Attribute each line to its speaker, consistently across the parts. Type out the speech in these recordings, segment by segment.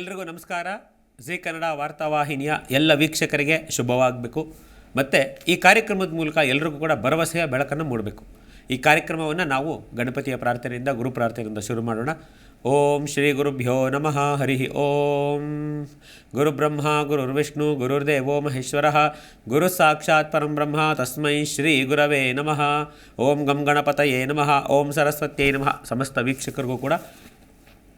Speaker 1: ಎಲ್ರಿಗೂ ನಮಸ್ಕಾರ. ಜಿ ಕನ್ನಡ ವಾರ್ತಾವಾಹಿನಿಯ ಎಲ್ಲ ವೀಕ್ಷಕರಿಗೆ ಶುಭವಾಗಬೇಕು. ಮತ್ತು ಈ ಕಾರ್ಯಕ್ರಮದ ಮೂಲಕ ಎಲ್ರಿಗೂ ಕೂಡ ಭರವಸೆಯ ಬೆಳಕನ್ನು ಮೂಡಬೇಕು. ಈ ಕಾರ್ಯಕ್ರಮವನ್ನು ನಾವು ಗಣಪತಿಯ ಪ್ರಾರ್ಥನೆಯಿಂದ ಗುರು ಪ್ರಾರ್ಥನೆಯಿಂದ ಶುರು ಮಾಡೋಣ. ಓಂ ಶ್ರೀ ಗುರುಭ್ಯೋ ನಮಃ. ಹರಿ ಓಂ. ಗುರುಬ್ರಹ್ಮ ಗುರುರ್ವಿಷ್ಣು ಗುರುರ್ದೇವೋ ಮಹೇಶ್ವರ ಗುರು ಸಾಕ್ಷಾತ್ ಪರಂ ಬ್ರಹ್ಮ ತಸ್ಮೈ ಶ್ರೀ ಗುರವೇ ನಮಃ. ಓಂ ಗಂ ಗಣಪತಯೇ ನಮಃ. ಓಂ ಸರಸ್ವತ್ಯೈ ನಮಃ. ಸಮಸ್ತ ವೀಕ್ಷಕರಿಗೂ ಕೂಡ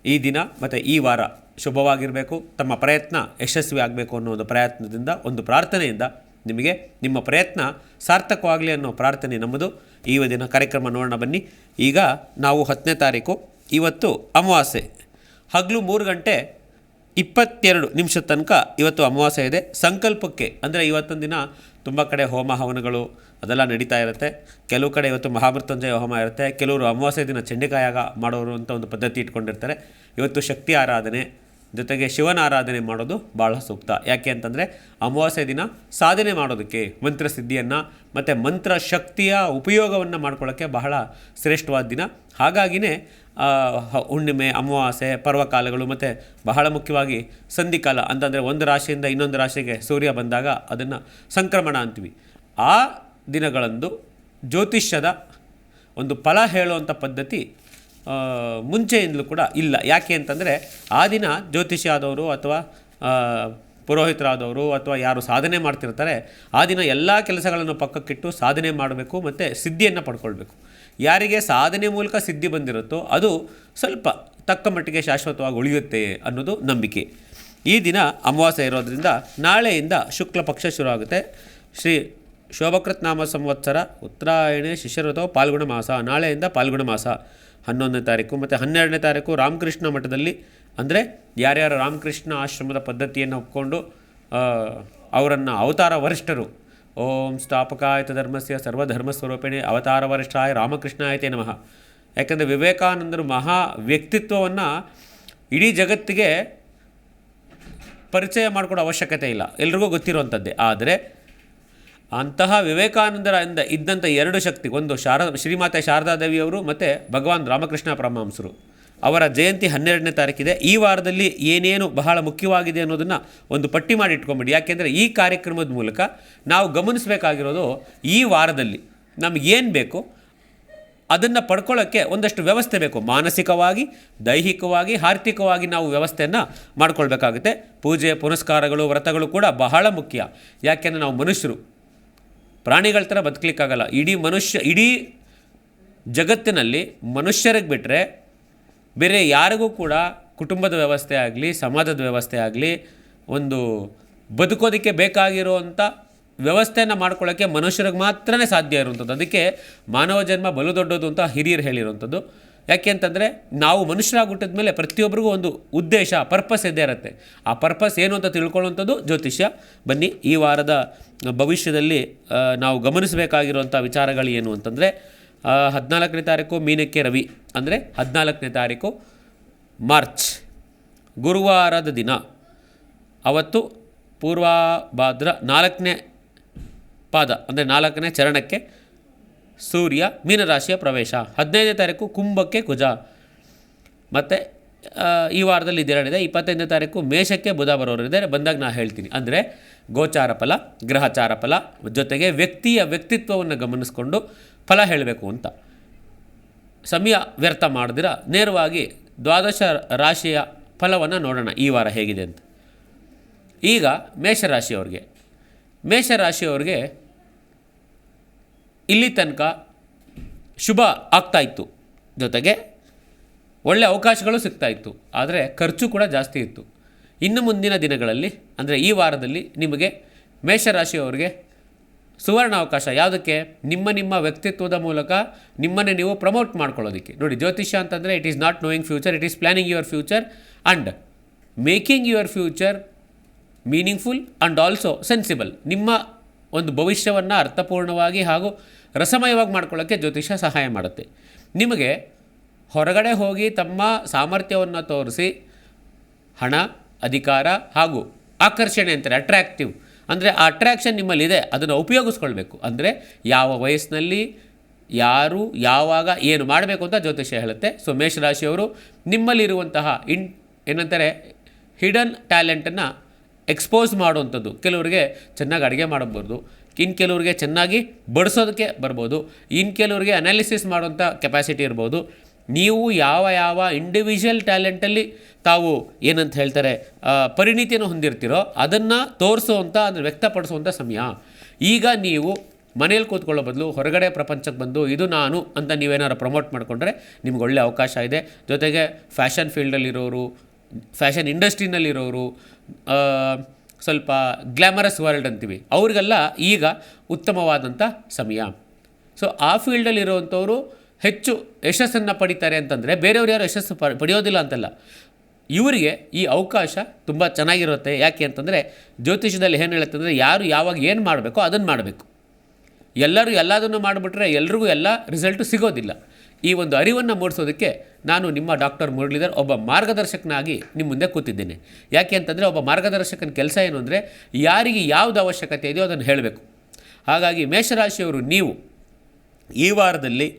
Speaker 1: ಈ ದಿನ ಮತ್ತು ಈ ವಾರ ಶುಭವಾಗಿರಬೇಕು. ತಮ್ಮ ಪ್ರಯತ್ನ ಯಶಸ್ವಿ ಆಗಬೇಕು ಅನ್ನೋ ಒಂದು ಪ್ರಯತ್ನದಿಂದ, ಒಂದು ಪ್ರಾರ್ಥನೆಯಿಂದ ನಿಮಗೆ ನಿಮ್ಮ ಪ್ರಯತ್ನ ಸಾರ್ಥಕವಾಗಲಿ ಅನ್ನೋ ಪ್ರಾರ್ಥನೆ ನಮ್ಮದು. ಈ ದಿನ ಕಾರ್ಯಕ್ರಮ ನೋಡೋಣ ಬನ್ನಿ. ಈಗ ನಾವು 10ನೇ ತಾರೀಕು, ಇವತ್ತು ಅಮಾವಾಸ್ಯೆ. ಹಗಲು 3 ಗಂಟೆ 22 ನಿಮಿಷದ ತನಕ ಇವತ್ತು ಅಮಾವಾಸ್ಯೆ ಇದೆ. ಸಂಕಲ್ಪಕ್ಕೆ ಅಂದರೆ ಇವತ್ತೊಂದು ದಿನ ತುಂಬ ಕಡೆ ಹೋಮ ಹವನಗಳು ಅದೆಲ್ಲ ನಡೀತಾ ಇರುತ್ತೆ. ಕೆಲವು ಕಡೆ ಇವತ್ತು ಮಹಾಮೃತ್ಯುಂಜಯ ಹೋಮ ಇರುತ್ತೆ. ಕೆಲವರು ಅಮಾವಾಸ್ಯೆ ದಿನ ಚಂಡಿಕಾಯಾಗ ಮಾಡೋರು ಅಂತ ಒಂದು ಪದ್ಧತಿ ಇಟ್ಕೊಂಡಿರ್ತಾರೆ. ಇವತ್ತು ಶಕ್ತಿ ಆರಾಧನೆ ಜೊತೆಗೆ ಶಿವನ ಆರಾಧನೆ ಮಾಡೋದು ಭಾಳ ಸೂಕ್ತ. ಯಾಕೆ ಅಂತಂದರೆ ಅಮಾವಾಸ್ಯೆ ದಿನ ಸಾಧನೆ ಮಾಡೋದಕ್ಕೆ, ಮಂತ್ರಸಿದ್ಧಿಯನ್ನು ಮತ್ತು ಮಂತ್ರ ಶಕ್ತಿಯ ಉಪಯೋಗವನ್ನು ಮಾಡ್ಕೊಳ್ಳೋಕ್ಕೆ ಬಹಳ ಶ್ರೇಷ್ಠವಾದ ದಿನ. ಹಾಗಾಗಿಯೇ ಹುಣ್ಣಿಮೆ, ಅಮಾವಾಸ್ಯೆ, ಪರ್ವಕಾಲಗಳು ಮತ್ತು ಬಹಳ ಮುಖ್ಯವಾಗಿ ಸಂಧಿಕಾಲ ಅಂತಂದರೆ ಒಂದು ರಾಶಿಯಿಂದ ಇನ್ನೊಂದು ರಾಶಿಗೆ ಸೂರ್ಯ ಬಂದಾಗ ಅದನ್ನು ಸಂಕ್ರಮಣ ಅಂತೀವಿ. ಆ ದಿನಗಳಂದು ಜ್ಯೋತಿಷ್ಯದ ಒಂದು ಫಲ ಹೇಳುವಂಥ ಪದ್ಧತಿ ಮುಂಚೆಯಿಂದಲೂ ಕೂಡ ಇಲ್ಲ. ಯಾಕೆ ಅಂತಂದರೆ ಆ ದಿನ ಜ್ಯೋತಿಷ್ಯ ಆದವರು ಅಥವಾ ಪುರೋಹಿತರಾದವರು ಅಥವಾ ಯಾರು ಸಾಧನೆ ಮಾಡ್ತಿರ್ತಾರೆ ಆ ದಿನ ಎಲ್ಲ ಕೆಲಸಗಳನ್ನು ಪಕ್ಕಕ್ಕಿಟ್ಟು ಸಾಧನೆ ಮಾಡಬೇಕು ಮತ್ತು ಸಿದ್ಧಿಯನ್ನು ಪಡ್ಕೊಳ್ಬೇಕು. ಯಾರಿಗೆ ಸಾಧನೆ ಮೂಲಕ ಸಿದ್ಧಿ ಬಂದಿರುತ್ತೋ ಅದು ಸ್ವಲ್ಪ ತಕ್ಕ ಮಟ್ಟಿಗೆ ಶಾಶ್ವತವಾಗಿ ಉಳಿಯುತ್ತೆ ಅನ್ನೋದು ನಂಬಿಕೆ. ಈ ದಿನ ಅಮಾವಾಸ್ಯೆ ಇರೋದರಿಂದ ನಾಳೆಯಿಂದ ಶುಕ್ಲ ಪಕ್ಷ ಶುರು ಆಗುತ್ತೆ. ಶ್ರೀ ಶೋಭಕೃತ್ ನಾಮ ಸಂವತ್ಸರ ಉತ್ತರಾಯಣೆ ಶಿಶಿರತೋ ಪಾಲ್ಗುಣ ಮಾಸ. ನಾಳೆಯಿಂದ ಪಾಲ್ಗುಣ ಮಾಸ 11ನೇ ತಾರೀಕು. ಮತ್ತು 12ನೇ ತಾರೀಕು ರಾಮಕೃಷ್ಣ ಮಠದಲ್ಲಿ, ಅಂದರೆ ಯಾರ್ಯಾರು ರಾಮಕೃಷ್ಣ ಆಶ್ರಮದ ಪದ್ಧತಿಯನ್ನು ಒಪ್ಕೊಂಡು ಅವರನ್ನು ಅವತಾರ ವರಿಷ್ಠರು, ಓಂ ಸ್ಥಾಪಕಾಯತ ಧರ್ಮಸ್ಯ ಸರ್ವಧರ್ಮಸ್ವರೂಪಿಣಿ ಅವತಾರ ವರಿಷ್ಠಾಯ ರಾಮಕೃಷ್ಣಾಯತೆ ನಮಃ. ಯಾಕೆಂದರೆ ವಿವೇಕಾನಂದರು ಮಹಾ ವ್ಯಕ್ತಿತ್ವವನ್ನು ಇಡೀ ಜಗತ್ತಿಗೆ ಪರಿಚಯ ಮಾಡಿಕೊಡೋ ಅವಶ್ಯಕತೆ ಇಲ್ಲ, ಎಲ್ರಿಗೂ ಗೊತ್ತಿರುವಂಥದ್ದೇ. ಆದರೆ ಅಂತಹ ವಿವೇಕಾನಂದರಿಂದ ಇದ್ದಂಥ 2 ಶಕ್ತಿ, ಒಂದು ಶ್ರೀಮಾತೆ ಶಾರದಾದೇವಿಯವರು ಮತ್ತು ಭಗವಾನ್ ರಾಮಕೃಷ್ಣ ಪರಮಹಂಸರು, ಅವರ ಜಯಂತಿ 12ನೇ ತಾರೀಕಿದೆ. ಈ ವಾರದಲ್ಲಿ ಏನೇನು ಬಹಳ ಮುಖ್ಯವಾಗಿದೆ ಅನ್ನೋದನ್ನು ಒಂದು ಪಟ್ಟಿ ಮಾಡಿ ಇಟ್ಕೊಂಬಿಡಿ. ಯಾಕೆಂದರೆ ಈ ಕಾರ್ಯಕ್ರಮದ ಮೂಲಕ ನಾವು ಗಮನಿಸಬೇಕಾಗಿರೋದು ಈ ವಾರದಲ್ಲಿ ನಮಗೇನು ಬೇಕು ಅದನ್ನು ಪಡ್ಕೊಳ್ಳೋಕ್ಕೆ ಒಂದಷ್ಟು ವ್ಯವಸ್ಥೆ ಬೇಕು. ಮಾನಸಿಕವಾಗಿ, ದೈಹಿಕವಾಗಿ, ಆರ್ಥಿಕವಾಗಿ ನಾವು ವ್ಯವಸ್ಥೆಯನ್ನು ಮಾಡ್ಕೊಳ್ಬೇಕಾಗುತ್ತೆ. ಪೂಜೆ ಪುನಸ್ಕಾರಗಳು ವ್ರತಗಳು ಕೂಡ ಬಹಳ ಮುಖ್ಯ. ಯಾಕೆಂದರೆ ನಾವು ಮನುಷ್ಯರು, ಪ್ರಾಣಿಗಳ ಥರ ಬದುಕಲಿಕ್ಕಾಗಲ್ಲ. ಇಡೀ ಜಗತ್ತಿನಲ್ಲಿ ಮನುಷ್ಯರಿಗೆ ಬಿಟ್ಟರೆ ಬೇರೆ ಯಾರಿಗೂ ಕೂಡ ಕುಟುಂಬದ ವ್ಯವಸ್ಥೆ ಆಗಲಿ, ಸಮಾಜದ ವ್ಯವಸ್ಥೆ ಆಗಲಿ, ಒಂದು ಬದುಕೋದಕ್ಕೆ ಬೇಕಾಗಿರುವಂಥ ವ್ಯವಸ್ಥೆಯನ್ನು ಮಾಡ್ಕೊಳ್ಳೋಕ್ಕೆ ಮನುಷ್ಯರಿಗೆ ಮಾತ್ರನೇ ಸಾಧ್ಯ ಇರುವಂಥದ್ದು. ಅದಕ್ಕೆ ಮಾನವ ಜನ್ಮ ಬಲು ದೊಡ್ಡದು ಅಂತ ಹಿರಿಯರು ಹೇಳಿರುವಂಥದ್ದು. ಯಾಕೆ ಅಂತಂದರೆ ನಾವು ಮನುಷ್ಯರಾಗಿ ಹುಟ್ಟಿದ ಮೇಲೆ ಪ್ರತಿಯೊಬ್ಬರಿಗೂ ಒಂದು ಉದ್ದೇಶ, ಪರ್ಪಸ್ ಇದ್ದೇ ಇರುತ್ತೆ. ಆ ಪರ್ಪಸ್ ಏನು ಅಂತ ತಿಳ್ಕೊಳ್ಳುವಂಥದ್ದು ಜ್ಯೋತಿಷ್ಯ. ಬನ್ನಿ, ಈ ವಾರದ ಭವಿಷ್ಯದಲ್ಲಿ ನಾವು ಗಮನಿಸಬೇಕಾಗಿರುವಂಥ ವಿಚಾರಗಳು ಏನು ಅಂತಂದರೆ 14ನೇ ತಾರೀಕು ಮೀನಕ್ಕೆ ರವಿ, ಅಂದರೆ 14ನೇ ತಾರೀಕು ಮಾರ್ಚ್ ಗುರುವಾರದ ದಿನ. ಅವತ್ತು ಪೂರ್ವಭಾದ್ರ 4ನೇ ಪಾದ ಅಂದರೆ 4ನೇ ಚರಣಕ್ಕೆ ಸೂರ್ಯ ಮೀನರಾಶಿಯ ಪ್ರವೇಶ. 15ನೇ ತಾರೀಕು ಕುಂಭಕ್ಕೆ ಕುಜ. ಮತ್ತು ಈ ವಾರದಲ್ಲಿ ಇದೆರಡಿದೆ. 25ನೇ ತಾರೀಕು ಮೇಷಕ್ಕೆ ಬುಧ ಬರೋರಿದ್ದಾರೆ. ಬಂದಾಗ ನಾನು ಹೇಳ್ತೀನಿ. ಅಂದರೆ ಗೋಚಾರ ಫಲ, ಗ್ರಹಚಾರ ಫಲ ಜೊತೆಗೆ ವ್ಯಕ್ತಿಯ ವ್ಯಕ್ತಿತ್ವವನ್ನು ಗಮನಿಸ್ಕೊಂಡು ಫಲ ಹೇಳಬೇಕು ಅಂತ. ಸಮಯ ವ್ಯರ್ಥ ಮಾಡಿದಿರ ನೇರವಾಗಿ 12 ರಾಶಿಯ ಫಲವನ್ನು ನೋಡೋಣ ಈ ವಾರ ಹೇಗಿದೆ ಅಂತ. ಈಗ ಮೇಷರಾಶಿಯವ್ರಿಗೆ ಇಲ್ಲಿ ತನಕ ಶುಭ ಆಗ್ತಾಯಿತ್ತು, ಜೊತೆಗೆ ಒಳ್ಳೆ ಅವಕಾಶಗಳು ಸಿಗ್ತಾಯಿತ್ತು. ಆದರೆ ಖರ್ಚು ಕೂಡ ಜಾಸ್ತಿ ಇತ್ತು. ಇನ್ನು ಮುಂದಿನ ದಿನಗಳಲ್ಲಿ ಅಂದರೆ ಈ ವಾರದಲ್ಲಿ ನಿಮಗೆ ಮೇಷರಾಶಿಯವರಿಗೆ ಸುವರ್ಣ ಅವಕಾಶ. ಯಾವುದಕ್ಕೆ? ನಿಮ್ಮ ವ್ಯಕ್ತಿತ್ವದ ಮೂಲಕ ನಿಮ್ಮನ್ನೇ ನೀವು ಪ್ರಮೋಟ್ ಮಾಡ್ಕೊಳ್ಳೋದಕ್ಕೆ. ನೋಡಿ, ಜ್ಯೋತಿಷ್ಯ ಅಂತಂದರೆ it is not knowing future, it is planning your future and making your future meaningful and also sensible. ನಿಮ್ಮ ಒಂದು ಭವಿಷ್ಯವನ್ನು ಅರ್ಥಪೂರ್ಣವಾಗಿ ಹಾಗೂ ರಸಮಯವಾಗಿ ಮಾಡ್ಕೊಳ್ಳೋಕ್ಕೆ ಜ್ಯೋತಿಷ್ಯ ಸಹಾಯ ಮಾಡುತ್ತೆ. ನಿಮಗೆ ಹೊರಗಡೆ ಹೋಗಿ ತಮ್ಮ ಸಾಮರ್ಥ್ಯವನ್ನು ತೋರಿಸಿ ಹಣ, ಅಧಿಕಾರ ಹಾಗೂ ಆಕರ್ಷಣೆ ಅಂತಾರೆ, ಅಟ್ರ್ಯಾಕ್ಟಿವ್ ಅಂದರೆ ಆ ಅಟ್ರ್ಯಾಕ್ಷನ್ ನಿಮ್ಮಲ್ಲಿದೆ, ಅದನ್ನು ಉಪಯೋಗಿಸ್ಕೊಳ್ಬೇಕು. ಅಂದರೆ ಯಾವ ವಯಸ್ಸಿನಲ್ಲಿ ಯಾರು ಯಾವಾಗ ಏನು ಮಾಡಬೇಕು ಅಂತ ಜ್ಯೋತಿಷ್ಯ ಹೇಳುತ್ತೆ. ಸೊ ಮೇಷರಾಶಿಯವರು ನಿಮ್ಮಲ್ಲಿರುವಂತಹ ಏನಂತಾರೆ ಹಿಡನ್ ಟ್ಯಾಲೆಂಟನ್ನು ಎಕ್ಸ್ಪೋಸ್ ಮಾಡುವಂಥದ್ದು. ಕೆಲವರಿಗೆ ಚೆನ್ನಾಗಿ ಅಡುಗೆ ಮಾಡಬಹುದು, ಇನ್ನು ಕೆಲವರಿಗೆ ಚೆನ್ನಾಗಿ ಬಡಿಸೋದಕ್ಕೆ ಬರ್ಬೋದು, ಇನ್ನು ಕೆಲವರಿಗೆ ಅನಾಲಿಸಿಸ್ ಮಾಡುವಂಥ ಕೆಪಾಸಿಟಿ ಇರ್ಬೋದು. ನೀವು ಯಾವ ಯಾವ ಇಂಡಿವಿಜುವಲ್ ಟ್ಯಾಲೆಂಟಲ್ಲಿ ತಾವು ಏನಂತ ಹೇಳ್ತಾರೆ ಪರಿಣಿತಿಯನ್ನು ಹೊಂದಿರ್ತೀರೋ ಅದನ್ನು ತೋರಿಸುವಂಥ, ಅದನ್ನು ವ್ಯಕ್ತಪಡಿಸುವಂಥ ಸಮಯ. ಈಗ ನೀವು ಮನೇಲಿ ಕೂತ್ಕೊಳ್ಳೋ ಬದಲು ಹೊರಗಡೆ ಪ್ರಪಂಚಕ್ಕೆ ಬಂದು ಇದು ನಾನು ಅಂತ ನೀವೇನಾರು ಪ್ರಮೋಟ್ ಮಾಡಿಕೊಂಡ್ರೆ ನಿಮ್ಗೆ ಒಳ್ಳೆಯ ಅವಕಾಶ ಇದೆ. ಜೊತೆಗೆ ಫ್ಯಾಷನ್ ಫೀಲ್ಡಲ್ಲಿರೋರು, ಫ್ಯಾಷನ್ ಇಂಡಸ್ಟ್ರಿನಲ್ಲಿರೋರು, ಸ್ವಲ್ಪ ಗ್ಲ್ಯಾಮರಸ್ ವರ್ಲ್ಡ್ ಅಂತೀವಿ, ಅವ್ರಿಗೆಲ್ಲ ಈಗ ಉತ್ತಮವಾದಂಥ ಸಮಯ. ಸೊ ಆ ಫೀಲ್ಡಲ್ಲಿರುವಂಥವರು ಹೆಚ್ಚು ಯಶಸ್ಸನ್ನು ಪಡಿತಾರೆ ಅಂತಂದರೆ ಬೇರೆಯವ್ರು ಯಾರು ಯಶಸ್ಸು ಪಡೆಯೋದಿಲ್ಲ ಅಂತಲ್ಲ, ಇವರಿಗೆ ಈ ಅವಕಾಶ ತುಂಬ ಚೆನ್ನಾಗಿರುತ್ತೆ. ಯಾಕೆ ಅಂತಂದರೆ ಜ್ಯೋತಿಷದಲ್ಲಿ ಏನು ಹೇಳುತ್ತಂದರೆ ಯಾರು ಯಾವಾಗ ಏನು ಮಾಡಬೇಕೋ ಅದನ್ನು ಮಾಡಬೇಕು. ಎಲ್ಲರೂ ಎಲ್ಲದನ್ನು ಮಾಡಿಬಿಟ್ರೆ ಎಲ್ರಿಗೂ ಎಲ್ಲ ರಿಸಲ್ಟು ಸಿಗೋದಿಲ್ಲ. ಈ ಒಂದು ಅರಿವನ್ನು ಮೂಡಿಸೋದಕ್ಕೆ ನಾನು ನಿಮ್ಮ ಡಾಕ್ಟರ್ ಮುರಳೀಧರ್ ಒಬ್ಬ ಮಾರ್ಗದರ್ಶಕನಾಗಿ ನಿಮ್ಮ ಮುಂದೆ ಕೂತಿದ್ದೇನೆ. ಯಾಕೆ ಅಂತಂದರೆ ಒಬ್ಬ ಮಾರ್ಗದರ್ಶಕನ ಕೆಲಸ ಏನು ಅಂದರೆ ಯಾರಿಗೆ ಯಾವುದು ಅವಶ್ಯಕತೆ ಇದೆಯೋ ಅದನ್ನು ಹೇಳಬೇಕು. ಹಾಗಾಗಿ ಮೇಷರಾಶಿಯವರು ನೀವು ಈ ವಾರದಲ್ಲಿ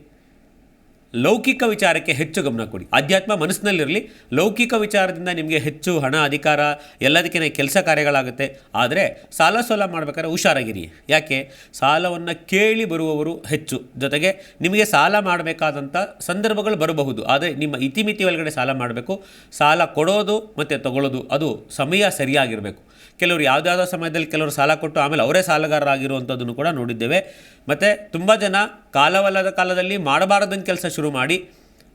Speaker 1: ಲೌಕಿಕ ವಿಚಾರಕ್ಕೆ ಹೆಚ್ಚು ಗಮನ ಕೊಡಿ. ಆಧ್ಯಾತ್ಮ ಮನಸ್ಸಿನಲ್ಲಿರಲಿ, ಲೌಕಿಕ ವಿಚಾರದಿಂದ ನಿಮಗೆ ಹೆಚ್ಚು ಹಣ, ಅಧಿಕಾರ ಎಲ್ಲದಕ್ಕಿಂತ ಕೆಲಸ ಕಾರ್ಯಗಳಾಗುತ್ತೆ. ಆದರೆ ಸಾಲ ಸೋಲ ಮಾಡಬೇಕಾದ್ರೆ ಹುಷಾರಾಗಿರಿ. ಯಾಕೆ? ಸಾಲವನ್ನು ಕೇಳಿ ಬರುವವರು ಹೆಚ್ಚು. ಜೊತೆಗೆ ನಿಮಗೆ ಸಾಲ ಮಾಡಬೇಕಾದಂಥ ಸಂದರ್ಭಗಳು ಬರಬಹುದು, ಆದರೆ ನಿಮ್ಮ ಇತಿಮಿತಿ ಒಳಗಡೆ ಸಾಲ ಮಾಡಬೇಕು. ಸಾಲ ಕೊಡೋದು ಮತ್ತು ತಗೊಳ್ಳೋದು ಅದು ಸಮಯ ಸರಿಯಾಗಿರಬೇಕು. ಕೆಲವರು ಯಾವುದಾವುದೋ ಸಮಯದಲ್ಲಿ ಕೆಲವರು ಸಾಲ ಕೊಟ್ಟು ಆಮೇಲೆ ಅವರೇ ಸಾಲಗಾರರಾಗಿರುವಂಥದ್ದನ್ನು ಕೂಡ ನೋಡಿದ್ದೇವೆ. ಮತ್ತು ತುಂಬ ಜನ ಕಾಲವಲ್ಲದ ಕಾಲದಲ್ಲಿ ಮಾಡಬಾರದಂಥ ಕೆಲಸ ಶುರು ಮಾಡಿ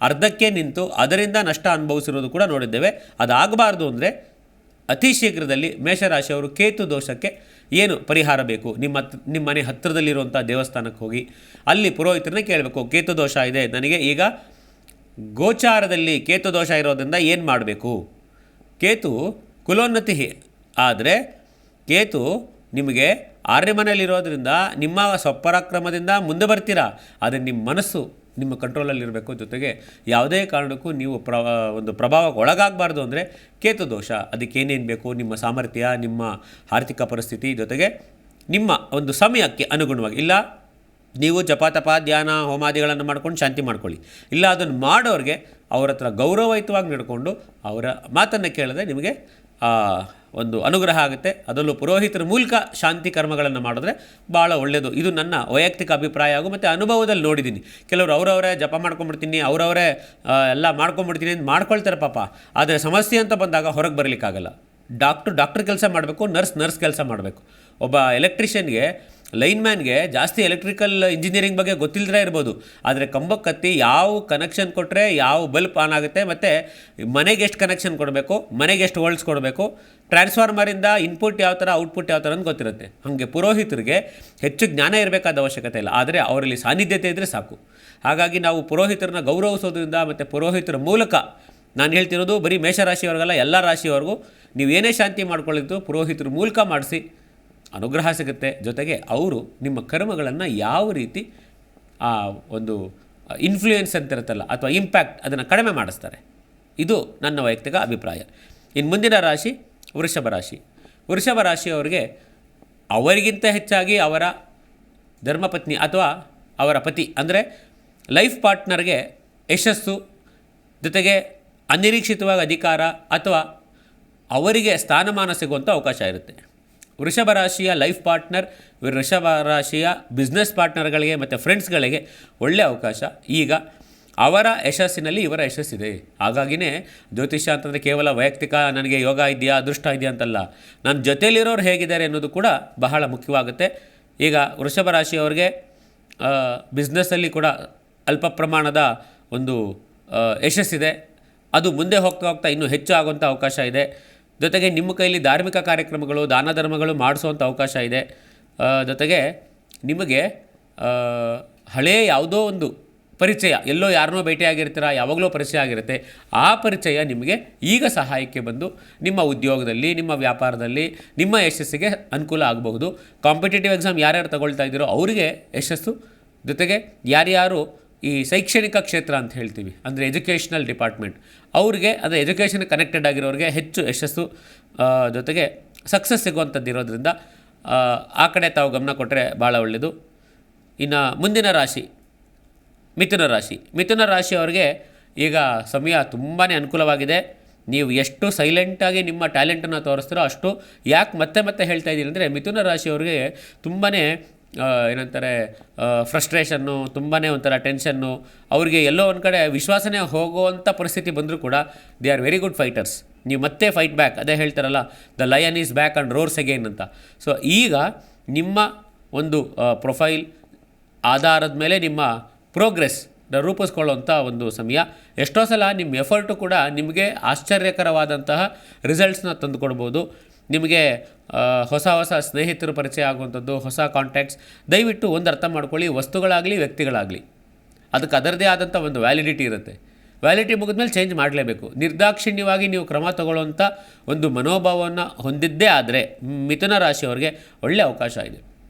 Speaker 1: ಅರ್ಧಕ್ಕೆ ನಿಂತು ಅದರಿಂದ ನಷ್ಟ ಅನುಭವಿಸಿರೋದು ಕೂಡ ನೋಡಿದ್ದೇವೆ. ಅದಾಗಬಾರ್ದು ಅಂದರೆ ಅತಿ ಶೀಘ್ರದಲ್ಲಿ ಮೇಷರಾಶಿಯವರು ಕೇತು ದೋಷಕ್ಕೆ ಏನು ಪರಿಹಾರ ಬೇಕು, ನಿಮ್ಮ ಮನೆ ಹತ್ತಿರದಲ್ಲಿರುವಂಥ ದೇವಸ್ಥಾನಕ್ಕೆ ಹೋಗಿ ಅಲ್ಲಿ ಪುರೋಹಿತರನ್ನೇ ಕೇಳಬೇಕು. ಕೇತು ದೋಷ ಇದೆ ನನಗೆ, ಈಗ ಗೋಚಾರದಲ್ಲಿ ಕೇತು ದೋಷ ಇರೋದ್ರಿಂದ ಏನು ಮಾಡಬೇಕು? ಕೇತು ಕುಲೋನ್ನತಿ, ಆದರೆ ಕೇತು ನಿಮಗೆ 6ನೇ ಮನೆಯಲ್ಲಿರೋದ್ರಿಂದ ನಿಮ್ಮ ಸ್ವಪರಾಕ್ರಮದಿಂದ ಮುಂದೆ ಬರ್ತೀರಾ, ಆದರೆ ನಿಮ್ಮ ಮನಸ್ಸು ನಿಮ್ಮ ಕಂಟ್ರೋಲಲ್ಲಿರಬೇಕು. ಜೊತೆಗೆ ಯಾವುದೇ ಕಾರಣಕ್ಕೂ ನೀವು ಒಂದು ಪ್ರಭಾವಕ್ಕೆ ಒಳಗಾಗಬಾರ್ದು. ಅಂದರೆ ಕೇತು ದೋಷ ಅದಕ್ಕೇನೇನು ಬೇಕು, ನಿಮ್ಮ ಸಾಮರ್ಥ್ಯ, ನಿಮ್ಮ ಆರ್ಥಿಕ ಪರಿಸ್ಥಿತಿ, ಜೊತೆಗೆ ನಿಮ್ಮ ಒಂದು ಸಮಯಕ್ಕೆ ಅನುಗುಣವಾಗಿ. ಇಲ್ಲ ನೀವು ಜಪ ತಪ ಧ್ಯಾನ ಹೋಮಾದಿಗಳನ್ನು ಮಾಡ್ಕೊಂಡು ಶಾಂತಿ ಮಾಡ್ಕೊಳ್ಳಿ. ಇಲ್ಲ ಅದನ್ನು ಮಾಡೋರಿಗೆ ಅವ್ರ ಹತ್ರ ಗೌರವಯುತವಾಗಿ ನಡ್ಕೊಂಡು ಅವರ ಮಾತನ್ನು ಕೇಳಿದ್ರೆ ನಿಮಗೆ ಒಂದು ಅನುಗ್ರಹ ಆಗುತ್ತೆ. ಅದರಲ್ಲೂ ಪುರೋಹಿತರ ಮೂಲಕ ಶಾಂತಿ ಕರ್ಮಗಳನ್ನು ಮಾಡಿದ್ರೆ ಭಾಳ ಒಳ್ಳೆಯದು. ಇದು ನನ್ನ ವೈಯಕ್ತಿಕ ಅಭಿಪ್ರಾಯ ಹಾಗೂ ಮತ್ತು ಅನುಭವದಲ್ಲಿ ನೋಡಿದ್ದೀನಿ. ಕೆಲವರು ಅವರವರೇ ಜಪ ಮಾಡ್ಕೊಂಬಿಡ್ತೀನಿ, ಅವರವರೇ ಎಲ್ಲ ಮಾಡ್ಕೊಂಬಿಡ್ತೀನಿ ಅಂತ ಮಾಡ್ಕೊಳ್ತಾರೆ ಪಾಪ. ಆದರೆ ಸಮಸ್ಯೆ ಅಂತ ಬಂದಾಗ ಹೊರಗೆ ಬರಲಿಕ್ಕಾಗಲ್ಲ. ಡಾಕ್ಟ್ರ್ ಕೆಲಸ ಮಾಡಬೇಕು, ನರ್ಸ್ ಕೆಲಸ ಮಾಡಬೇಕು. ಒಬ್ಬ ಎಲೆಕ್ಟ್ರಿಷಿಯನ್ಗೆ, ಲೈನ್ಮ್ಯಾನ್ಗೆ ಜಾಸ್ತಿ ಎಲೆಕ್ಟ್ರಿಕಲ್ ಇಂಜಿನಿಯರಿಂಗ್ ಬಗ್ಗೆ ಗೊತ್ತಿಲ್ಲದೇ ಇರ್ಬೋದು, ಆದರೆ ಕಂಬಕ್ಕೆ ಕತ್ತಿ ಯಾವ ಕನೆಕ್ಷನ್ ಕೊಟ್ಟರೆ ಯಾವ ಬಲ್ಬ್ ಆನ್ ಆಗುತ್ತೆ, ಮತ್ತು ಮನೆಗೆ ಎಷ್ಟು ಕನೆಕ್ಷನ್ ಕೊಡಬೇಕು, ಮನೆಗೆ ಎಷ್ಟು ವೋಲ್ಟ್ಸ್ ಕೊಡಬೇಕು, ಟ್ರಾನ್ಸ್ಫಾರ್ಮರಿಂದ ಇನ್ಪುಟ್ ಯಾವ ಥರ ಔಟ್ಪುಟ್ ಯಾವ ಥರ ಅಂತ ಗೊತ್ತಿರುತ್ತೆ. ಹಾಗೆ ಪುರೋಹಿತರಿಗೆ ಹೆಚ್ಚು ಜ್ಞಾನ ಇರಬೇಕಾದ ಅವಶ್ಯಕತೆ ಇಲ್ಲ, ಆದರೆ ಅವರಲ್ಲಿ ಸಾನ್ನಿಧ್ಯತೆ ಇದ್ದರೆ ಸಾಕು. ಹಾಗಾಗಿ ನಾವು ಪುರೋಹಿತರನ್ನ ಗೌರವಿಸೋದ್ರಿಂದ ಮತ್ತು ಪುರೋಹಿತರ ಮೂಲಕ, ನಾನು ಹೇಳ್ತಿರೋದು ಬರೀ ಮೇಷರಾಶಿಯವರಿಗೆಲ್ಲ, ಎಲ್ಲ ರಾಶಿಯವರೆಗೂ ನೀವು ಏನೇ ಶಾಂತಿ ಮಾಡ್ಕೊಳ್ಳಿದ್ದು ಪುರೋಹಿತರ ಮೂಲಕ ಮಾಡಿಸಿ ಅನುಗ್ರಹ ಸಿಗುತ್ತೆ. ಜೊತೆಗೆ ಅವರು ನಿಮ್ಮ ಕರ್ಮಗಳನ್ನು ಯಾವ ರೀತಿ ಆ ಒಂದು ಇನ್ಫ್ಲೂಯೆನ್ಸ್ ಅಂತ ಇರುತ್ತಲ್ಲ ಅಥವಾ ಇಂಪ್ಯಾಕ್ಟ್ ಅದನ್ನು ಕಡಿಮೆ ಮಾಡಿಸ್ತಾರೆ. ಇದು ನನ್ನ ವೈಯಕ್ತಿಕ ಅಭಿಪ್ರಾಯ. ಇನ್ನು ಮುಂದಿನ ರಾಶಿ ವೃಷಭ ರಾಶಿ. ವೃಷಭ ರಾಶಿಯವರಿಗೆ ಅವರಿಗಿಂತ ಹೆಚ್ಚಾಗಿ ಅವರ ಧರ್ಮಪತ್ನಿ ಅಥವಾ ಅವರ ಪತಿ ಅಂದರೆ ಲೈಫ್ ಪಾರ್ಟ್ನರ್ಗೆ ಯಶಸ್ಸು, ಜೊತೆಗೆ ಅನಿರೀಕ್ಷಿತವಾಗಿ ಅಧಿಕಾರ ಅಥವಾ ಅವರಿಗೆ ಸ್ಥಾನಮಾನ ಸಿಗುವಂಥ ಅವಕಾಶ ಇರುತ್ತೆ. ವೃಷಭ ರಾಶಿಯ ಲೈಫ್ ಪಾರ್ಟ್ನರ್, ವೃಷಭ ರಾಶಿಯ ಬಿಸ್ನೆಸ್ ಪಾರ್ಟ್ನರ್ಗಳಿಗೆ ಮತ್ತು ಫ್ರೆಂಡ್ಸ್ಗಳಿಗೆ ಒಳ್ಳೆಯ ಅವಕಾಶ. ಈಗ ಅವರ ಯಶಸ್ಸಿನಲ್ಲಿ ಇವರ ಯಶಸ್ಸಿದೆ. ಹಾಗಾಗಿನೇ ಜ್ಯೋತಿಷ್ಯ ಅಂತಂದರೆ ಕೇವಲ ವೈಯಕ್ತಿಕ ನನಗೆ ಯೋಗ ಇದೆಯಾ ಅದೃಷ್ಟ ಇದೆಯಾ ಅಂತಲ್ಲ, ನನ್ನ ಜೊತೆಯಲ್ಲಿರೋರು ಹೇಗಿದ್ದಾರೆ ಅನ್ನೋದು ಕೂಡ ಬಹಳ ಮುಖ್ಯವಾಗುತ್ತೆ. ಈಗ ವೃಷಭ ರಾಶಿಯವರಿಗೆ ಬಿಸ್ನೆಸ್ಸಲ್ಲಿ ಕೂಡ ಅಲ್ಪ ಪ್ರಮಾಣದ ಒಂದು ಯಶಸ್ಸಿದೆ. ಅದು ಮುಂದೆ ಹೋಗ್ತಾ ಹೋಗ್ತಾ ಇನ್ನೂ ಹೆಚ್ಚು ಆಗುವಂಥ ಅವಕಾಶ ಇದೆ. ಜೊತೆಗೆ ನಿಮ್ಮ ಕೈಯಲ್ಲಿ ಧಾರ್ಮಿಕ ಕಾರ್ಯಕ್ರಮಗಳು, ದಾನ ಧರ್ಮಗಳು ಮಾಡಿಸುವಂಥ ಅವಕಾಶ ಇದೆ. ಜೊತೆಗೆ ನಿಮಗೆ ಹಳೆಯ ಯಾವುದೋ ಒಂದು ಪರಿಚಯ, ಎಲ್ಲೋ ಯಾರನ್ನೋ ಭೇಟಿಯಾಗಿರ್ತೀರ, ಯಾವಾಗಲೂ ಪರಿಚಯ ಆಗಿರುತ್ತೆ. ಆ ಪರಿಚಯ ನಿಮಗೆ ಈಗ ಸಹಾಯಕ್ಕೆ ಬಂದು ನಿಮ್ಮ ಉದ್ಯೋಗದಲ್ಲಿ, ನಿಮ್ಮ ವ್ಯಾಪಾರದಲ್ಲಿ, ನಿಮ್ಮ ಯಶಸ್ಸಿಗೆ ಅನುಕೂಲ ಆಗಬಹುದು. ಕಾಂಪಿಟೇಟಿವ್ ಎಕ್ಸಾಮ್ ಯಾರ್ಯಾರು ತಗೊಳ್ತಾ ಇದ್ದೀರೋ ಅವರಿಗೆ ಯಶಸ್ಸು. ಜೊತೆಗೆ ಯಾರ್ಯಾರು ಈ ಶೈಕ್ಷಣಿಕ ಕ್ಷೇತ್ರ ಅಂತ ಹೇಳ್ತೀವಿ, ಅಂದರೆ ಎಜುಕೇಷನಲ್ ಡಿಪಾರ್ಟ್ಮೆಂಟ್, ಅವ್ರಿಗೆ ಅಂದರೆ ಎಜುಕೇಷನ್ ಕನೆಕ್ಟೆಡ್ ಆಗಿರೋರಿಗೆ ಹೆಚ್ಚು ಯಶಸ್ಸು, ಜೊತೆಗೆ ಸಕ್ಸಸ್ ಸಿಗುವಂಥದ್ದು ಇರೋದ್ರಿಂದ ಆ ಕಡೆ ತಾವು ಗಮನ ಕೊಟ್ಟರೆ ಭಾಳ ಒಳ್ಳೆಯದು. ಇನ್ನು ಮುಂದಿನ ರಾಶಿ ಮಿಥುನ ರಾಶಿ. ಮಿಥುನ ರಾಶಿಯವರಿಗೆ ಈಗ ಸಮಯ ತುಂಬಾ ಅನುಕೂಲವಾಗಿದೆ. ನೀವು ಎಷ್ಟು ಸೈಲೆಂಟಾಗಿ ನಿಮ್ಮ ಟ್ಯಾಲೆಂಟನ್ನು ತೋರಿಸ್ತೀರೋ ಅಷ್ಟು ಯಾಕೆ ಮತ್ತೆ ಮತ್ತೆ ಹೇಳ್ತಾ ಇದ್ದೀನಿ ಅಂದರೆ ಮಿಥುನ ರಾಶಿಯವ್ರಿಗೆ ತುಂಬಾ ಏನಂತಾರೆ ಫ್ರಸ್ಟ್ರೇಷನ್ನು, ತುಂಬಾ ಒಂಥರ ಟೆನ್ಷನ್ನು, ಅವರಿಗೆ ಎಲ್ಲೋ ಒಂದು ಕಡೆ ವಿಶ್ವಾಸನೇ ಹೋಗುವಂಥ ಪರಿಸ್ಥಿತಿ ಬಂದರೂ ಕೂಡ they are very good fighters. ನೀವು ಮತ್ತೆ ಫೈಟ್ ಬ್ಯಾಕ್, ಅದೇ ಹೇಳ್ತಾರಲ್ಲ, the lion is back and roars again ಅಂತ. ಸೊ ಈಗ ನಿಮ್ಮ ಒಂದು ಪ್ರೊಫೈಲ್ ಆಧಾರದ ಮೇಲೆ ನಿಮ್ಮ ಪ್ರೋಗ್ರೆಸ್ ರೂಪಿಸ್ಕೊಳ್ಳುವಂಥ ಒಂದು ಸಮಯ. ಎಷ್ಟೋ ಸಲ ನಿಮ್ಮ ಎಫರ್ಟು ಕೂಡ ನಿಮಗೆ ಆಶ್ಚರ್ಯಕರವಾದಂತಹ ರಿಸಲ್ಟ್ಸ್ನ ತಂದು ಕೊಡ್ಬೋದು. ನಿಮಗೆ ಹೊಸ ಹೊಸ ಸ್ನೇಹಿತರು ಪರಿಚಯ ಆಗುವಂಥದ್ದು, ಹೊಸ ಕಾಂಟ್ಯಾಕ್ಟ್ಸ್. ದಯವಿಟ್ಟು ಒಂದು ಅರ್ಥ ಮಾಡ್ಕೊಳ್ಳಿ, ವಸ್ತುಗಳಾಗಲಿ ವ್ಯಕ್ತಿಗಳಾಗಲಿ ಅದಕ್ಕೆ ಅದರದೇ ಆದಂಥ ಒಂದು ವ್ಯಾಲಿಡಿಟಿ ಇರುತ್ತೆ. ವ್ಯಾಲಿಡಿಟಿ ಮುಗಿದ್ಮೇಲೆ ಚೇಂಜ್ ಮಾಡಲೇಬೇಕು. ನಿರ್ದಾಕ್ಷಿಣ್ಯವಾಗಿ ನೀವು ಕ್ರಮ ತಗೊಳ್ಳುವಂಥ ಒಂದು ಮನೋಭಾವವನ್ನು ಹೊಂದಿದ್ದೇ ಆದರೆ ಮಿಥುನ ರಾಶಿಯವರಿಗೆ ಒಳ್ಳೆಯ ಅವಕಾಶ ಇದೆ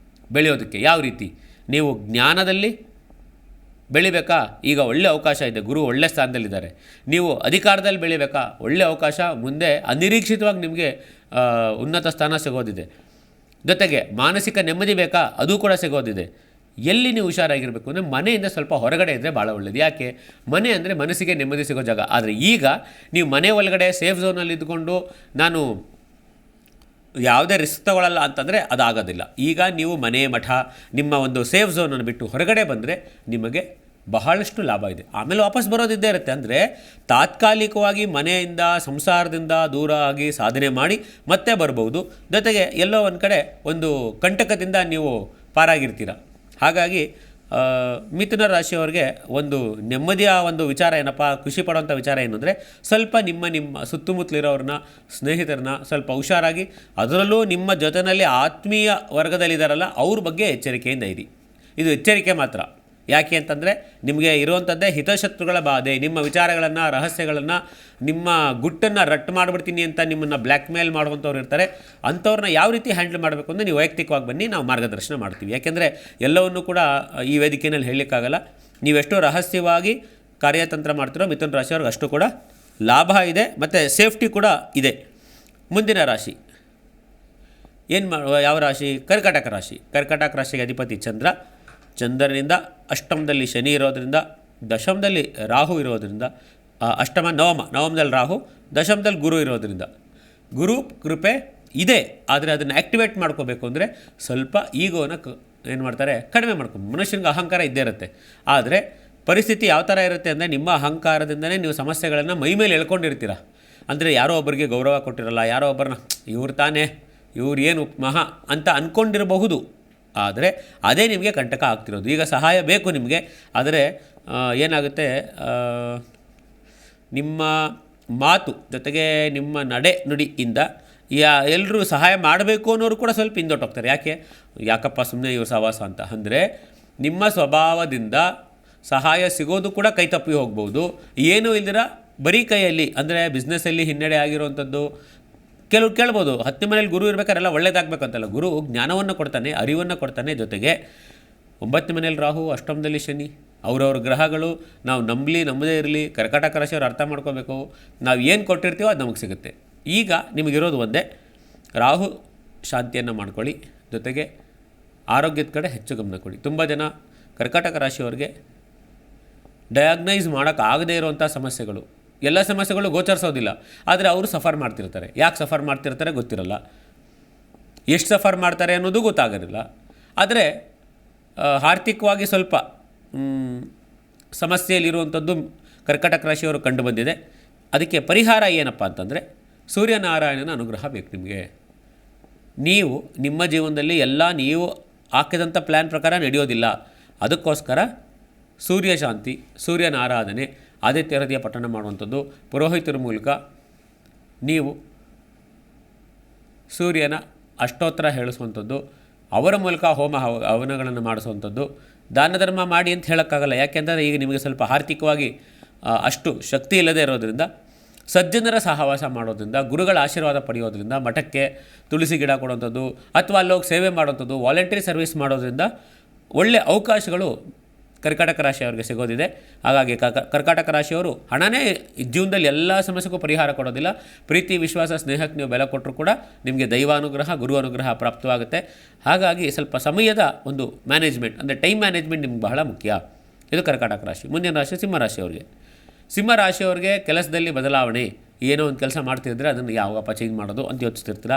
Speaker 1: ಬೆಳೆಯೋದಕ್ಕೆ. ಯಾವ ರೀತಿ? ನೀವು ಜ್ಞಾನದಲ್ಲಿ ಬೆಳಿಬೇಕಾ? ಈಗ ಒಳ್ಳೆಯ ಅವಕಾಶ ಇದೆ, ಗುರು ಒಳ್ಳೆ ಸ್ಥಾನದಲ್ಲಿದ್ದಾರೆ. ನೀವು ಅಧಿಕಾರದಲ್ಲಿ ಬೆಳಿಬೇಕಾ? ಒಳ್ಳೆಯ ಅವಕಾಶ. ಮುಂದೆ ಅನಿರೀಕ್ಷಿತವಾಗಿ ನಿಮಗೆ ಉನ್ನತ ಸ್ಥಾನ ಸಿಗೋದಿದೆ. ಜೊತೆಗೆ ಮಾನಸಿಕ ನೆಮ್ಮದಿ ಬೇಕಾ? ಅದು ಕೂಡ ಸಿಗೋದಿದೆ. ಎಲ್ಲಿ ನೀವು ಹುಷಾರಾಗಿರಬೇಕು ಅಂದರೆ ಮನೆಯಿಂದ ಸ್ವಲ್ಪ ಹೊರಗಡೆ ಇದ್ದರೆ ಭಾಳ ಒಳ್ಳೆಯದು. ಯಾಕೆ? ಮನೆ ಅಂದರೆ ಮನಸ್ಸಿಗೆ ನೆಮ್ಮದಿ ಸಿಗೋ ಜಾಗ. ಆದರೆ ಈಗ ನೀವು ಮನೆ ಒಳಗಡೆ ಸೇಫ್ ಝೋನಲ್ಲಿ ಇದ್ದುಕೊಂಡು ನಾನು ಯಾವುದೇ ರಿಸ್ಕ್ ತಗೊಳ್ಳಲ್ಲ ಅಂತಂದರೆ ಅದಾಗೋದಿಲ್ಲ. ಈಗ ನೀವು ಮನೆ ಮಠ ನಿಮ್ಮ ಒಂದು ಸೇಫ್ ಝೋನನ್ನು ಬಿಟ್ಟು ಹೊರಗಡೆ ಬಂದರೆ ನಿಮಗೆ ಬಹಳಷ್ಟು ಲಾಭ ಇದೆ. ಆಮೇಲೆ ವಾಪಸ್ ಬರೋದಿದ್ದೇ ಇರುತ್ತೆ. ಅಂದರೆ ತಾತ್ಕಾಲಿಕವಾಗಿ ಮನೆಯಿಂದ ಸಂಸಾರದಿಂದ ದೂರ ಆಗಿ ಸಾಧನೆ ಮಾಡಿ ಮತ್ತೆ ಬರ್ಬೋದು. ಜೊತೆಗೆ ಎಲ್ಲೋ ಒಂದು ಕಡೆ ಒಂದು ಕಂಟಕದಿಂದ ನೀವು ಪಾರಾಗಿರ್ತೀರ. ಹಾಗಾಗಿ ಮಿಥುನ ರಾಶಿಯವರಿಗೆ ಒಂದು ನೆಮ್ಮದಿಯ ಒಂದು ವಿಚಾರ ಏನಪ್ಪ, ಖುಷಿ ಪಡೋಂಥ ವಿಚಾರ ಏನು ಅಂದರೆ ಸ್ವಲ್ಪ ನಿಮ್ಮ ಸುತ್ತಮುತ್ತಲಿರೋರನ್ನ, ಸ್ನೇಹಿತರನ್ನ ಸ್ವಲ್ಪ ಹುಷಾರಾಗಿ, ಅದರಲ್ಲೂ ನಿಮ್ಮ ಜೊತೆಯಲ್ಲಿ ಆತ್ಮೀಯ ವರ್ಗದಲ್ಲಿದ್ದಾರಲ್ಲ ಅವ್ರ ಬಗ್ಗೆ ಎಚ್ಚರಿಕೆಯಿಂದ ಇರಿ. ಇದು ಎಚ್ಚರಿಕೆ ಮಾತ್ರ. ಯಾಕೆ ಅಂತಂದರೆ ನಿಮಗೆ ಇರುವಂಥದ್ದೇ ಹಿತಶತ್ರುಗಳ ಬಾಧೆ. ನಿಮ್ಮ ವಿಚಾರಗಳನ್ನು, ರಹಸ್ಯಗಳನ್ನು, ನಿಮ್ಮ ಗುಟ್ಟನ್ನು ರಟ್ಟು ಮಾಡಿಬಿಡ್ತೀನಿ ಅಂತ ನಿಮ್ಮನ್ನು ಬ್ಲ್ಯಾಕ್ ಮೇಲ್ ಮಾಡುವಂಥವ್ರು ಇರ್ತಾರೆ. ಅಂಥವ್ರನ್ನ ಯಾವ ರೀತಿ ಹ್ಯಾಂಡಲ್ ಮಾಡಬೇಕು ಅಂದರೆ ನೀವು ವೈಯಕ್ತಿಕವಾಗಿ ಬನ್ನಿ, ನಾವು ಮಾರ್ಗದರ್ಶನ ಮಾಡ್ತೀವಿ. ಯಾಕೆಂದರೆ ಎಲ್ಲವನ್ನೂ ಕೂಡ ಈ ವೇದಿಕೆಯಲ್ಲಿ ಹೇಳಲಿಕ್ಕಾಗಲ್ಲ. ನೀವೆಷ್ಟೋ ರಹಸ್ಯವಾಗಿ ಕಾರ್ಯತಂತ್ರ ಮಾಡ್ತಿರೋ ಮಿಥುನ ರಾಶಿಯವ್ರಿಗೆ ಅಷ್ಟು ಕೂಡ ಲಾಭ ಇದೆ ಮತ್ತು ಸೇಫ್ಟಿ ಕೂಡ ಇದೆ. ಮುಂದಿನ ರಾಶಿ ಯಾವ ರಾಶಿ? ಕರ್ಕಾಟಕ ರಾಶಿ. ಕರ್ಕಾಟಕ ರಾಶಿಗೆ ಅಧಿಪತಿ ಚಂದ್ರ. ಚಂದ್ರನಿಂದ ಅಷ್ಟಮದಲ್ಲಿ ಶನಿ ಇರೋದರಿಂದ, ದಶಮದಲ್ಲಿ ರಾಹು ಇರೋದರಿಂದ, ನವಮದಲ್ಲಿ ರಾಹು, ದಶಮದಲ್ಲಿ ಗುರು ಇರೋದರಿಂದ ಗುರು ಕೃಪೆ ಇದೆ. ಆದರೆ ಅದನ್ನು ಆ್ಯಕ್ಟಿವೇಟ್ ಮಾಡ್ಕೋಬೇಕು ಅಂದರೆ ಸ್ವಲ್ಪ ಈಗೋನ ಏನು ಮಾಡ್ತಾರೆ, ಕಡಿಮೆ ಮಾಡ್ಕೊಂಡು. ಮನುಷ್ಯನಿಗೆ ಅಹಂಕಾರ ಇದ್ದೇ ಇರುತ್ತೆ. ಆದರೆ ಪರಿಸ್ಥಿತಿ ಯಾವ ಥರ ಇರುತ್ತೆ ಅಂದರೆ ನಿಮ್ಮ ಅಹಂಕಾರದಿಂದಲೇ ನೀವು ಸಮಸ್ಯೆಗಳನ್ನು ಮೈ ಮೇಲೆ ಎಳ್ಕೊಂಡಿರ್ತೀರ. ಅಂದರೆ ಯಾರೋ ಒಬ್ಬರಿಗೆ ಗೌರವ ಕೊಟ್ಟಿರಲ್ಲ, ಯಾರೋ ಒಬ್ಬರನ್ನ ಇವ್ರು ಏನು ಮಹಾ ಅಂತ ಅಂದ್ಕೊಂಡಿರಬಹುದು. ಆದರೆ ಅದೇ ನಿಮಗೆ ಕಂಟಕ ಆಗ್ತಿರೋದು. ಈಗ ಸಹಾಯ ಬೇಕು ನಿಮಗೆ, ಆದರೆ ಏನಾಗುತ್ತೆ, ನಿಮ್ಮ ಮಾತು ಜೊತೆಗೆ ನಿಮ್ಮ ನಡೆ ನುಡಿಯಿಂದ ಎಲ್ಲರೂ ಸಹಾಯ ಮಾಡಬೇಕು ಅನ್ನೋರು ಕೂಡ ಸ್ವಲ್ಪ ಹಿಂದೊಟ್ಟೋಗ್ತಾರೆ. ಯಾಕಪ್ಪ ಸುಮ್ಮನೆ ಇವ್ರ ಸಹವಾಸ ಅಂತ. ಅಂದರೆ ನಿಮ್ಮ ಸ್ವಭಾವದಿಂದ ಸಹಾಯ ಸಿಗೋದು ಕೂಡ ಕೈ ತಪ್ಪಿ ಹೋಗ್ಬೋದು. ಏನೂ ಇಲ್ದಿರ ಬರೀ ಕೈಯಲ್ಲಿ, ಅಂದರೆ ಬಿಸ್ನೆಸ್ಸಲ್ಲಿ ಹಿನ್ನಡೆ ಆಗಿರುವಂಥದ್ದು. ಕೆಲವ್ರು ಕೇಳ್ಬೋದು, 10ನೇ ಮನೇಲಿ ಗುರು ಇರಬೇಕಾರೆಲ್ಲ ಒಳ್ಳೇದಾಗಬೇಕಂತಲ್ಲ. ಗುರು ಜ್ಞಾನವನ್ನು ಕೊಡ್ತಾನೆ, ಅರಿವನ್ನು ಕೊಡ್ತಾನೆ. ಜೊತೆಗೆ 9ನೇ ಮನೇಲಿ ರಾಹು, ಅಷ್ಟಮದಲ್ಲಿ ಶನಿ, ಅವ್ರವ್ರ ಗ್ರಹಗಳು ನಾವು ನಂಬದೇ ಇರಲಿ. ಕರ್ಕಾಟಕ ರಾಶಿಯವ್ರು ಅರ್ಥ ಮಾಡ್ಕೋಬೇಕು, ನಾವು ಏನು ಕೊಟ್ಟಿರ್ತೀವೋ ಅದು ನಮಗೆ ಸಿಗುತ್ತೆ. ಈಗ ನಿಮಗಿರೋದು ಒಂದೇ, ರಾಹು ಶಾಂತಿಯನ್ನು ಮಾಡ್ಕೊಳ್ಳಿ. ಜೊತೆಗೆ ಆರೋಗ್ಯದ ಕಡೆ ಹೆಚ್ಚು ಗಮನ ಕೊಡಿ. ತುಂಬ ಜನ ಕರ್ಕಾಟಕ ರಾಶಿಯವ್ರಿಗೆ ಡಯಾಗ್ನೈಸ್ ಮಾಡೋಕ್ಕಾಗದೇ ಇರುವಂಥ ಸಮಸ್ಯೆಗಳು, ಎಲ್ಲ ಸಮಸ್ಯೆಗಳು ಗೋಚರಿಸೋದಿಲ್ಲ. ಆದರೆ ಅವರು ಸಫರ್ ಮಾಡ್ತಿರ್ತಾರೆ. ಯಾಕೆ ಸಫರ್ ಮಾಡ್ತಿರ್ತಾರೆ ಗೊತ್ತಿರಲ್ಲ, ಎಷ್ಟು ಸಫರ್ ಮಾಡ್ತಾರೆ ಅನ್ನೋದು ಗೊತ್ತಾಗಿರಲ್ಲ. ಆದರೆ ಆರ್ಥಿಕವಾಗಿ ಸ್ವಲ್ಪ ಸಮಸ್ಯೆಯಲ್ಲಿರುವಂಥದ್ದು ಕರ್ಕಾಟಕ ರಾಶಿಯವರು ಕಂಡು ಬಂದಿದೆ. ಅದಕ್ಕೆ ಪರಿಹಾರ ಏನಪ್ಪ ಅಂತಂದರೆ ಸೂರ್ಯನಾರಾಯಣನ ಅನುಗ್ರಹ ಬೇಕು ನಿಮಗೆ. ನೀವು ನಿಮ್ಮ ಜೀವನದಲ್ಲಿ ಎಲ್ಲ ನೀವು ಹಾಕಿದಂಥ ಪ್ಲ್ಯಾನ್ ಪ್ರಕಾರ ನಡೆಯೋದಿಲ್ಲ. ಅದಕ್ಕೋಸ್ಕರ ಸೂರ್ಯ ಶಾಂತಿ, ಸೂರ್ಯನ ಆರಾಧನೆ, ಆದಿತ್ಯ ಹೃದಯ ಪಠಣ ಮಾಡುವಂಥದ್ದು, ಪುರೋಹಿತರ ಮೂಲಕ ನೀವು ಸೂರ್ಯನ ಅಷ್ಟೋತ್ತರ ಹೇಳಿಸುವಂಥದ್ದು, ಅವರ ಮೂಲಕ ಹೋಮ ಹವನಗಳನ್ನು ಮಾಡಿಸುವಂಥದ್ದು. ದಾನ ಧರ್ಮ ಮಾಡಿ ಅಂತ ಹೇಳೋಕ್ಕಾಗಲ್ಲ. ಯಾಕೆಂದರೆ ಈಗ ನಿಮಗೆ ಸ್ವಲ್ಪ ಆರ್ಥಿಕವಾಗಿ ಅಷ್ಟು ಶಕ್ತಿ ಇಲ್ಲದೆ ಇರೋದರಿಂದ ಸಜ್ಜನರ ಸಹವಾಸ ಮಾಡೋದ್ರಿಂದ, ಗುರುಗಳ ಆಶೀರ್ವಾದ ಪಡೆಯೋದ್ರಿಂದ, ಮಠಕ್ಕೆ ತುಳಸಿ ಗಿಡ ಕೊಡುವಂಥದ್ದು ಅಥವಾ ಅಲ್ಲೋಗಿ ಸೇವೆ ಮಾಡುವಂಥದ್ದು, ವಾಲಂಟರಿ ಸರ್ವಿಸ್ ಮಾಡೋದ್ರಿಂದ ಒಳ್ಳೆಯ ಅವಕಾಶಗಳು ಕರ್ಕಾಟಕ ರಾಶಿಯವರಿಗೆ ಸಿಗೋದಿದೆ. ಹಾಗಾಗಿ ಕರ್ಕಾಟಕ ರಾಶಿಯವರು ಹಣನೇ ಜೀವನದಲ್ಲಿ ಎಲ್ಲ ಸಮಸ್ಯೆಗೂ ಪರಿಹಾರ ಕೊಡೋದಿಲ್ಲ. ಪ್ರೀತಿ, ವಿಶ್ವಾಸ, ಸ್ನೇಹಕ್ಕೆ ನೀವು ಬೆಲೆ ಕೊಟ್ಟರು ಕೂಡ ನಿಮಗೆ ದೈವಾನುಗ್ರಹ, ಗುರು ಅನುಗ್ರಹ ಪ್ರಾಪ್ತವಾಗುತ್ತೆ. ಹಾಗಾಗಿ ಸ್ವಲ್ಪ ಸಮಯದ ಒಂದು ಮ್ಯಾನೇಜ್ಮೆಂಟ್, ಅಂದರೆ ಟೈಮ್ ಮ್ಯಾನೇಜ್ಮೆಂಟ್ ನಿಮ್ಗೆ ಬಹಳ ಮುಖ್ಯ. ಇದು ಕರ್ಕಾಟಕ ರಾಶಿ. ಮುಂದಿನ ರಾಶಿ ಸಿಂಹರಾಶಿಯವರಿಗೆ. ಸಿಂಹರಾಶಿಯವರಿಗೆ ಕೆಲಸದಲ್ಲಿ ಬದಲಾವಣೆ, ಏನೋ ಒಂದು ಕೆಲಸ ಮಾಡ್ತಿದ್ರೆ ಅದನ್ನು ಯಾವಾಗಪ್ಪ ಚೇಂಜ್ ಮಾಡೋದು ಅಂತ ಯೋಚಿಸ್ತಿರ್ತೀರ.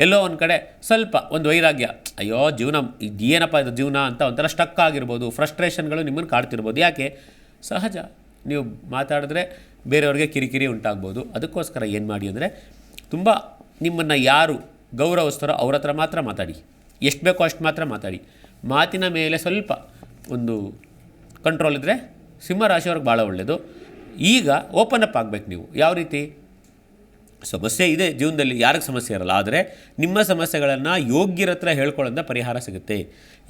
Speaker 1: ಎಲ್ಲೋ ಒಂದು ಕಡೆ ಸ್ವಲ್ಪ ಒಂದು ವೈರಾಗ್ಯ, ಅಯ್ಯೋ ಜೀವನ ಇದು ಏನಪ್ಪ ಇದು ಜೀವನ ಅಂತ ಒಂಥರ ಸ್ಟಕ್ ಆಗಿರ್ಬೋದು, ಫ್ರಸ್ಟ್ರೇಷನ್ಗಳು ನಿಮ್ಮನ್ನು ಕಾಡ್ತಿರ್ಬೋದು. ಯಾಕೆ? ಸಹಜ, ನೀವು ಮಾತಾಡಿದ್ರೆ ಬೇರೆಯವ್ರಿಗೆ ಕಿರಿಕಿರಿ ಉಂಟಾಗ್ಬೋದು. ಅದಕ್ಕೋಸ್ಕರ ಏನು ಮಾಡಿ ಅಂದರೆ, ತುಂಬ ನಿಮ್ಮನ್ನು ಯಾರು ಗೌರವಿಸ್ತಾರೋ ಅವ್ರ ಹತ್ರ ಮಾತ್ರ ಮಾತಾಡಿ, ಎಷ್ಟು ಬೇಕೋ ಅಷ್ಟು ಮಾತ್ರ ಮಾತಾಡಿ. ಮಾತಿನ ಮೇಲೆ ಸ್ವಲ್ಪ ಒಂದು ಕಂಟ್ರೋಲ್ ಇದ್ದರೆ ಸಿಂಹರಾಶಿಯವ್ರಿಗೆ ಭಾಳ ಒಳ್ಳೆಯದು. ಈಗ ಓಪನ್ ಅಪ್ ಆಗಬೇಕು ನೀವು. ಯಾವ ರೀತಿ? ಸಮಸ್ಯೆ ಇದೆ ಜೀವನದಲ್ಲಿ, ಯಾರಿಗೆ ಸಮಸ್ಯೆ ಇರಲ್ಲ, ಆದರೆ ನಿಮ್ಮ ಸಮಸ್ಯೆಗಳನ್ನು ಯೋಗ್ಯರ ಹತ್ರ ಹೇಳ್ಕೊಳ್ಳೋದ್ರಿಂದ ಪರಿಹಾರ ಸಿಗುತ್ತೆ.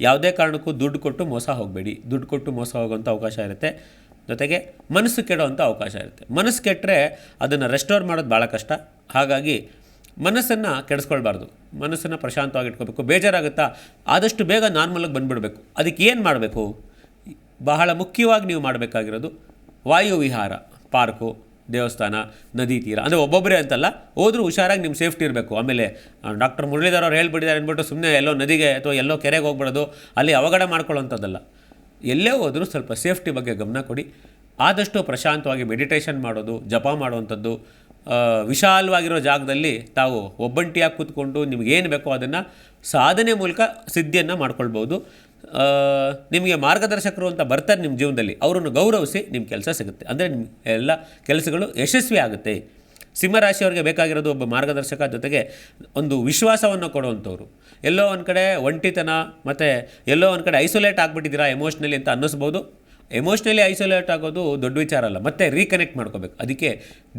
Speaker 1: ಯಾವುದೇ ಕಾರಣಕ್ಕೂ ದುಡ್ಡು ಕೊಟ್ಟು ಮೋಸ ಹೋಗಬೇಡಿ. ದುಡ್ಡು ಕೊಟ್ಟು ಮೋಸ ಹೋಗೋಂಥ ಅವಕಾಶ ಇರುತ್ತೆ, ಜೊತೆಗೆ ಮನಸ್ಸು ಕೆಡೋವಂಥ ಅವಕಾಶ ಇರುತ್ತೆ. ಮನಸ್ಸು ಕೆಟ್ಟರೆ ಅದನ್ನು ರೆಸ್ಟೋರ್ ಮಾಡೋದು ಭಾಳ ಕಷ್ಟ. ಹಾಗಾಗಿ ಮನಸ್ಸನ್ನು ಕೆಡಿಸ್ಕೊಳ್ಬಾರ್ದು, ಮನಸ್ಸನ್ನು ಪ್ರಶಾಂತವಾಗಿ ಇಟ್ಕೋಬೇಕು. ಬೇಜಾರಾಗುತ್ತಾ? ಆದಷ್ಟು ಬೇಗ ನಾರ್ಮಲಾಗಿ ಬಂದುಬಿಡಬೇಕು. ಅದಕ್ಕೆ ಏನು ಮಾಡಬೇಕು? ಬಹಳ ಮುಖ್ಯವಾಗಿ ನೀವು ಮಾಡಬೇಕಾಗಿರೋದು ವಾಯು ವಿಹಾರ, ಪಾರ್ಕು, ದೇವಸ್ಥಾನ, ನದಿ ತೀರ. ಅಂದರೆ ಒಬ್ಬೊಬ್ಬರೇ ಅಂತಲ್ಲ, ಹೋದರೂ ಹುಷಾರಾಗಿ ನಿಮ್ಮ ಸೇಫ್ಟಿ ಇರಬೇಕು. ಆಮೇಲೆ ಡಾಕ್ಟರ್ ಮುರಳೀಧರ್ ಅವ್ರು ಹೇಳ್ಬಿಟ್ಟಿದ್ದಾರೆ ಅಂದ್ಬಿಟ್ಟು ಸುಮ್ಮನೆ ಎಲ್ಲೋ ನದಿಗೆ ಅಥವಾ ಎಲ್ಲೋ ಕೆರೆಗೆ ಹೋಗ್ಬಿಡೋದು, ಅಲ್ಲಿ ಅವಘಡ ಮಾಡ್ಕೊಳ್ಳೋಂಥದ್ದಲ್ಲ. ಎಲ್ಲೇ ಹೋದರೂ ಸ್ವಲ್ಪ ಸೇಫ್ಟಿ ಬಗ್ಗೆ ಗಮನ ಕೊಡಿ. ಆದಷ್ಟು ಪ್ರಶಾಂತವಾಗಿ ಮೆಡಿಟೇಷನ್ ಮಾಡೋದು, ಜಪ ಮಾಡುವಂಥದ್ದು, ವಿಶಾಲವಾಗಿರೋ ಜಾಗದಲ್ಲಿ ತಾವು ಒಬ್ಬಂಟಿಯಾಗಿ ಕೂತ್ಕೊಂಡು ನಿಮಗೇನು ಬೇಕೋ ಅದನ್ನು ಸಾಧನೆ ಮೂಲಕ ಸಿದ್ಧಿಯನ್ನು ಮಾಡ್ಕೊಳ್ಬೋದು. ನಿಮಗೆ ಮಾರ್ಗದರ್ಶಕರು ಅಂತ ಬರ್ತಾರೆ ನಿಮ್ಮ ಜೀವನದಲ್ಲಿ, ಅವರನ್ನು ಗೌರವಿಸಿ ನಿಮ್ಮ ಕೆಲಸ ಸಿಗುತ್ತೆ. ಅಂದರೆ ನಿಮ್ಮ ಎಲ್ಲ ಕೆಲಸಗಳು ಯಶಸ್ವಿ ಆಗುತ್ತೆ. ಸಿಂಹರಾಶಿಯವರಿಗೆ ಬೇಕಾಗಿರೋದು ಒಬ್ಬ ಮಾರ್ಗದರ್ಶಕ, ಜೊತೆಗೆ ಒಂದು ವಿಶ್ವಾಸವನ್ನು ಕೊಡುವಂಥವ್ರು. ಎಲ್ಲೋ ಒಂದು ಕಡೆ ಒಂಟಿತನ ಮತ್ತು ಎಲ್ಲೋ ಒಂದು ಕಡೆ ಐಸೋಲೇಟ್ ಆಗಿಬಿಟ್ಟಿದ್ದೀರಾ ಎಮೋಷ್ನಲಿ ಅಂತ ಅನ್ನಿಸ್ಬೋದು. ಎಮೋಷ್ನಲಿ ಐಸೋಲೇಟ್ ಆಗೋದು ದೊಡ್ಡ ವಿಚಾರ ಅಲ್ಲ, ಮತ್ತೆ ರೀಕನೆಕ್ಟ್ ಮಾಡ್ಕೋಬೇಕು. ಅದಕ್ಕೆ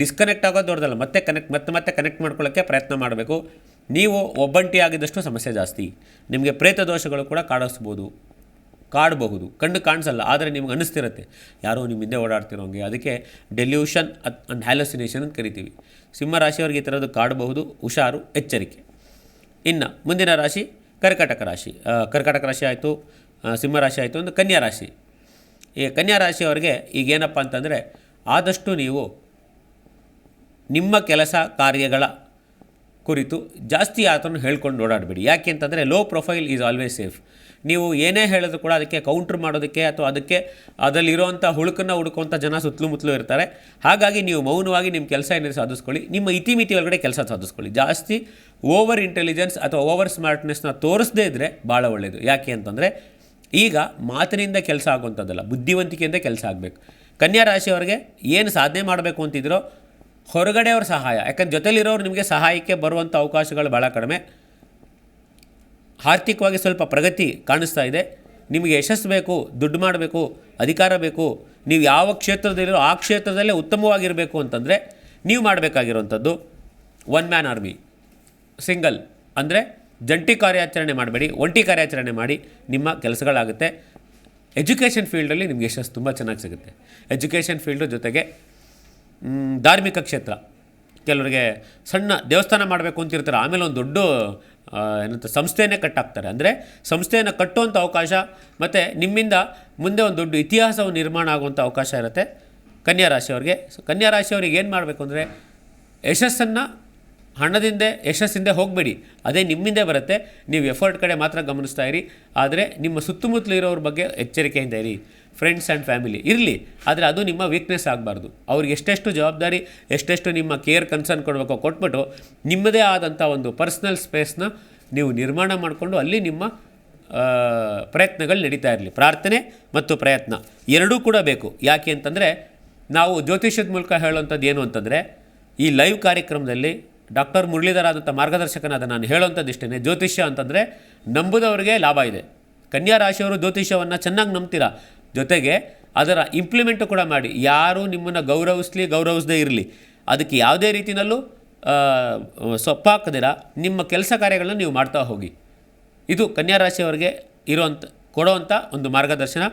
Speaker 1: ಡಿಸ್ಕನೆಕ್ಟ್ ಆಗೋದು ದೊಡ್ಡದಲ್ಲ, ಮತ್ತೆ ಕನೆಕ್ಟ್ ಮಾಡ್ಕೊಳ್ಳೋಕ್ಕೆ ಪ್ರಯತ್ನ ಮಾಡಬೇಕು. ನೀವು ಒಬ್ಬಂಟಿ ಆಗಿದ್ದಷ್ಟು ಸಮಸ್ಯೆ ಜಾಸ್ತಿ. ನಿಮಗೆ ಪ್ರೇತ ದೋಷಗಳು ಕೂಡ ಕಾಡಬಹುದು. ಕಣ್ಣು ಕಾಣಿಸಲ್ಲ, ಆದರೆ ನಿಮ್ಗೆ ಅನ್ನಿಸ್ತಿರುತ್ತೆ ಯಾರೋ ನಿಮ್ಮ ಹಿಂದೆ ಓಡಾಡ್ತಿರೋಂಗೆ. ಅದಕ್ಕೆ ಡೆಲ್ಯೂಷನ್ ಆ್ಯಂಡ್ ಹ್ಯಾಲೋಸಿನೇಷನ್ ಅಂತ ಕರಿತೀವಿ. ಸಿಂಹರಾಶಿಯವ್ರಿಗೆ ಈ ಥರದ್ದು ಕಾಡಬಹುದು, ಹುಷಾರು, ಎಚ್ಚರಿಕೆ. ಇನ್ನು ಮುಂದಿನ ರಾಶಿ ಕರ್ಕಾಟಕ ರಾಶಿ. ಕರ್ಕಾಟಕ ರಾಶಿ ಆಯಿತು, ಸಿಂಹರಾಶಿ ಆಯಿತು, ಒಂದು ಕನ್ಯಾ ರಾಶಿ. ಈ ಕನ್ಯಾ ರಾಶಿಯವರಿಗೆ ಈಗೇನಪ್ಪ ಅಂತಂದರೆ, ಆದಷ್ಟು ನೀವು ನಿಮ್ಮ ಕೆಲಸ ಕಾರ್ಯಗಳ ಕುರಿತು ಜಾಸ್ತಿ ಆತನು ಹೇಳ್ಕೊಂಡು ಓಡಾಡಬೇಡಿ. ಯಾಕೆ ಅಂತಂದರೆ low profile is always safe. ನೀವು ಏನೇ ಹೇಳಿದ್ರು ಕೂಡ ಅದಕ್ಕೆ ಕೌಂಟ್ರ್ ಮಾಡೋದಕ್ಕೆ ಅಥವಾ ಅದರಲ್ಲಿರುವಂಥ ಹುಳುಕನ್ನು ಹುಡುಕುವಂಥ ಜನ ಸುತ್ತಲೂ ಇರ್ತಾರೆ. ಹಾಗಾಗಿ ನೀವು ಮೌನವಾಗಿ ನಿಮ್ಮ ಕೆಲಸ ಏನಿದೆ ಸಾಧಿಸ್ಕೊಳ್ಳಿ, ನಿಮ್ಮ ಇತಿಮಿತಿ ಒಳಗಡೆ ಕೆಲಸ ಸಾಧಿಸ್ಕೊಳ್ಳಿ. ಜಾಸ್ತಿ ಓವರ್ ಇಂಟೆಲಿಜೆನ್ಸ್ ಅಥವಾ ಓವರ್ ಸ್ಮಾರ್ಟ್ನೆಸ್ನ ತೋರಿಸದೇ ಇದ್ದರೆ ಭಾಳ ಒಳ್ಳೆಯದು. ಯಾಕೆ ಅಂತಂದರೆ ಈಗ ಮಾತಿನಿಂದ ಕೆಲಸ ಆಗುವಂಥದ್ದಲ್ಲ, ಬುದ್ಧಿವಂತಿಕೆಯಿಂದ ಕೆಲಸ ಆಗಬೇಕು. ಕನ್ಯಾ ರಾಶಿಯವರಿಗೆ ಏನು ಸಾಧನೆ ಮಾಡಬೇಕು ಅಂತಿದ್ರೋ ಹೊರಗಡೆಯವ್ರ ಸಹಾಯ, ಯಾಕಂದ್ರೆ ಜೊತೆಲಿರೋರು ನಿಮಗೆ ಸಹಾಯಕ್ಕೆ ಬರುವಂಥ ಅವಕಾಶಗಳು ಭಾಳ ಕಡಿಮೆ. ಆರ್ಥಿಕವಾಗಿ ಸ್ವಲ್ಪ ಪ್ರಗತಿ ಕಾಣಿಸ್ತಾ ಇದೆ. ನಿಮಗೆ ಯಶಸ್ಸು ಬೇಕು, ದುಡ್ಡು ಮಾಡಬೇಕು, ಅಧಿಕಾರ ಬೇಕು, ನೀವು ಯಾವ ಕ್ಷೇತ್ರದಲ್ಲಿರೋ ಆ ಕ್ಷೇತ್ರದಲ್ಲೇ ಉತ್ತಮವಾಗಿರಬೇಕು ಅಂತಂದರೆ ನೀವು ಮಾಡಬೇಕಾಗಿರುವಂಥದ್ದು ಒನ್ ಮ್ಯಾನ್ ಆರ್ಮಿ, ಸಿಂಗಲ್ ಅಂದರೆ ಜಂಟಿ ಕಾರ್ಯಾಚರಣೆ ಮಾಡಬೇಡಿ, ಒಂಟಿ ಕಾರ್ಯಾಚರಣೆ ಮಾಡಿ, ನಿಮ್ಮ ಕೆಲಸಗಳಾಗುತ್ತೆ. ಎಜುಕೇಷನ್ ಫೀಲ್ಡಲ್ಲಿ ನಿಮಗೆ ಯಶಸ್ಸು ತುಂಬ ಚೆನ್ನಾಗಿ ಸಿಗುತ್ತೆ. ಎಜುಕೇಷನ್ ಫೀಲ್ಡು ಜೊತೆಗೆ ಧಾರ್ಮಿಕ ಕ್ಷೇತ್ರ, ಕೆಲವರಿಗೆ ಸಣ್ಣ ದೇವಸ್ಥಾನ ಮಾಡಬೇಕು ಅಂತಿರ್ತಾರೆ, ಆಮೇಲೆ ಒಂದು ದೊಡ್ಡ ಸಂಸ್ಥೆಯನ್ನೇ ಕಟ್ಟಾಕ್ತಾರೆ. ಅಂದರೆ ಸಂಸ್ಥೆಯನ್ನು ಕಟ್ಟುವಂಥ ಅವಕಾಶ ಮತ್ತು ನಿಮ್ಮಿಂದ ಮುಂದೆ ಒಂದು ದೊಡ್ಡ ಇತಿಹಾಸವು ನಿರ್ಮಾಣ ಆಗುವಂಥ ಅವಕಾಶ ಇರುತ್ತೆ ಕನ್ಯಾ ರಾಶಿಯವ್ರಿಗೆ. ಕನ್ಯಾ ರಾಶಿಯವ್ರಿಗೆ ಏನು ಮಾಡಬೇಕು ಅಂದರೆ, ಯಶಸ್ಸನ್ನು ಹಣದಿಂದ ಯಶಸ್ಸಿಂದ ಹೋಗಬೇಡಿ, ಅದೇ ನಿಮ್ಮಿಂದೇ ಬರುತ್ತೆ. ನೀವು ಎಫರ್ಟ್ ಕಡೆ ಮಾತ್ರ ಗಮನಿಸ್ತಾ ಇರಿ. ಆದರೆ ನಿಮ್ಮ ಸುತ್ತಮುತ್ತಲು ಇರೋರ ಬಗ್ಗೆ ಎಚ್ಚರಿಕೆಯಿಂದ ಇರಿ. ಫ್ರೆಂಡ್ಸ್ ಆ್ಯಂಡ್ ಫ್ಯಾಮಿಲಿ ಇರಲಿ, ಆದರೆ ಅದು ನಿಮ್ಮ ವೀಕ್ನೆಸ್ ಆಗಬಾರ್ದು. ಅವ್ರಿಗೆ ಎಷ್ಟೆಷ್ಟು ಜವಾಬ್ದಾರಿ, ಎಷ್ಟೆಷ್ಟು ನಿಮ್ಮ ಕೇರ್ ಕನ್ಸರ್ನ್ ಕೊಡಬೇಕೋ ಕೊಟ್ಬಿಟ್ಟು ನಿಮ್ಮದೇ ಆದಂಥ ಒಂದು ಪರ್ಸ್ನಲ್ ಸ್ಪೇಸ್ನ ನೀವು ನಿರ್ಮಾಣ ಮಾಡಿಕೊಂಡು ಅಲ್ಲಿ ನಿಮ್ಮ ಪ್ರಯತ್ನಗಳು ನಡೀತಾ ಇರಲಿ. ಪ್ರಾರ್ಥನೆ ಮತ್ತು ಪ್ರಯತ್ನ ಎರಡೂ ಕೂಡ ಬೇಕು. ಯಾಕೆ ಅಂತಂದರೆ, ನಾವು ಜ್ಯೋತಿಷ್ಯದ ಮೂಲಕ ಹೇಳುವಂಥದ್ದು ಏನು ಅಂತಂದರೆ, ಈ ಲೈವ್ ಕಾರ್ಯಕ್ರಮದಲ್ಲಿ ಡಾಕ್ಟರ್ ಮುರಳೀಧರ್ ಆದಂಥ ಮಾರ್ಗದರ್ಶಕನಾದ ನಾನು ಹೇಳೋವಂಥದ್ದು ಇಷ್ಟೇ. ಜ್ಯೋತಿಷ್ಯ ಅಂತಂದರೆ ನಂಬುದವರಿಗೆ ಲಾಭ ಇದೆ. ಕನ್ಯಾ ರಾಶಿಯವರು ಜ್ಯೋತಿಷ್ಯವನ್ನು ಚೆನ್ನಾಗಿ ನಂಬ್ತೀರಾ, ಜೊತೆಗೆ ಅದರ ಇಂಪ್ಲಿಮೆಂಟು ಕೂಡ ಮಾಡಿ. ಯಾರು ನಿಮ್ಮನ್ನು ಗೌರವಿಸದೇ ಇರಲಿ, ಅದಕ್ಕೆ ಯಾವುದೇ ರೀತಿಯಲ್ಲೂ ಸೊಪ್ಪಾಕದಿರ ನಿಮ್ಮ ಕೆಲಸ ಕಾರ್ಯಗಳನ್ನ ನೀವು ಮಾಡ್ತಾ ಹೋಗಿ. ಇದು ಕನ್ಯಾ ರಾಶಿಯವರಿಗೆ ಕೊಡುವಂಥ ಒಂದು ಮಾರ್ಗದರ್ಶನ.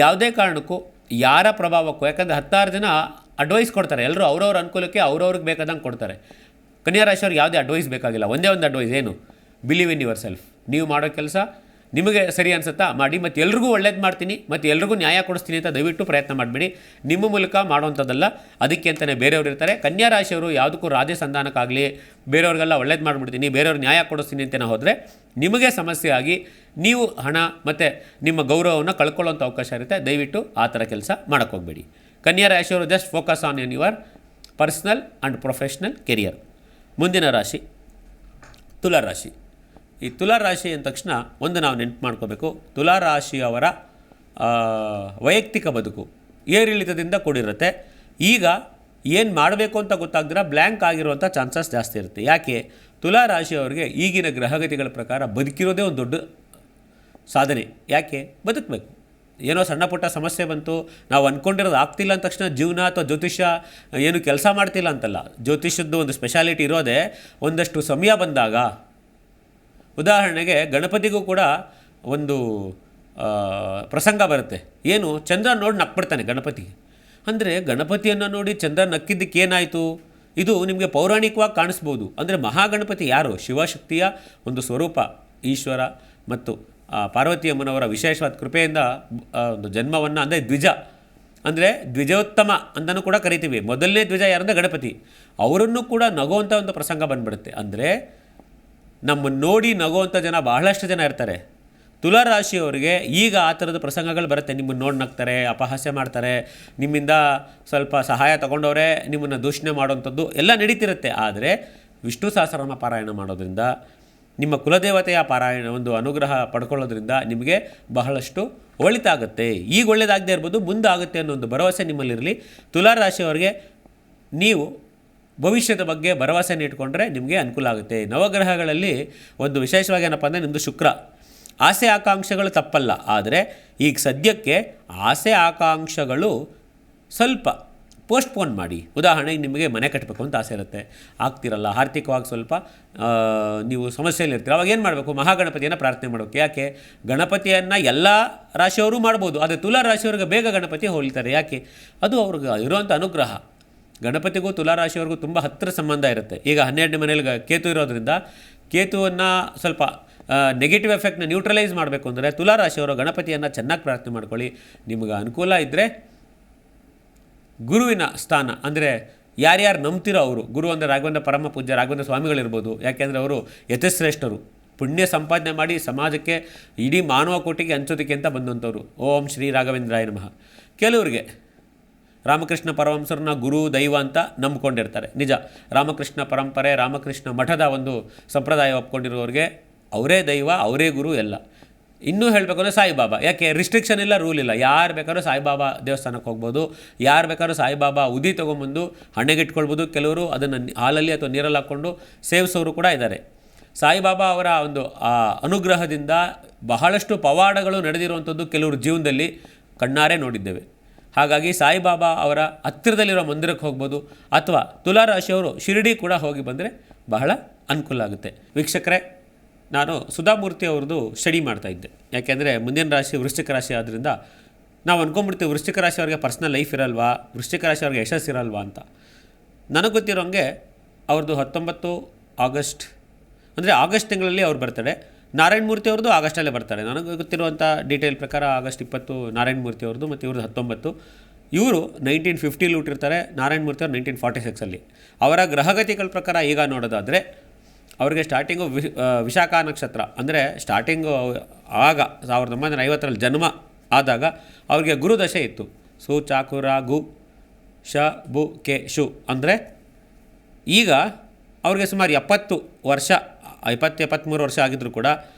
Speaker 1: ಯಾವುದೇ ಕಾರಣಕ್ಕೂ ಯಾರ ಪ್ರಭಾವಕ್ಕೂ, ಯಾಕಂದರೆ 10 ಜನ ಅಡ್ವೈಸ್ ಕೊಡ್ತಾರೆ, ಎಲ್ಲರೂ ಅವ್ರವ್ರ ಅನುಕೂಲಕ್ಕೆ ಅವ್ರವ್ರಿಗೆ ಬೇಕಾದಂಗೆ ಕೊಡ್ತಾರೆ. ಕನ್ಯಾ ರಾಶಿಯವ್ರಿಗೆ ಯಾವುದೇ ಅಡ್ವೈಸ್ ಬೇಕಾಗಿಲ್ಲ. ಒಂದೇ ಒಂದು ಅಡ್ವೈಸ್ ಏನು, ಬಿಲೀವ್ ಇನ್ ಯುವರ್ ಸೆಲ್ಫ್. ನೀವು ಮಾಡೋ ಕೆಲಸ ನಿಮಗೆ ಸರಿ ಅನಿಸುತ್ತಾ ಮಾಡಿ, ಮತ್ತು ಎಲ್ರಿಗೂ ಒಳ್ಳೇದು ಮಾಡ್ತೀನಿ ಮತ್ತು ಎಲ್ರಿಗೂ ನ್ಯಾಯ ಕೊಡಿಸ್ತೀನಿ ಅಂತ ದಯವಿಟ್ಟು ಪ್ರಯತ್ನ ಮಾಡಬೇಡಿ. ನಿಮ್ಮ ಮೂಲಕ ಮಾಡುವಂಥದ್ದಲ್ಲ, ಅದಕ್ಕೆ ಅಂತಲೇ ಬೇರೆಯವರು ಇರ್ತಾರೆ. ಕನ್ಯಾ ರಾಶಿಯವರು ಯಾವುದಕ್ಕೂ ರಾಜೇ ಸಂಧಾನಕ್ಕಾಗಲಿ ಬೇರೆಯವ್ರಿಗೆಲ್ಲ ಒಳ್ಳೇದು ಮಾಡಿಬಿಡ್ತೀನಿ, ಬೇರೆಯವ್ರಿಗೆ ನ್ಯಾಯ ಕೊಡಿಸ್ತೀನಿ ಅಂತಲೇ ಹೋದರೆ ನಿಮಗೆ ಸಮಸ್ಯೆ ಆಗಿ ನೀವು ಹಣ ಮತ್ತು ನಿಮ್ಮ ಗೌರವವನ್ನು ಕಳ್ಕೊಳ್ಳೋಂಥ ಅವಕಾಶ ಇರುತ್ತೆ. ದಯವಿಟ್ಟು ಆ ಥರ ಕೆಲಸ ಮಾಡೋಕ್ಕೋಗ್ಬೇಡಿ. ಕನ್ಯಾ ರಾಶಿಯವರು just focus on your personal and professional career. ಮುಂದಿನ ರಾಶಿ ತುಲಾರಾಶಿ. ಈ ತುಲಾರಾಶಿ ಅಂದ ತಕ್ಷಣ ಒಂದು ನಾವು ನೆನಪು ಮಾಡ್ಕೋಬೇಕು, ತುಲಾರಾಶಿಯವರ ವೈಯಕ್ತಿಕ ಬದುಕು ಏರಿಳಿತದಿಂದ ಕೂಡಿರುತ್ತೆ. ಈಗ ಏನು ಮಾಡಬೇಕು ಅಂತ ಗೊತ್ತಾಗ್ದಿರ ಬ್ಲ್ಯಾಂಕ್ ಆಗಿರುವಂಥ ಚಾನ್ಸಸ್ ಜಾಸ್ತಿ ಇರುತ್ತೆ. ಯಾಕೆ? ತುಲಾರಾಶಿಯವರಿಗೆ ಈಗಿನ ಗ್ರಹಗತಿಗಳ ಪ್ರಕಾರ ಬದುಕಿರೋದೇ ಒಂದು ದೊಡ್ಡ ಸಾಧನೆ. ಯಾಕೆ? ಬದುಕಬೇಕು. ಏನೋ ಸಣ್ಣ ಪುಟ್ಟ ಸಮಸ್ಯೆ ಬಂತು, ನಾವು ಅಂದ್ಕೊಂಡಿರೋದು ಆಗ್ತಿಲ್ಲ ಅಂದ ತಕ್ಷಣ ಜೀವನ ಅಥವಾ ಜ್ಯೋತಿಷ್ಯ ಏನು ಕೆಲಸ ಮಾಡ್ತಿಲ್ಲ ಅಂತಲ್ಲ. ಜ್ಯೋತಿಷ್ಯದ್ದು ಒಂದು ಸ್ಪೆಷಾಲಿಟಿ ಇರೋದೇ ಒಂದಷ್ಟು ಸಮಯ ಬಂದಾಗ. ಉದಾಹರಣೆಗೆ ಗಣಪತಿಗೂ ಕೂಡ ಒಂದು ಪ್ರಸಂಗ ಬರುತ್ತೆ. ಏನು? ಚಂದ್ರ ನೋಡಿ ನಕ್ಬಿಡ್ತಾನೆ ಗಣಪತಿಗೆ. ಅಂದರೆ ಗಣಪತಿಯನ್ನು ನೋಡಿ ಚಂದ್ರ ನಕ್ಕಿದ್ದಕ್ಕೆ ಏನಾಯಿತು? ಇದು ನಿಮಗೆ ಪೌರಾಣಿಕವಾಗಿ ಕಾಣಿಸ್ಬೋದು. ಅಂದರೆ ಮಹಾಗಣಪತಿ ಯಾರು? ಶಿವಶಕ್ತಿಯ ಒಂದು ಸ್ವರೂಪ. ಈಶ್ವರ ಮತ್ತು ಪಾರ್ವತಿಯಮ್ಮನವರ ವಿಶೇಷವಾದ ಕೃಪೆಯಿಂದ ಒಂದು ಜನ್ಮವನ್ನು, ಅಂದರೆ ದ್ವಿಜ, ಅಂದರೆ ದ್ವಿಜೋತ್ತಮ ಅಂತಲೂ ಕೂಡ ಕರಿತೀವಿ. ಮೊದಲನೇ ದ್ವಿಜ ಯಾರಂದರೆ ಗಣಪತಿ. ಅವರನ್ನು ಕೂಡ ನಗುವಂಥ ಒಂದು ಪ್ರಸಂಗ ಬಂದುಬಿಡುತ್ತೆ. ಅಂದರೆ ನಮ್ಮನ್ನು ನೋಡಿ ನಗುವಂಥ ಜನ ಬಹಳಷ್ಟು ಜನ ಇರ್ತಾರೆ. ತುಲಾರಾಶಿಯವರಿಗೆ ಈಗ ಆ ಥರದ ಪ್ರಸಂಗಗಳು ಬರುತ್ತೆ. ನಿಮ್ಮನ್ನು ನೋಡಿ ನಗ್ತಾರೆ, ಅಪಹಾಸ್ಯ ಮಾಡ್ತಾರೆ, ನಿಮ್ಮಿಂದ ಸ್ವಲ್ಪ ಸಹಾಯ ತಗೊಂಡವರೇ ನಿಮ್ಮನ್ನು ದೂಷಣೆ ಮಾಡೋವಂಥದ್ದು ಎಲ್ಲ ನಡೀತಿರುತ್ತೆ. ಆದರೆ ವಿಷ್ಣು ಸಹಸ್ರನಾಮ ಪಾರಾಯಣ ಮಾಡೋದ್ರಿಂದ, ನಿಮ್ಮ ಕುಲದೇವತೆಯ ಪಾರಾಯಣ ಒಂದು ಅನುಗ್ರಹ ಪಡ್ಕೊಳ್ಳೋದ್ರಿಂದ ನಿಮಗೆ ಬಹಳಷ್ಟು ಒಳಿತಾಗುತ್ತೆ. ಈಗ ಒಳ್ಳೆಯದಾಗದೇ ಇರ್ಬೋದು, ಮುಂದೆ ಆಗುತ್ತೆ ಅನ್ನೋ ಒಂದು ಭರವಸೆ ನಿಮ್ಮಲ್ಲಿರಲಿ. ತುಲಾರಾಶಿಯವರಿಗೆ ನೀವು ಭವಿಷ್ಯದ ಬಗ್ಗೆ ಭರವಸೆನ ಇಟ್ಕೊಂಡ್ರೆ ನಿಮಗೆ ಅನುಕೂಲ ಆಗುತ್ತೆ. ನವಗ್ರಹಗಳಲ್ಲಿ ಒಂದು ವಿಶೇಷವಾಗಿ ಏನಪ್ಪ ಅಂದರೆ ನಿಮ್ಮದು ಶುಕ್ರ. ಆಸೆ ಆಕಾಂಕ್ಷೆಗಳು ತಪ್ಪಲ್ಲ, ಆದರೆ ಈಗ ಸದ್ಯಕ್ಕೆ ಆಸೆ ಆಕಾಂಕ್ಷೆಗಳು ಸ್ವಲ್ಪ ಪೋಸ್ಟ್ಪೋನ್ ಮಾಡಿ. ಉದಾಹರಣೆಗೆ ನಿಮಗೆ ಮನೆ ಕಟ್ಟಬೇಕು ಅಂತ ಆಸೆ ಇರುತ್ತೆ, ಆಗ್ತಿರಲ್ಲ, ಆರ್ಥಿಕವಾಗಿ ಸ್ವಲ್ಪ ನೀವು ಸಮಸ್ಯೆಯಲ್ಲಿ ಇರ್ತೀರ. ಅವಾಗ ಏನು ಮಾಡಬೇಕು? ಮಹಾಗಣಪತಿಯನ್ನು ಪ್ರಾರ್ಥನೆ ಮಾಡಬೇಕು. ಯಾಕೆ? ಗಣಪತಿಯನ್ನು ಎಲ್ಲ ರಾಶಿಯವರು ಮಾಡ್ಬೋದು, ಆದರೆ ತುಲಾ ರಾಶಿಯವ್ರಿಗೆ ಬೇಗ ಗಣಪತಿ ಹೋಲ್ತಾರೆ. ಯಾಕೆ? ಅದು ಅವ್ರಿಗೆ ಇರುವಂಥ ಅನುಗ್ರಹ. ಗಣಪತಿಗೂ ತುಲಾರಾಶಿಯವ್ರಿಗೂ ತುಂಬ ಹತ್ತಿರ ಸಂಬಂಧ ಇರುತ್ತೆ. ಈಗ 12ನೇ ಮನೇಲಿ ಕೇತು ಇರೋದ್ರಿಂದ ಕೇತುವನ್ನು ಸ್ವಲ್ಪ ನೆಗೆಟಿವ್ ಎಫೆಕ್ಟ್ನ ನ್ಯೂಟ್ರಲೈಸ್ ಮಾಡಬೇಕು ಅಂದರೆ ತುಲಾರಾಶಿಯವರು ಗಣಪತಿಯನ್ನು ಚೆನ್ನಾಗಿ ಪ್ರಾರ್ಥನೆ ಮಾಡ್ಕೊಳ್ಳಿ. ನಿಮಗೆ ಅನುಕೂಲ ಇದ್ದರೆ ಗುರುವಿನ ಸ್ಥಾನ, ಅಂದರೆ ಯಾರ್ಯಾರು ನಂಬ್ತಿರೋ ಅವರು, ಗುರು ಅಂದರೆ ರಾಘವೇಂದ್ರ ಪರಮ ಪೂಜ್ಯ ರಾಘವೇಂದ್ರ ಸ್ವಾಮಿಗಳಿರ್ಬೋದು. ಯಾಕೆಂದರೆ ಅವರು ಯತಿಶ್ರೇಷ್ಠರು, ಪುಣ್ಯ ಸಂಪಾದನೆ ಮಾಡಿ ಸಮಾಜಕ್ಕೆ ಇಡೀ ಮಾನವ ಕೋಟಿಗೆ ಹಂಚೋದಕ್ಕೆ ಅಂತ ಬಂದಂಥವ್ರು. ಓಂ ಶ್ರೀ ರಾಘವೇಂದ್ರಾಯ ನಮಃ. ಕೆಲವರಿಗೆ ರಾಮಕೃಷ್ಣ ಪರಮಹಂಸರನ್ನ ಗುರು ದೈವ ಅಂತ ನಂಬ್ಕೊಂಡಿರ್ತಾರೆ. ನಿಜ, ರಾಮಕೃಷ್ಣ ಪರಂಪರೆ, ರಾಮಕೃಷ್ಣ ಮಠದ ಒಂದು ಸಂಪ್ರದಾಯ ಒಪ್ಕೊಂಡಿರೋರಿಗೆ ಅವರೇ ದೈವ, ಅವರೇ ಗುರು ಎಲ್ಲ. ಇನ್ನೂ ಹೇಳಬೇಕು ಅಂದರೆ ಸಾಯಿಬಾಬಾ. ಯಾಕೆ? ರಿಸ್ಟ್ರಿಕ್ಷನ್ ಇಲ್ಲ, ರೂಲ್ ಇಲ್ಲ. ಯಾರು ಬೇಕಾದ್ರೂ ಸಾಯಿಬಾಬಾ ದೇವಸ್ಥಾನಕ್ಕೆ ಹೋಗ್ಬೋದು, ಯಾರು ಬೇಕಾದ್ರೂ ಸಾಯಿಬಾಬಾ ಉದಿ ತೊಗೊಂಬಂದು ಹಣೆಗಿಟ್ಕೊಳ್ಬೋದು. ಕೆಲವರು ಅದನ್ನು ಹಾಲಲ್ಲಿ ಅಥವಾ ನೀರಲ್ಲಿ ಹಾಕ್ಕೊಂಡು ಸೇವಿಸೋರು ಕೂಡ ಇದ್ದಾರೆ. ಸಾಯಿಬಾಬಾ ಅವರ ಒಂದು ಅನುಗ್ರಹದಿಂದ ಬಹಳಷ್ಟು ಪವಾಡಗಳು ನಡೆದಿರುವಂಥದ್ದು ಕೆಲವರು ಜೀವನದಲ್ಲಿ ಕಣ್ಣಾರೆ ನೋಡಿದ್ದೇವೆ. ಹಾಗಾಗಿ ಸಾಯಿಬಾಬಾ ಅವರ ಹತ್ತಿರದಲ್ಲಿರೋ ಮಂದಿರಕ್ಕೆ ಹೋಗ್ಬೋದು, ಅಥವಾ ತುಲಾರಾಶಿಯವರು ಶಿರಡಿ ಕೂಡ ಹೋಗಿ ಬಂದರೆ ಬಹಳ ಅನುಕೂಲ ಆಗುತ್ತೆ. ವೀಕ್ಷಕರೇ, ನಾನು ಸುಧಾಮೂರ್ತಿ ಅವ್ರದ್ದು ಸ್ಟಡಿ ಮಾಡ್ತಾಯಿದ್ದೆ. ಯಾಕೆಂದರೆ ಮುಂದಿನ ರಾಶಿ ವೃಶ್ಚಿಕ ರಾಶಿ ಆದ್ದರಿಂದ ನಾವು ಅಂದ್ಕೊಂಡ್ಬಿಡ್ತೀವಿ ವೃಶ್ಚಿಕ ರಾಶಿಯವ್ರಿಗೆ ಪರ್ಸ್ನಲ್ ಲೈಫ್ ಇರಲ್ವಾ, ವೃಶ್ಚಿಕ ರಾಶಿಯವ್ರಿಗೆ ಯಶಸ್ಸು ಇರಲ್ವಾ ಅಂತ. ನನಗೆ ಗೊತ್ತಿರೋಂಗೆ ಅವ್ರದ್ದು 19 ಆಗಸ್ಟ್, ಅಂದರೆ ಆಗಸ್ಟ್ ತಿಂಗಳಲ್ಲಿ ಅವ್ರು ಬರ್ತಾರೆ. ನಾರಾಯಣ ಮೂರ್ತಿ ಅವ್ರದ್ದು ಆಗಸ್ಟಲ್ಲೇ ಬರ್ತಾರೆ. ನನಗೆ ಗೊತ್ತಿರುವಂಥ ಡೀಟೇಲ್ ಪ್ರಕಾರ ಆಗಸ್ಟ್ 20 ನಾರಾಯಣ ಮೂರ್ತಿ ಅವ್ರದ್ದು, ಮತ್ತು ಇವ್ರದ್ದು 19. ಇವರು 1950 ಹುಟ್ಟಿರ್ತಾರೆ, ನಾರಾಯಣ ಮೂರ್ತಿ ಅವರು 1946. ಅವರ ಗ್ರಹಗತಿಗಳ ಪ್ರಕಾರ ಈಗ ನೋಡೋದಾದರೆ ಅವರಿಗೆ ಸ್ಟಾರ್ಟಿಂಗು ವಿಶಾಖ ನಕ್ಷತ್ರ, ಅಂದರೆ ಸ್ಟಾರ್ಟಿಂಗು ಆಗ 1950 ಜನ್ಮ ಆದಾಗ ಅವ್ರಿಗೆ ಗುರುದಶೆ ಇತ್ತು. ಸು ಚಾಕು ರಾ ಗು ಶ ಬು ಕೆ ಶು. ಅಂದರೆ ಈಗ ಅವ್ರಿಗೆ ಸುಮಾರು 70 ವರ್ಷ, 73 ವರ್ಷ ಆಗಿದ್ದರೂ ಕೂಡ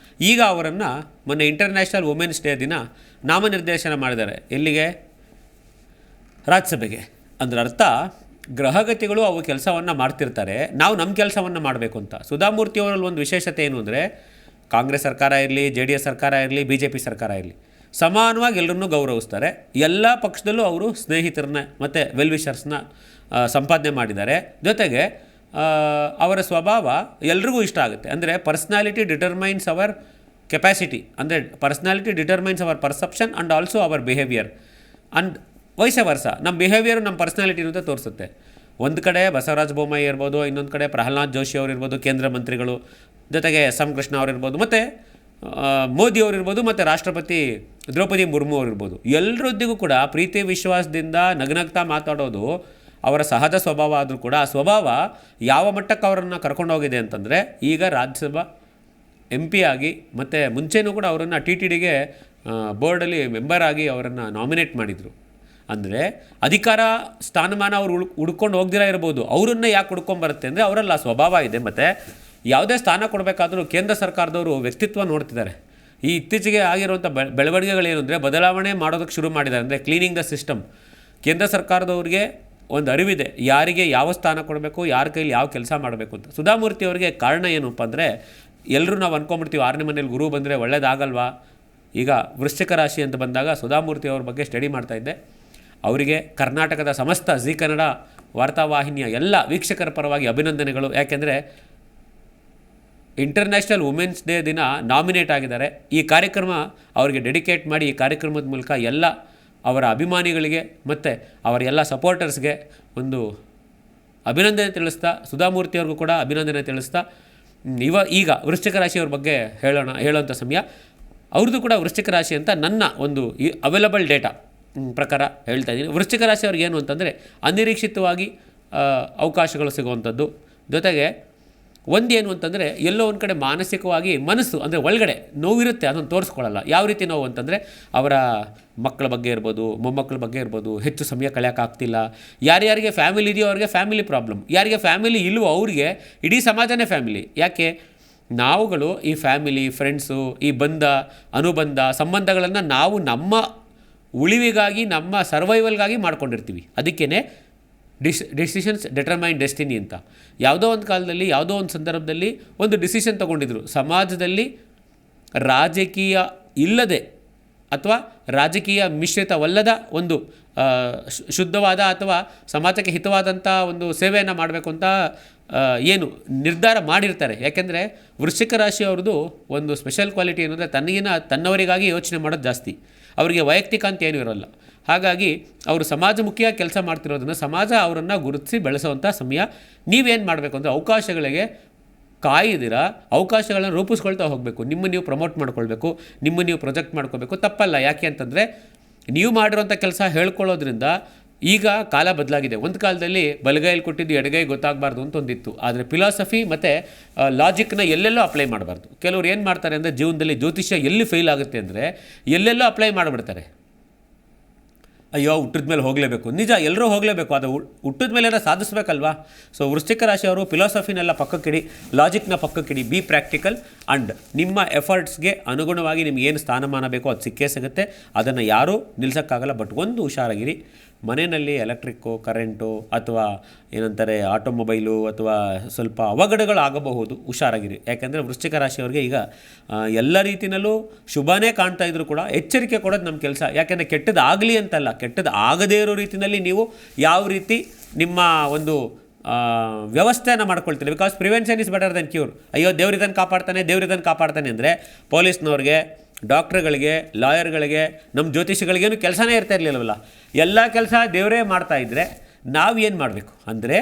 Speaker 1: ಈಗ ಅವರನ್ನು ಮೊನ್ನೆ ಇಂಟರ್ನ್ಯಾಷನಲ್ ವುಮೆನ್ಸ್ ಡೇ ದಿನ ನಾಮನಿರ್ದೇಶನ ಮಾಡಿದ್ದಾರೆ. ಎಲ್ಲಿಗೆ? ರಾಜ್ಯಸಭೆಗೆ. ಅಂದರೆ ಅರ್ಥ, ಗ್ರಹಗತಿಗಳು ಅವು ಕೆಲಸವನ್ನು ಮಾಡ್ತಿರ್ತಾರೆ, ನಾವು ನಮ್ಮ ಕೆಲಸವನ್ನು ಮಾಡಬೇಕು ಅಂತ. ಸುಧಾಮೂರ್ತಿಯವರಲ್ಲಿ ಒಂದು ವಿಶೇಷತೆ ಏನು ಅಂದರೆ, ಕಾಂಗ್ರೆಸ್ ಸರ್ಕಾರ ಇರಲಿ, JDS ಸರ್ಕಾರ ಇರಲಿ, BJP ಸರ್ಕಾರ ಇರಲಿ, ಸಮಾನವಾಗಿ ಎಲ್ಲರನ್ನೂ ಗೌರವಿಸ್ತಾರೆ. ಎಲ್ಲ ಪಕ್ಷದಲ್ಲೂ ಅವರು ಸ್ನೇಹಿತರನ್ನ ಮತ್ತು ವೆಲ್ವಿಷರ್ಸ್ನ ಸಂಪಾದನೆ ಮಾಡಿದ್ದಾರೆ. ಜೊತೆಗೆ ಅವರ ಸ್ವಭಾವ ಎಲ್ರಿಗೂ ಇಷ್ಟ ಆಗುತ್ತೆ. ಅಂದರೆ ಪರ್ಸ್ನಾಲಿಟಿ ಡಿಟರ್ಮೈನ್ಸ್ ಅವರ್ ಕೆಪಾಸಿಟಿ, ಅಂದರೆ personality determines our perception and also our behaviour and vice versa. ನಮ್ಮ ಬಿಹೇವಿಯರು ನಮ್ಮ ಪರ್ಸ್ನಾಲಿಟಿನೂ ಅಂತ ತೋರಿಸುತ್ತೆ. ಒಂದು ಕಡೆ ಬಸವರಾಜ ಬೊಮ್ಮಾಯಿ ಇರ್ಬೋದು, ಇನ್ನೊಂದು ಕಡೆ ಪ್ರಹ್ಲಾದ್ ಜೋಶಿ ಅವರು ಇರ್ಬೋದು, ಕೇಂದ್ರ ಮಂತ್ರಿಗಳು, ಜೊತೆಗೆ SM ಕೃಷ್ಣ ಅವರಿರ್ಬೋದು, ಮತ್ತು ಮೋದಿ ಅವರಿರ್ಬೋದು, ಮತ್ತು ರಾಷ್ಟ್ರಪತಿ ದ್ರೌಪದಿ ಮುರ್ಮು ಅವರಿರ್ಬೋದು. ಎಲ್ಲರೊಂದಿಗೂ ಕೂಡ ಪ್ರೀತಿ ವಿಶ್ವಾಸದಿಂದ ನಗ್ನಗ್ತಾ ಮಾತಾಡೋದು ಅವರ ಸಹಜ ಸ್ವಭಾವ ಆದರೂ ಕೂಡ ಆ ಸ್ವಭಾವ ಯಾವ ಮಟ್ಟಕ್ಕೆ ಅವರನ್ನು ಕರ್ಕೊಂಡೋಗಿದೆ ಅಂತಂದರೆ, ಈಗ ರಾಜ್ಯಸಭಾ MP ಆಗಿ ಮತ್ತು ಮುಂಚೆನೂ ಕೂಡ ಅವರನ್ನು TTDಗೆ ಬೋರ್ಡಲ್ಲಿ ಮೆಂಬರ್ ಆಗಿ ಅವರನ್ನು ನಾಮಿನೇಟ್ ಮಾಡಿದರು. ಅಂದರೆ ಅಧಿಕಾರ ಸ್ಥಾನಮಾನ ಅವ್ರು ಹುಡ್ಕೊಂಡು ಹೋಗ್ದಿರಾ ಇರ್ಬೋದು, ಅವರನ್ನೇ ಯಾಕೆ ಹುಡ್ಕೊಂಬರುತ್ತೆ ಅಂದರೆ ಅವರಲ್ಲಿ ಆ ಸ್ವಭಾವ ಇದೆ. ಮತ್ತು ಯಾವುದೇ ಸ್ಥಾನ ಕೊಡಬೇಕಾದ್ರೂ ಕೇಂದ್ರ ಸರ್ಕಾರದವರು ವ್ಯಕ್ತಿತ್ವ ನೋಡ್ತಿದ್ದಾರೆ. ಈ ಇತ್ತೀಚೆಗೆ ಆಗಿರುವಂಥ ಬೆಳವಣಿಗೆಗಳೇನು ಅಂದರೆ ಬದಲಾವಣೆ ಮಾಡೋದಕ್ಕೆ ಶುರು ಮಾಡಿದ್ದಾರೆ. ಅಂದರೆ ಕ್ಲೀನಿಂಗ್ ದ ಸಿಸ್ಟಮ್. ಕೇಂದ್ರ ಸರ್ಕಾರದವ್ರಿಗೆ ಒಂದು ಅರಿವಿದೆ ಯಾರಿಗೆ ಯಾವ ಸ್ಥಾನ ಕೊಡಬೇಕು, ಯಾರ ಕೈಲಿ ಯಾವ ಕೆಲಸ ಮಾಡಬೇಕು ಅಂತ. ಸುಧಾಮೂರ್ತಿ ಅವರಿಗೆ ಕಾರಣ ಏನಪ್ಪ ಅಂದರೆ, ಎಲ್ಲರೂ ನಾವು ಅಂದ್ಕೊಂಬಿಡ್ತೀವಿ 6ನೇ ಮನೇಲಿ ಗುರು ಬಂದರೆ ಒಳ್ಳೇದಾಗಲ್ವಾ. ಈಗ ವೃಶ್ಚಿಕ ರಾಶಿ ಅಂತ ಬಂದಾಗ ಸುಧಾಮೂರ್ತಿ ಅವ್ರ ಬಗ್ಗೆ ಸ್ಟಡಿ ಮಾಡ್ತಾಯಿದ್ದೆ. ಅವರಿಗೆ ಕರ್ನಾಟಕದ ಸಮಸ್ತ ಜೀ ಕನ್ನಡ ವಾರ್ತಾವಾಹಿನಿಯ ಎಲ್ಲ ವೀಕ್ಷಕರ ಪರವಾಗಿ ಅಭಿನಂದನೆಗಳು. ಯಾಕೆಂದರೆ ಇಂಟರ್ನ್ಯಾಷನಲ್ ವುಮೆನ್ಸ್ ಡೇ ದಿನ ನಾಮಿನೇಟ್ ಆಗಿದ್ದಾರೆ. ಈ ಕಾರ್ಯಕ್ರಮ ಅವರಿಗೆ ಡೆಡಿಕೇಟ್ ಮಾಡಿ ಈ ಕಾರ್ಯಕ್ರಮದ ಮೂಲಕ ಎಲ್ಲ ಅವರ ಅಭಿಮಾನಿಗಳಿಗೆ ಮತ್ತು ಅವರ ಎಲ್ಲ ಸಪೋರ್ಟರ್ಸ್ಗೆ ಒಂದು ಅಭಿನಂದನೆ ತಿಳಿಸ್ತಾ, ಸುಧಾಮೂರ್ತಿಯವ್ರಿಗೂ ಕೂಡ ಅಭಿನಂದನೆ ತಿಳಿಸ್ತಾ, ಈಗ ವೃಶ್ಚಿಕ ರಾಶಿಯವ್ರ ಬಗ್ಗೆ ಹೇಳೋಂಥ ಸಮಯ. ಅವ್ರದ್ದು ಕೂಡ ವೃಶ್ಚಿಕ ರಾಶಿ ಅಂತ ನನ್ನ ಒಂದು ಅವೈಲಬಲ್ ಡೇಟಾ ಪ್ರಕಾರ ಹೇಳ್ತಾ ಇದ್ದೀನಿ. ವೃಶ್ಚಿಕ ರಾಶಿಯವ್ರಿಗೆ ಏನು ಅಂತಂದರೆ ಅನಿರೀಕ್ಷಿತವಾಗಿ ಅವಕಾಶಗಳು ಸಿಗುವಂಥದ್ದು. ಜೊತೆಗೆ ಒಂದೇನು ಅಂತಂದರೆ ಎಲ್ಲೋ ಒಂದು ಕಡೆ ಮಾನಸಿಕವಾಗಿ ಮನಸ್ಸು ಅಂದರೆ ಒಳಗಡೆ ನೋವಿರುತ್ತೆ, ಅದನ್ನು ತೋರಿಸ್ಕೊಳ್ಳಲ್ಲ. ಯಾವ ರೀತಿ ನೋವು ಅಂತಂದರೆ ಅವರ ಮಕ್ಕಳ ಬಗ್ಗೆ ಇರ್ಬೋದು, ಮೊಮ್ಮಕ್ಕಳ ಬಗ್ಗೆ ಇರ್ಬೋದು, ಹೆಚ್ಚು ಸಮಯ ಕಳೆಯೋಕ್ಕಾಗ್ತಿಲ್ಲ. ಯಾರ್ಯಾರಿಗೆ ಫ್ಯಾಮಿಲಿ ಇದೆಯೋ ಅವ್ರಿಗೆ ಫ್ಯಾಮಿಲಿ ಪ್ರಾಬ್ಲಮ್, ಯಾರಿಗೆ ಫ್ಯಾಮಿಲಿ ಇಲ್ವೋ ಅವ್ರಿಗೆ ಇಡೀ ಸಮಾಜನೇ ಫ್ಯಾಮಿಲಿ. ಯಾಕೆ ನಾವುಗಳು ಈ ಫ್ಯಾಮಿಲಿ, ಫ್ರೆಂಡ್ಸು, ಈ ಅನುಬಂಧ ಸಂಬಂಧಗಳನ್ನು ನಾವು ನಮ್ಮ ಉಳಿವಿಗಾಗಿ, ನಮ್ಮ ಸರ್ವೈವಲ್ಗಾಗಿ ಮಾಡ್ಕೊಂಡಿರ್ತೀವಿ. ಅದಕ್ಕೇ ಡಿಸಿಷನ್ಸ್ ಡೆಟರ್ಮೈನ್ ಡೆಸ್ಟಿನಿ ಅಂತ. ಯಾವುದೋ ಒಂದು ಕಾಲದಲ್ಲಿ, ಯಾವುದೋ ಒಂದು ಸಂದರ್ಭದಲ್ಲಿ ಒಂದು ಡಿಸಿಷನ್ ತೊಗೊಂಡಿದ್ರು. ಸಮಾಜದಲ್ಲಿ ರಾಜಕೀಯ ಇಲ್ಲದೆ ಅಥವಾ ರಾಜಕೀಯ ಮಿಶ್ರಿತವಲ್ಲದ ಒಂದು ಶುದ್ಧವಾದ ಅಥವಾ ಸಮಾಜಕ್ಕೆ ಹಿತವಾದಂಥ ಒಂದು ಸೇವೆಯನ್ನು ಮಾಡಬೇಕು ಅಂತ ಏನು ನಿರ್ಧಾರ ಮಾಡಿರ್ತಾರೆ. ಯಾಕೆಂದರೆ ವೃಶ್ಚಿಕ ರಾಶಿಯವ್ರದ್ದು ಒಂದು ಸ್ಪೆಷಲ್ ಕ್ವಾಲಿಟಿ ಏನಂದರೆ ತನ್ನವರಿಗಾಗಿ ಯೋಚನೆ ಮಾಡೋದು ಜಾಸ್ತಿ. ಅವರಿಗೆ ವೈಯಕ್ತಿಕ ಅಂತ ಏನೂ ಇರೋಲ್ಲ. ಹಾಗಾಗಿ ಅವರು ಸಮಾಜಮುಖಿಯಾಗಿ ಕೆಲಸ ಮಾಡ್ತಿರೋದನ್ನು ಸಮಾಜ ಅವರನ್ನು ಗುರುತಿಸಿ ಬೆಳೆಸೋವಂಥ ಸಮಯ. ನೀವೇನು ಮಾಡಬೇಕು ಅಂದರೆ ಅವಕಾಶಗಳಿಗೆ ಕಾಯಿದಿರ ಅವಕಾಶಗಳನ್ನ ರೂಪಿಸ್ಕೊಳ್ತಾ ಹೋಗಬೇಕು. ನಿಮ್ಮ ನೀವು ಪ್ರಮೋಟ್ ಮಾಡ್ಕೊಳ್ಬೇಕು, ನಿಮ್ಮ ನೀವು ಪ್ರೊಜೆಕ್ಟ್ ಮಾಡ್ಕೋಬೇಕು. ತಪ್ಪಲ್ಲ. ಯಾಕೆ ಅಂತಂದರೆ ನೀವು ಮಾಡಿರೋಂಥ ಕೆಲಸ ಹೇಳ್ಕೊಳ್ಳೋದ್ರಿಂದ ಈಗ ಕಾಲ ಬದಲಾಗಿದೆ. ಒಂದು ಕಾಲದಲ್ಲಿ ಬಲಗೈಯಲ್ಲಿ ಕೊಟ್ಟಿದ್ದು ಎಡಗೈ ಗೊತ್ತಾಗಬಾರ್ದು ಅಂತ ಒಂದಿತ್ತು. ಆದರೆ ಫಿಲಾಸಫಿ ಮತ್ತು ಲಾಜಿಕ್ನ ಎಲ್ಲೆಲ್ಲೋ ಅಪ್ಲೈ ಮಾಡಬಾರ್ದು. ಕೆಲವ್ರು ಏನು ಮಾಡ್ತಾರೆ ಅಂದರೆ ಜೀವನದಲ್ಲಿ ಜ್ಯೋತಿಷ್ಯ ಎಲ್ಲಿ ಫೇಲ್ ಆಗುತ್ತೆ ಅಂದರೆ ಎಲ್ಲೆಲ್ಲೋ ಅಪ್ಲೈ ಮಾಡಿಬಿಡ್ತಾರೆ. ಅಯ್ಯೋ ಹುಟ್ಟಿದ ಮೇಲೆ ಹೋಗಲೇಬೇಕು. ನಿಜ, ಎಲ್ಲರೂ ಹೋಗಲೇಬೇಕು. ಅದು ಹುಟ್ಟಿದ ಮೇಲೆ ಏನೋ ಸಾಧಿಸಬೇಕಲ್ವಾ. ಸೊ ವೃಶ್ಚಿಕ ರಾಶಿಯವರು ಫಿಲಾಸಫಿನೆಲ್ಲ ಪಕ್ಕಕ್ಕಿಡಿ, ಲಾಜಿಕ್ನ ಪಕ್ಕಕ್ಕಿಡಿ. ಬಿ ಪ್ರಾಕ್ಟಿಕಲ್ ಆ್ಯಂಡ್ ನಿಮ್ಮ ಎಫರ್ಟ್ಸ್ಗೆ ಅನುಗುಣವಾಗಿ ನಿಮ್ಗೆ ಏನು ಸ್ಥಾನಮಾನ ಬೇಕೋ ಅದು ಸಿಕ್ಕೇ ಸಿಗುತ್ತೆ. ಅದನ್ನು ಯಾರೂ ನಿಲ್ಸೋಕ್ಕಾಗಲ್ಲ. ಬಟ್ ಒಂದು ಹುಷಾರಾಗಿರಿ, ಮನೆಯಲ್ಲಿ ಎಲೆಕ್ಟ್ರಿಕ್ಕು, ಕರೆಂಟು ಅಥವಾ ಏನಂತಾರೆ ಆಟೋಮೊಬೈಲು ಅಥವಾ ಸ್ವಲ್ಪ ಅವಘಡಗಳಾಗಬಹುದು. ಹುಷಾರಾಗಿರಿ. ಯಾಕೆಂದರೆ ವೃಶ್ಚಿಕ ರಾಶಿಯವ್ರಿಗೆ ಈಗ ಎಲ್ಲ ರೀತಿಯಲ್ಲೂ ಶುಭನೇ ಕಾಣ್ತಾ ಇದ್ರೂ ಕೂಡ ಎಚ್ಚರಿಕೆ ಕೊಡೋದು ನಮ್ಮ ಕೆಲಸ. ಯಾಕೆಂದರೆ ಕೆಟ್ಟದಾಗಲಿ ಅಂತಲ್ಲ, ಕೆಟ್ಟದ್ದು ಆಗದೇ ಇರೋ ರೀತಿಯಲ್ಲಿ ನೀವು ಯಾವ ರೀತಿ ನಿಮ್ಮ ಒಂದು ವ್ಯವಸ್ಥೆಯನ್ನು ಮಾಡ್ಕೊಳ್ತೀರಿ. Because prevention is better than cure. ಅಯ್ಯೋ ದೇವ್ರಿದನ್ನು ಕಾಪಾಡ್ತಾನೆ ಅಂದರೆ ಪೊಲೀಸ್ನವ್ರಿಗೆ, ಡಾಕ್ಟ್ರುಗಳಿಗೆ, ಲಾಯರ್ಗಳಿಗೆ, ನಮ್ಮ ಜ್ಯೋತಿಷಿಗಳಿಗೇನು ಕೆಲಸನೇ ಇರ್ತಾ ಇರಲಿಲ್ಲವಲ್ಲ. ಎಲ್ಲ ಕೆಲಸ ದೇವರೇ ಮಾಡ್ತಾಯಿದ್ರೆ ನಾವು ಏನು ಮಾಡಬೇಕು ಅಂದರೆ,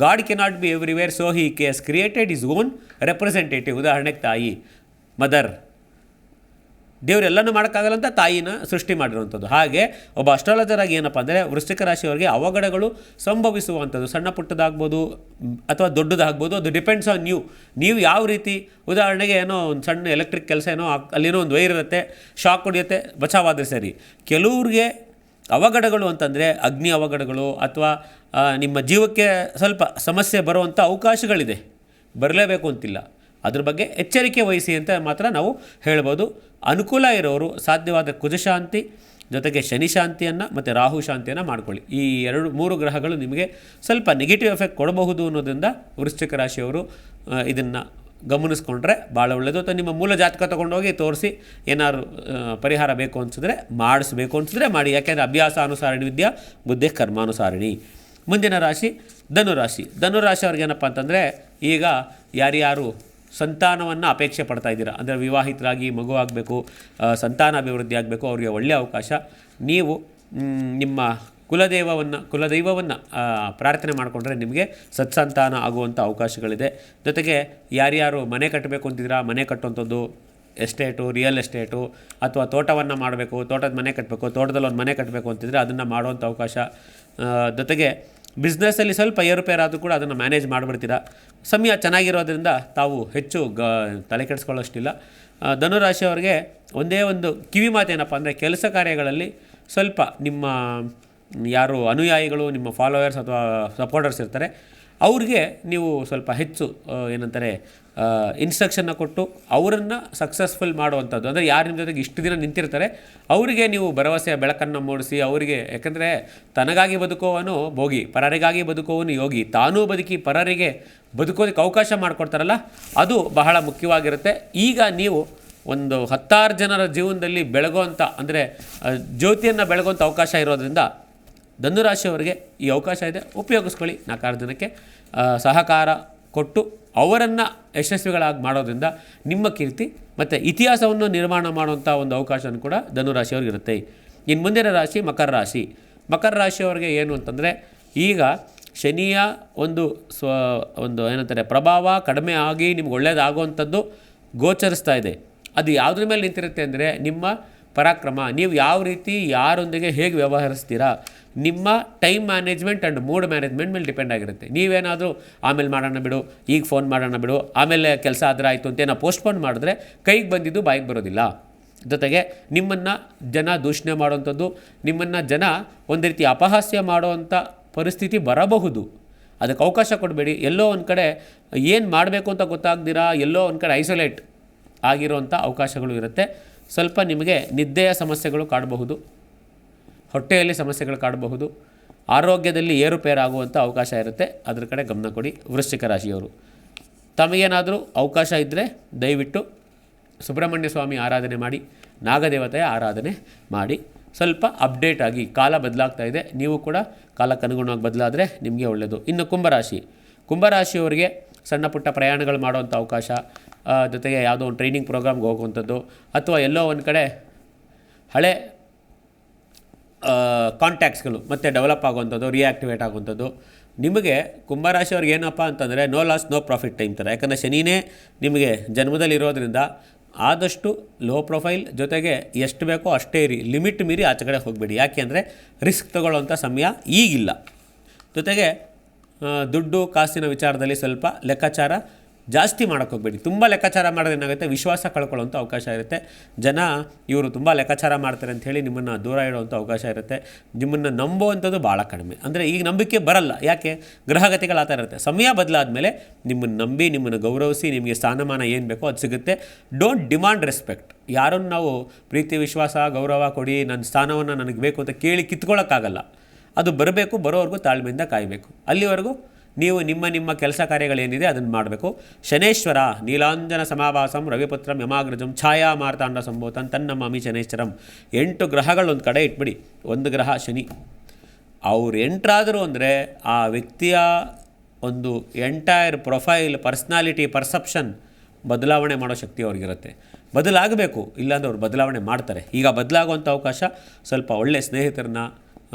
Speaker 1: god cannot be everywhere, so he case created is own representative. ಉದಾಹರಣೆಗೆ ತಾಯಿ, ಮದರ್. ದೇವರೆಲ್ಲನೂ ಮಾಡೋಕ್ಕಾಗಲ್ಲ ಅಂತ ತಾಯಿನ ಸೃಷ್ಟಿ ಮಾಡಿರುವಂಥದ್ದು. ಹಾಗೆ ಒಬ್ಬ ಅಸ್ಟ್ರಾಲಜರ್ ಆಗಿ ಏನಪ್ಪ ಅಂದರೆ ವೃಶ್ಚಿಕ ರಾಶಿಯವರಿಗೆ ಅವಘಡಗಳು ಸಂಭವಿಸುವಂಥದ್ದು. ಸಣ್ಣ ಪುಟ್ಟದಾಗ್ಬೋದು ಅಥವಾ ದೊಡ್ಡದಾಗ್ಬೋದು. ಅದು ಡಿಪೆಂಡ್ಸ್ ಆನ್ ನೀವು ಯಾವ ರೀತಿ. ಉದಾಹರಣೆಗೆ ಏನೋ ಒಂದು ಸಣ್ಣ ಎಲೆಕ್ಟ್ರಿಕ್ ಕೆಲಸ ಏನೋ ಅಲ್ಲಿನೋ ಒಂದು ವೈರ್ ಇರುತ್ತೆ, ಶಾಕ್ ಹೊಡೆಯುತ್ತೆ, ಬಚಾವಾದರೆ ಸರಿ. ಕೆಲವ್ರಿಗೆ ಅವಘಡಗಳು ಅಂತಂದರೆ ಅಗ್ನಿ ಅವಘಡಗಳು ಅಥವಾ ನಿಮ್ಮ ಜೀವಕ್ಕೆ ಸ್ವಲ್ಪ ಸಮಸ್ಯೆ ಬರುವಂಥ ಅವಕಾಶಗಳಿದೆ. ಬರಲೇಬೇಕು ಅಂತಿಲ್ಲ. ಅದ್ರ ಬಗ್ಗೆ ಎಚ್ಚರಿಕೆ ವಹಿಸಿ ಅಂತ ಮಾತ್ರ ನಾವು ಹೇಳ್ಬೋದು. ಅನುಕೂಲ ಇರೋರು ಸಾಧ್ಯವಾದ ಕುಜಶಾಂತಿ ಜೊತೆಗೆ ಶನಿ ಶಾಂತಿಯನ್ನು ಮತ್ತು ರಾಹು ಶಾಂತಿಯನ್ನು ಮಾಡ್ಕೊಳ್ಳಿ. ಈ 2-3 ಗ್ರಹಗಳು ನಿಮಗೆ ಸ್ವಲ್ಪ ನೆಗೆಟಿವ್ ಎಫೆಕ್ಟ್ ಕೊಡಬಹುದು ಅನ್ನೋದ್ರಿಂದ ವೃಶ್ಚಿಕ ರಾಶಿಯವರು ಇದನ್ನು ಗಮನಿಸ್ಕೊಂಡ್ರೆ ಭಾಳ ಒಳ್ಳೆಯದು. ಅಥವಾ ನಿಮ್ಮ ಮೂಲ ಜಾತಕ ತೊಗೊಂಡೋಗಿ ತೋರಿಸಿ ಏನಾದ್ರು ಪರಿಹಾರ ಬೇಕು ಅನಿಸಿದ್ರೆ ಮಾಡಿಸ್ಬೇಕು ಅನಿಸಿದ್ರೆ ಮಾಡಿ. ಯಾಕೆಂದರೆ ಅಭ್ಯಾಸ ಅನುಸಾರಣಿ ವಿದ್ಯಾ ಬುದ್ಧಿ ಕರ್ಮಾನುಸಾರಿಣಿ. ಮುಂದಿನ ರಾಶಿ ಧನುರಾಶಿ ಅವ್ರಿಗೇನಪ್ಪ ಅಂತಂದರೆ, ಈಗ ಯಾರ್ಯಾರು ಸಂತಾನವನ್ನು ಅಪೇಕ್ಷೆ ಪಡ್ತಾ ಇದ್ದೀರಾ ಅಂದರೆ ವಿವಾಹಿತರಾಗಿ ಮಗು ಆಗಬೇಕು, ಸಂತಾನ ಅಭಿವೃದ್ಧಿ ಆಗಬೇಕು, ಅವರಿಗೆ ಒಳ್ಳೆಯ ಅವಕಾಶ. ನೀವು ನಿಮ್ಮ ಕುಲದೈವವನ್ನು ಪ್ರಾರ್ಥನೆ ಮಾಡಿಕೊಂಡ್ರೆ ನಿಮಗೆ ಸತ್ಸಂತಾನ ಆಗುವಂಥ ಅವಕಾಶಗಳಿದೆ. ಜೊತೆಗೆ ಯಾರ್ಯಾರು ಮನೆ ಕಟ್ಟಬೇಕು ಅಂತಿದ್ದೀರಾ, ಮನೆ ಕಟ್ಟುವಂಥದ್ದು, ಎಸ್ಟೇಟು, ರಿಯಲ್ ಎಸ್ಟೇಟು ಅಥವಾ ತೋಟವನ್ನು ಮಾಡಬೇಕು, ತೋಟದ ಮನೆ ಕಟ್ಟಬೇಕು, ತೋಟದಲ್ಲಿ ಒಂದು ಮನೆ ಕಟ್ಟಬೇಕು ಅಂತಿದ್ರೆ ಅದನ್ನು ಮಾಡುವಂಥ ಅವಕಾಶ. ಜೊತೆಗೆ ಬಿಸ್ನೆಸ್ಸಲ್ಲಿ ಸ್ವಲ್ಪ ಏರುಪೇರಾದರೂ ಕೂಡ ಅದನ್ನು ಮ್ಯಾನೇಜ್ ಮಾಡಿಬಿಡ್ತೀರಾ. ಸಮಯ ಚೆನ್ನಾಗಿರೋದ್ರಿಂದ ತಾವು ಹೆಚ್ಚು ತಲೆ ಕೆಡಿಸ್ಕೊಳ್ಳೋಷ್ಟಿಲ್ಲ. ಧನುರಾಶಿಯವರಿಗೆ ಒಂದೇ ಒಂದು ಕಿವಿ ಮಾತೇನಪ್ಪ ಅಂದರೆ, ಕೆಲಸ ಕಾರ್ಯಗಳಲ್ಲಿ ಸ್ವಲ್ಪ ನಿಮ್ಮ ಯಾರು ಅನುಯಾಯಿಗಳು, ನಿಮ್ಮ ಫಾಲೋವರ್ಸ್ ಅಥವಾ ಸಪೋರ್ಟರ್ಸ್ ಇರ್ತಾರೆ, ಅವ್ರಿಗೆ ನೀವು ಸ್ವಲ್ಪ ಹೆಚ್ಚು ಏನಂತಾರೆ ಇನ್ಸ್ಟ್ರಕ್ಷನ್ನ ಕೊಟ್ಟು ಅವರನ್ನು ಸಕ್ಸಸ್ಫುಲ್ ಮಾಡುವಂಥದ್ದು. ಅಂದರೆ ಯಾರು ನಿಮ್ಮ ಜೊತೆಗೆ ಇಷ್ಟು ದಿನ ನಿಂತಿರ್ತಾರೆ ಅವರಿಗೆ ನೀವು ಭರವಸೆಯ ಬೆಳಕನ್ನು ಮೂಡಿಸಿ ಅವರಿಗೆ, ಯಾಕಂದರೆ ತನಗಾಗಿ ಬದುಕೋವನು ಭೋಗಿ, ಪರರಿಗಾಗಿ ಬದುಕೋವನು ಯೋಗಿ, ತಾನೂ ಬದುಕಿ ಪರರಿಗೆ ಬದುಕೋದಕ್ಕೆ ಅವಕಾಶ ಮಾಡಿಕೊಡ್ತಾರಲ್ಲ, ಅದು ಬಹಳ ಮುಖ್ಯವಾಗಿರುತ್ತೆ. ಈಗ ನೀವು ಒಂದು 10 ಜನರ ಜೀವನದಲ್ಲಿ ಬೆಳಗುವಂಥ, ಅಂದರೆ ಜ್ಯೋತಿಯನ್ನು ಬೆಳಗುವಂಥ ಅವಕಾಶ ಇರೋದ್ರಿಂದ ಧನುರಾಶಿಯವರಿಗೆ ಈ ಅವಕಾಶ ಇದೆ, ಉಪಯೋಗಿಸ್ಕೊಳ್ಳಿ. 4 ಜನಕ್ಕೆ ಸಹಕಾರ ಕೊಟ್ಟು ಅವರನ್ನು ಯಶಸ್ವಿಗಳಾಗಿ ಮಾಡೋದ್ರಿಂದ ನಿಮ್ಮ ಕೀರ್ತಿ ಮತ್ತು ಇತಿಹಾಸವನ್ನು ನಿರ್ಮಾಣ ಮಾಡುವಂಥ ಒಂದು ಅವಕಾಶನೂ ಕೂಡ ಧನುರಾಶಿಯವ್ರಿಗಿರುತ್ತೆ. ಇನ್ನು ಮುಂದಿನ ರಾಶಿ ಮಕರ ರಾಶಿ. ಮಕರ ರಾಶಿಯವರಿಗೆ ಏನು ಅಂತಂದರೆ, ಈಗ ಶನಿಯ ಒಂದು ಏನಂತಾರೆ ಪ್ರಭಾವ ಕಡಿಮೆ ಆಗಿ ನಿಮ್ಗೆ ಒಳ್ಳೆಯದಾಗುವಂಥದ್ದು ಗೋಚರಿಸ್ತಾ ಇದೆ. ಅದು ಯಾವುದ್ರ ಮೇಲೆ ನಿಂತಿರುತ್ತೆ ಅಂದರೆ ನಿಮ್ಮ ಪರಾಕ್ರಮ, ನೀವು ಯಾವ ರೀತಿ ಯಾರೊಂದಿಗೆ ಹೇಗೆ ವ್ಯವಹರಿಸ್ತೀರಾ, ನಿಮ್ಮ time management and mood management ಮೇಲೆ ಡಿಪೆಂಡ್ ಆಗಿರುತ್ತೆ. ನೀವೇನಾದರೂ ಆಮೇಲೆ ಮಾಡೋಣ ಬಿಡು, ಈಗ ಫೋನ್ ಮಾಡೋಣ ಬಿಡು, ಆಮೇಲೆ ಕೆಲಸ ಆದರೆ ಆಯಿತು ಅಂತ ನಾವು ಪೋಸ್ಟ್ಪೋನ್ ಮಾಡಿದ್ರೆ ಕೈಗೆ ಬಂದಿದ್ದು ಬಾಯಿಗೆ ಬರೋದಿಲ್ಲ. ಜೊತೆಗೆ ನಿಮ್ಮನ್ನು ಜನ ದೂಷಣೆ ಮಾಡುವಂಥದ್ದು, ನಿಮ್ಮನ್ನು ಜನ ಒಂದು ರೀತಿ ಅಪಹಾಸ್ಯ ಮಾಡುವಂಥ ಪರಿಸ್ಥಿತಿ ಬರಬಹುದು. ಅದಕ್ಕೆ ಅವಕಾಶ ಕೊಡಬೇಡಿ. ಎಲ್ಲೋ ಒಂದು ಕಡೆ ಏನು ಮಾಡಬೇಕು ಅಂತ ಗೊತ್ತಾಗ್ದಿರಾ ಎಲ್ಲೋ ಒಂದು ಕಡೆ ಐಸೋಲೇಟ್ ಆಗಿರುವಂಥ ಅವಕಾಶಗಳು ಇರುತ್ತೆ. ಸ್ವಲ್ಪ ನಿಮಗೆ ನಿದ್ದೆಯ ಸಮಸ್ಯೆಗಳು ಕಾಡಬಹುದು, ಹೊಟ್ಟೆಯಲ್ಲಿ ಸಮಸ್ಯೆಗಳು ಕಾಡಬಹುದು, ಆರೋಗ್ಯದಲ್ಲಿ ಏರುಪೇರಾಗುವಂಥ ಅವಕಾಶ ಇರುತ್ತೆ. ಅದ್ರ ಕಡೆ ಗಮನ ಕೊಡಿ. ವೃಶ್ಚಿಕ ರಾಶಿಯವರು ತಮಗೇನಾದರೂ ಅವಕಾಶ ಇದ್ದರೆ ದಯವಿಟ್ಟು ಸುಬ್ರಹ್ಮಣ್ಯ ಸ್ವಾಮಿ ಆರಾಧನೆ ಮಾಡಿ, ನಾಗದೇವತೆಯ ಆರಾಧನೆ ಮಾಡಿ. ಸ್ವಲ್ಪ ಅಪ್ಡೇಟ್ ಆಗಿ, ಕಾಲ ಬದಲಾಗ್ತಾ ಇದೆ, ನೀವು ಕೂಡ ಕಾಲಕ್ಕನುಗುಣವಾಗಿ ಬದಲಾದರೆ ನಿಮಗೆ ಒಳ್ಳೆಯದು. ಇನ್ನು ಕುಂಭರಾಶಿಯವರಿಗೆ ಸಣ್ಣ ಪುಟ್ಟ ಪ್ರಯಾಣಗಳು ಮಾಡುವಂಥ ಅವಕಾಶ, ಜೊತೆಗೆ ಯಾವುದೋ ಒಂದು ಟ್ರೈನಿಂಗ್ ಪ್ರೋಗ್ರಾಮ್ಗೆ ಹೋಗುವಂಥದ್ದು, ಅಥವಾ ಎಲ್ಲೋ ಒಂದು ಕಡೆ ಹಳೆ ಕಾಂಟ್ಯಾಕ್ಟ್ಸ್ಗಳು ಮತ್ತೆ ಡೆವಲಪ್ ಆಗುವಂಥದ್ದು, ರಿಯಾಕ್ಟಿವೇಟ್ ಆಗುವಂಥದ್ದು. ನಿಮಗೆ ಕುಂಭರಾಶಿಯವ್ರಿಗೆ ಏನಪ್ಪ ಅಂತಂದರೆ no loss no profit time ಥರ. ಯಾಕಂದರೆ ಶನಿನೇ ನಿಮಗೆ ಜನ್ಮದಲ್ಲಿರೋದ್ರಿಂದ ಆದಷ್ಟು ಲೋ ಪ್ರೊಫೈಲ್, ಜೊತೆಗೆ ಎಷ್ಟು ಬೇಕೋ ಅಷ್ಟೇ ಇರಿ, ಲಿಮಿಟ್ ಮೀರಿ ಆಚೆ ಕಡೆ ಹೋಗಬೇಡಿ. ಯಾಕೆ ಅಂದರೆ ರಿಸ್ಕ್ ತೊಗೊಳ್ಳೋವಂಥ ಸಮಯ ಈಗಿಲ್ಲ. ಜೊತೆಗೆ ದುಡ್ಡು ಕಾಸಿನ ವಿಚಾರದಲ್ಲಿ ಸ್ವಲ್ಪ ಲೆಕ್ಕಾಚಾರ ಜಾಸ್ತಿ ಮಾಡೋಕ್ಕೆ ಹೋಗಬೇಡಿ. ತುಂಬ ಲೆಕ್ಕಾಚಾರ ಮಾಡೋದೇನಾಗುತ್ತೆ, ವಿಶ್ವಾಸ ಕಳ್ಕೊಳ್ಳೋವಂಥ ಅವಕಾಶ ಇರುತ್ತೆ. ಜನ ಇವರು ತುಂಬ ಲೆಕ್ಕಾಚಾರ ಮಾಡ್ತಾರೆ ಅಂಥೇಳಿ ನಿಮ್ಮನ್ನು ದೂರ ಇಡುವಂಥ ಅವಕಾಶ ಇರುತ್ತೆ. ನಿಮ್ಮನ್ನು ನಂಬುವಂಥದ್ದು ಭಾಳ ಕಡಿಮೆ. ಅಂದರೆ ಈಗ ನಂಬಿಕೆ ಬರಲ್ಲ. ಯಾಕೆ? ಗ್ರಹಗತಿಗಳು ಆ ಥರ ಇರುತ್ತೆ. ಸಮಯ ಬದಲಾದ ಮೇಲೆ ನಿಮ್ಮನ್ನು ನಂಬಿ, ನಿಮ್ಮನ್ನು ಗೌರವಿಸಿ, ನಿಮಗೆ ಸ್ಥಾನಮಾನ ಏನು ಬೇಕೋ ಅದು ಸಿಗುತ್ತೆ. Don't demand respect. ಯಾರನ್ನು ನಾವು ಪ್ರೀತಿ, ವಿಶ್ವಾಸ, ಗೌರವ ಕೊಡಿ, ನನ್ನ ಸ್ಥಾನವನ್ನು ನನಗೆ ಬೇಕು ಅಂತ ಕೇಳಿ ಕಿತ್ಕೊಳ್ಳೋಕ್ಕಾಗಲ್ಲ. ಅದು ಬರಬೇಕು, ಬರೋವರೆಗೂ ತಾಳ್ಮೆಯಿಂದ ಕಾಯಬೇಕು. ಅಲ್ಲಿವರೆಗೂ ನೀವು ನಿಮ್ಮ ಕೆಲಸ ಕಾರ್ಯಗಳೇನಿದೆ ಅದನ್ನು ಮಾಡಬೇಕು. ಶನೇಶ್ವರ ನೀಲಾಂಜನ ಸಮಾವಾಸಂ ರವಿಪುತ್ರಂ ಯಮಾಗ್ರಜಂ ಛಾಯಾ ಮಾರ್ತಾಂಡ ಸಂಭೂತಂ ತನ್ನಮ್ಮಿ ಶನೇಶ್ವರಂ. 8 ಗ್ರಹಗಳು ಒಂದು ಕಡೆ ಇಟ್ಬಿಡಿ. ಒಂದು ಗ್ರಹ ಶನಿ. ಅವ್ರು ಎಂಟ್ರಾದರು ಅಂದರೆ ಆ ವ್ಯಕ್ತಿಯ ಒಂದು ಎಂಟೈರ್ ಪ್ರೊಫೈಲ್, ಪರ್ಸ್ನಾಲಿಟಿ, ಪರ್ಸೆಪ್ಷನ್ ಬದಲಾವಣೆ ಮಾಡೋ ಶಕ್ತಿ ಅವ್ರಿಗಿರುತ್ತೆ. ಬದಲಾಗಬೇಕು, ಇಲ್ಲಾಂದ್ರೆ ಅವ್ರು ಬದಲಾವಣೆ ಮಾಡ್ತಾರೆ. ಈಗ ಬದಲಾಗುವಂಥ ಅವಕಾಶ ಸ್ವಲ್ಪ ಒಳ್ಳೆಯ ಸ್ನೇಹಿತರನ್ನ